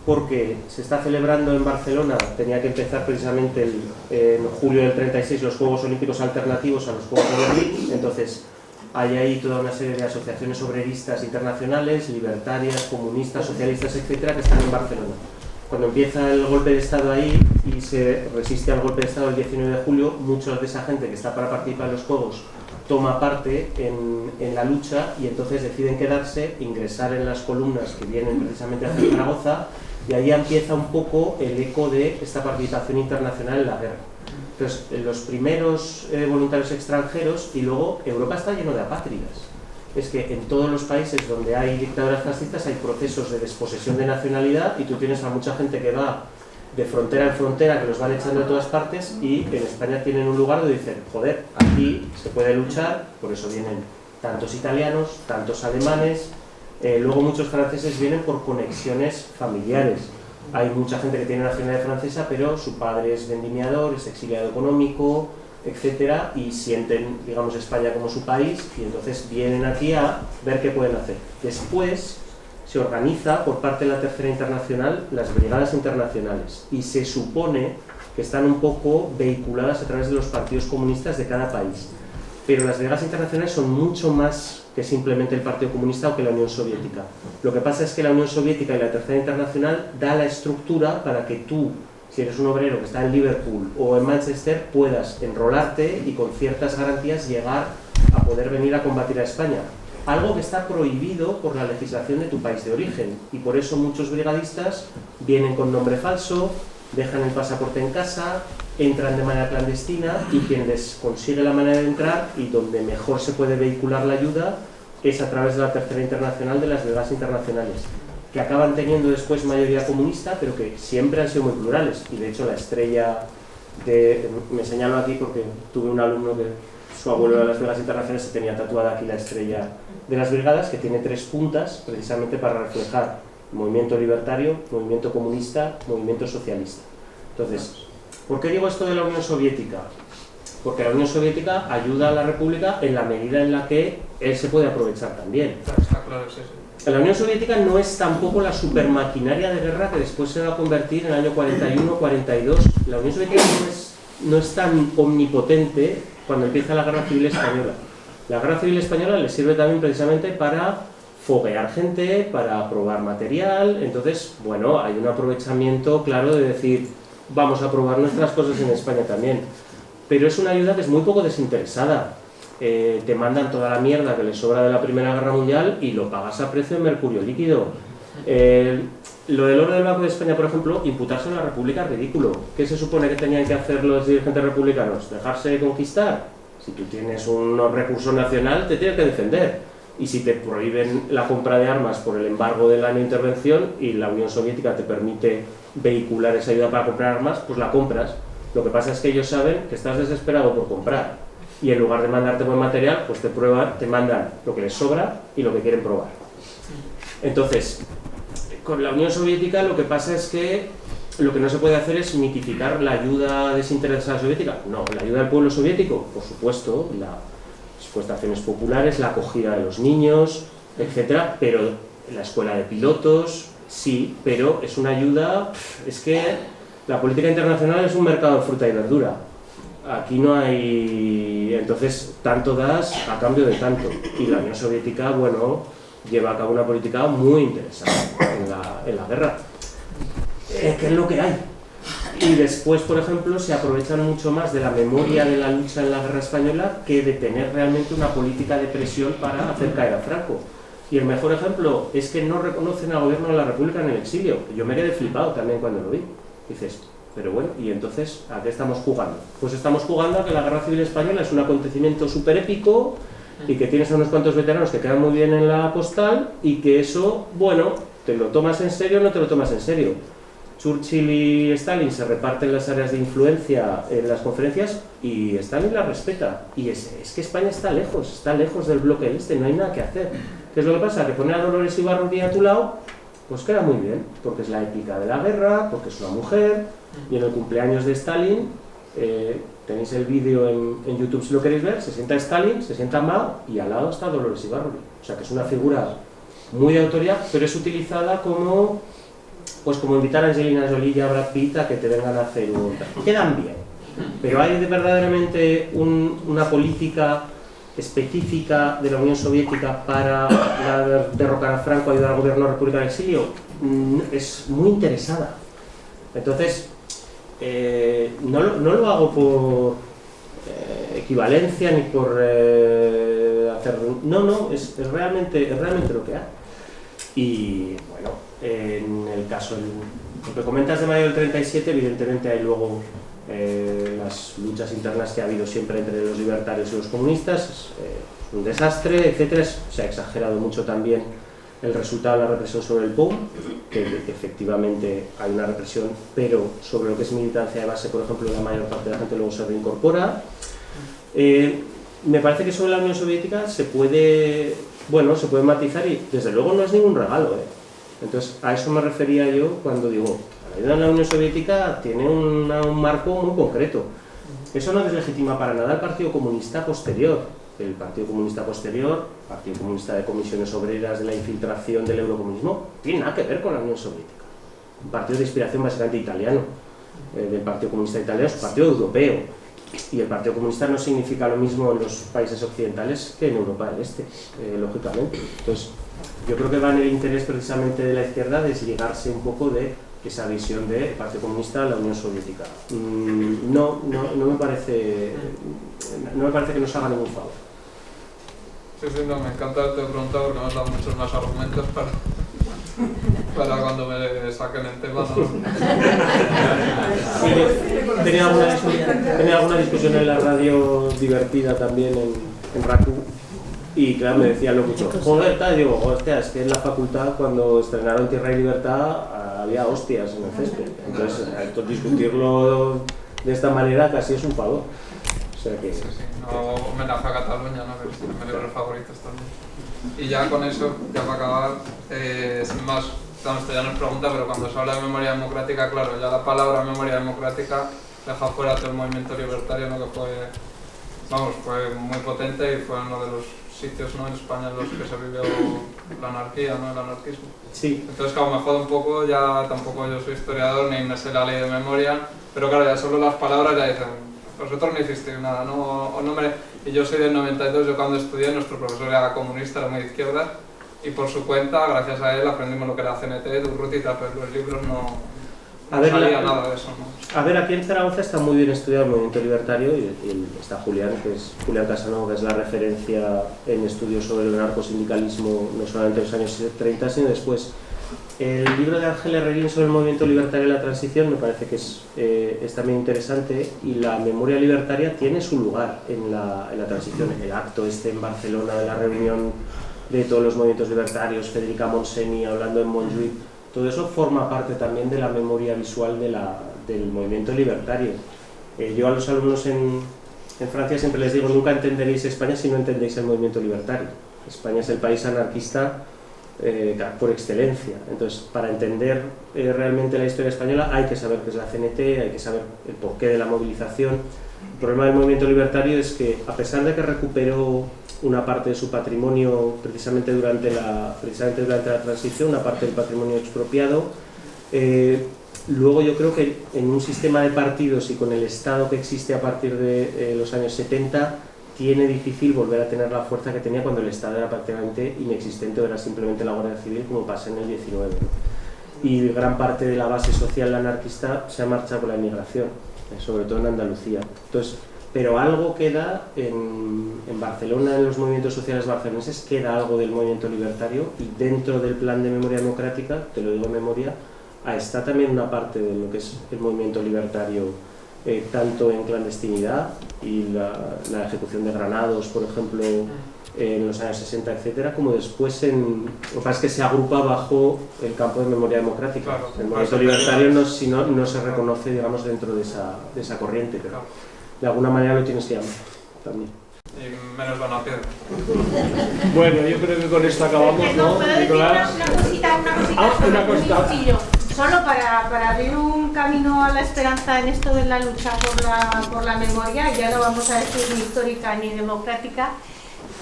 Porque se está celebrando en Barcelona, tenía que empezar precisamente en julio del 36 los Juegos Olímpicos alternativos a los Juegos de Berlín. Entonces hay ahí toda una serie de asociaciones obreristas internacionales, libertarias, comunistas, socialistas, etcétera, que están en Barcelona. cuando empieza el golpe de Estado ahí y se resiste al golpe de Estado el 19 de julio, mucha de esa gente que está para participar en los Juegos toma parte en la lucha y entonces deciden quedarse, ingresar en las columnas que vienen precisamente hacia Zaragoza, y ahí empieza un poco el eco de esta participación internacional en la guerra. Entonces, los primeros voluntarios extranjeros, y luego Europa está lleno de apátridas. Es que en todos los países donde hay dictaduras fascistas hay procesos de desposesión de nacionalidad y tú tienes a mucha gente que va de frontera en frontera, que los van echando de todas partes, y en España tienen un lugar donde dicen, joder, aquí se puede luchar, por eso vienen tantos italianos, tantos alemanes, luego muchos franceses vienen por conexiones familiares. Hay mucha gente que tiene nacionalidad francesa, pero su padre es vendimiador, es exiliado económico, etcétera, y sienten, digamos, España como su país, y entonces vienen aquí a ver qué pueden hacer. Después se organiza por parte de la Tercera Internacional las brigadas internacionales, y se supone que están un poco vehiculadas a través de los partidos comunistas de cada país. Pero las brigadas internacionales son mucho más que simplemente el Partido Comunista o que la Unión Soviética. Lo que pasa es que la Unión Soviética y la Tercera Internacional da la estructura para que tú, si eres un obrero que está en Liverpool o en Manchester, puedas enrolarte y con ciertas garantías llegar a poder venir a combatir a España. Algo que está prohibido por la legislación de tu país de origen, y por eso muchos brigadistas vienen con nombre falso, dejan el pasaporte en casa, entran de manera clandestina, y quien les consigue la manera de entrar y donde mejor se puede vehicular la ayuda es a través de la Tercera Internacional, de las brigadas internacionales, que acaban teniendo después mayoría comunista, pero que siempre han sido muy plurales. Y de hecho la estrella me señalo aquí porque tuve un alumno que su abuelo de las brigadas internacionales se tenía tatuada aquí la estrella de las brigadas, que tiene 3 puntas precisamente para reflejar movimiento libertario, movimiento comunista, movimiento socialista. Entonces, ¿por qué digo esto de la Unión Soviética? Porque la Unión Soviética ayuda a la República en la medida en la que él se puede aprovechar también. Está claro, sí, sí. La Unión Soviética no es tampoco la supermaquinaria de guerra que después se va a convertir en el año 41-42. La Unión Soviética no es tan omnipotente cuando empieza la Guerra Civil Española. La Guerra Civil Española le sirve también precisamente para foguear gente, para probar material. Entonces, bueno, hay un aprovechamiento claro de decir, vamos a probar nuestras cosas en España también. Pero es una ayuda que es muy poco desinteresada. Te mandan toda la mierda que les sobra de la Primera Guerra Mundial y lo pagas a precio de mercurio líquido. Lo del oro del Banco de España, por ejemplo, imputarse a la República es ridículo. ¿Qué se supone que tenían que hacer los dirigentes republicanos? ¿Dejarse conquistar? Si tú tienes un recurso nacional, te tienes que defender. Y si te prohíben la compra de armas por el embargo de la no intervención y la Unión Soviética te permite vehicular esa ayuda para comprar armas, pues la compras. Lo que pasa es que ellos saben que estás desesperado por comprar, y en lugar de mandarte buen material, pues te mandan lo que les sobra y lo que quieren probar. Entonces, con la Unión Soviética lo que pasa es que lo que no se puede hacer es mitificar la ayuda desinteresada soviética. No, la ayuda del pueblo soviético, por supuesto, las prestaciones populares, la acogida de los niños, etcétera, pero la escuela de pilotos, sí, pero es una ayuda, es que la política internacional es un mercado de fruta y verdura. Aquí no hay, entonces, tanto das a cambio de tanto. Y la Unión Soviética, bueno, lleva a cabo una política muy interesante en la guerra. Que es lo que hay. Y después, por ejemplo, se aprovechan mucho más de la memoria de la lucha en la guerra española que de tener realmente una política de presión para hacer caer a Franco. Y el mejor ejemplo es que no reconocen al gobierno de la República en el exilio. Yo me quedé flipado también cuando lo vi. Dices, pero bueno, ¿y entonces a qué estamos jugando? Pues estamos jugando a que la Guerra Civil Española es un acontecimiento súper épico y que tienes a unos cuantos veteranos que quedan muy bien en la postal y que eso, bueno, ¿te lo tomas en serio o no te lo tomas en serio? Churchill y Stalin se reparten las áreas de influencia en las conferencias y Stalin las respeta. Y es que España está lejos del bloque este, no hay nada que hacer. ¿Qué es lo que pasa? Que poner a Dolores Ibarruri a tu lado, pues queda muy bien, porque es la épica de la guerra, porque es una mujer, y en el cumpleaños de Stalin, tenéis el vídeo en YouTube si lo queréis ver, se sienta Stalin, se sienta Mao, y al lado está Dolores Ibarruri. O sea que es una figura muy de autoridad, pero es utilizada como invitar a Angelina Jolie y a Brad Pitt a que te vengan a hacer un... Quedan bien, pero hay verdaderamente una política específica de la Unión Soviética para derrocar a Franco, ayudar al gobierno de la República del Exilio. Es muy interesada. Entonces, no lo hago por equivalencia ni por hacer... No, es realmente lo que hay. Y bueno, en el caso, lo que comentas de mayo del 37, evidentemente hay luego las luchas internas que ha habido siempre entre los libertarios y los comunistas, es un desastre, etcétera. Se ha exagerado mucho también el resultado de la represión sobre el POUM, que efectivamente hay una represión, pero sobre lo que es militancia de base, por ejemplo, la mayor parte de la gente luego se reincorpora. Me parece que sobre la Unión Soviética se puede matizar y desde luego no es ningún regalo, Entonces a eso me refería yo cuando digo, la ayuda en la Unión Soviética tiene un marco muy concreto. Eso no deslegitima para nada al Partido Comunista posterior. El Partido Comunista posterior, Partido Comunista de Comisiones Obreras, de la infiltración del eurocomunismo, tiene nada que ver con la Unión Soviética. Un partido de inspiración básicamente italiano, del Partido Comunista italiano, es un partido europeo. Y el Partido Comunista no significa lo mismo en los países occidentales que en Europa del Este, lógicamente. Entonces, yo creo que va en el interés precisamente de la izquierda desligarse un poco de esa visión del Partido Comunista a la Unión Soviética. No me parece que nos haga ningún favor. Sí, no, me encanta haberte preguntado porque me has dado muchos más argumentos para cuando me saquen el tema, ¿no? Sí, tenía alguna discusión en la radio divertida también en RACU y claro, me decía el locutor, joder, tal, y digo, hostia, es que en la facultad cuando estrenaron Tierra y Libertad había hostias en el césped, entonces discutirlo de esta manera casi es un favor. O sea que... Sí, no, homenaje a Cataluña, ¿no? Que es uno de mis libros favoritos también. Y ya con eso, ya para acabar, sin más, esto ya no es pregunta, pero cuando se habla de memoria democrática, claro, ya la palabra memoria democrática deja fuera todo el movimiento libertario, ¿no? Que fue muy potente y fue uno de los sitios, ¿no?, en España en los que se vivió la anarquía, ¿no?, el anarquismo. Sí. Entonces, claro, me jode un poco, ya tampoco yo soy historiador ni me sé la ley de memoria, pero claro, ya solo las palabras ya dicen, vosotros no hicisteis nada, ¿no? Y yo soy del 92, yo cuando estudié, nuestro profesor era comunista, era muy de izquierda, y por su cuenta, gracias a él, aprendimos lo que era CNT, Durruti y tal, pero los libros no salía nada de eso, ¿no? A ver, aquí en Zaragoza está muy bien estudiado el movimiento libertario y está Julián, que es Julián Casanova, que es la referencia en estudios sobre el anarcosindicalismo, no solamente en los años 30, sino después. El libro de Ángel Herrerín sobre el movimiento libertario y la transición me parece que es también interesante, y la memoria libertaria tiene su lugar en la transición. El acto en Barcelona de la reunión de todos los movimientos libertarios, Federica Monseni hablando en Montjuïc, todo eso forma parte también de la memoria visual del movimiento libertario. Yo a los alumnos en Francia siempre les digo, nunca entenderéis España si no entendéis el movimiento libertario. España es el país anarquista por excelencia. Entonces, para entender realmente la historia española hay que saber qué es la CNT, hay que saber el porqué de la movilización. El problema del movimiento libertario es que, a pesar de que recuperó una parte de su patrimonio precisamente durante la transición, una parte del patrimonio expropiado, luego yo creo que en un sistema de partidos y con el Estado que existe a partir de los años 70, tiene difícil volver a tener la fuerza que tenía cuando el Estado era prácticamente inexistente o era simplemente la Guardia Civil, como pasa en el 19. Y gran parte de la base social anarquista se ha marchado por la inmigración, sobre todo en Andalucía. Entonces, pero algo queda en Barcelona, en los movimientos sociales barceloneses, queda algo del movimiento libertario, y dentro del plan de memoria democrática, te lo digo en memoria, está también una parte de lo que es el movimiento libertario, tanto en clandestinidad y la ejecución de Granados, por ejemplo, en los años 60, etcétera, como después lo que pasa es que se agrupa bajo el campo de memoria democrática. Claro, el movimiento libertario no se reconoce, digamos, dentro de esa corriente, pero de alguna manera lo tienes que llamar también. Y menos van a piedra. Bueno, yo creo que con esto acabamos, ¿no, Nicolás? Una cosita. Solo para abrir un camino a la esperanza en esto de la lucha por la memoria, ya no vamos a decir ni histórica ni democrática.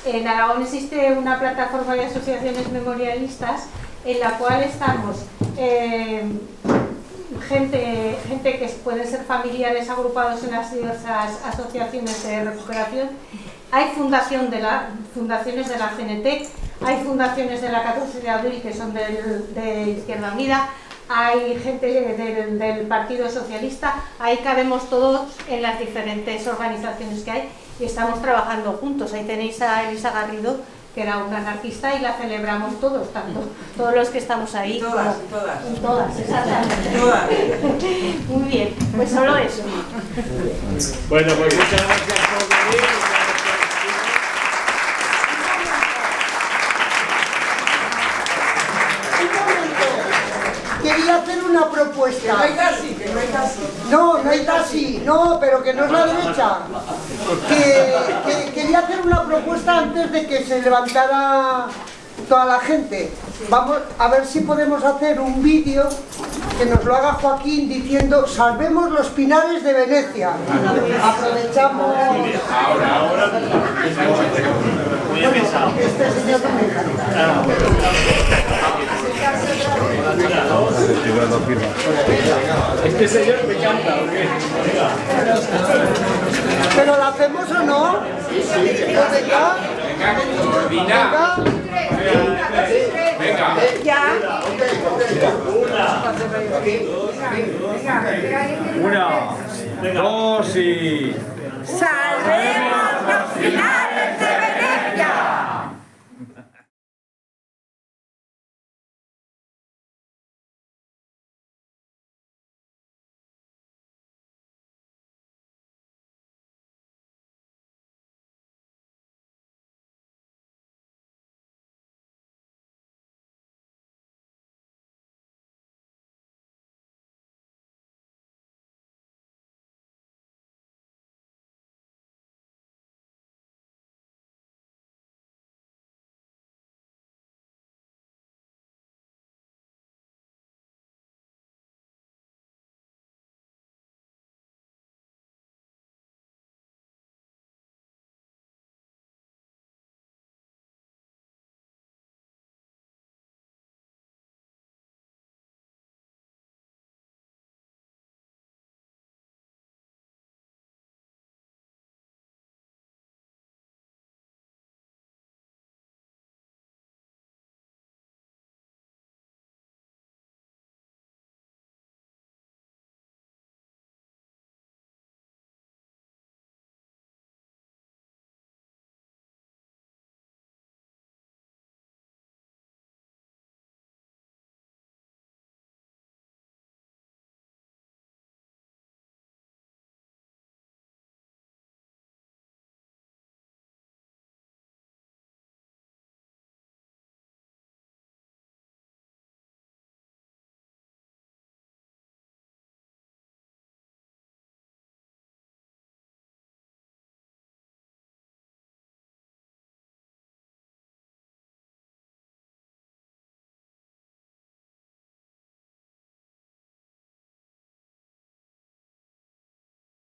En Aragón existe una plataforma de asociaciones memorialistas en la cual estamos gente que pueden ser familiares agrupados en las diversas asociaciones de recuperación. Hay fundaciones de la CNT, hay fundaciones de la 14 de abril que son de Izquierda Unida, hay gente del Partido Socialista, ahí cabemos todos en las diferentes organizaciones que hay y estamos trabajando juntos. Ahí tenéis a Elisa Garrido, que era una anarquista, y la celebramos todos, tanto todos los que estamos ahí. Todas. Todas, exactamente. Todas. Muy bien, pues solo eso. Bueno, pues muchas gracias por venir. Quería hacer una propuesta. Que no hay taxi, que no hay taxi. No, no hay taxi, no, pero que no es la derecha. Que quería hacer una propuesta antes de que se levantara toda la gente. Vamos a ver si podemos hacer un vídeo que nos lo haga Joaquín diciendo salvemos los pinares de Venecia. Aprovechamos. Ahora. Muy bien pensado. Este señor también. Este señor me encanta, ¿o qué? ¿Pero lo hacemos o no? Pues venga. Coordina. Venga. Ya. Una, dos y... ¡Salvemos los pinares!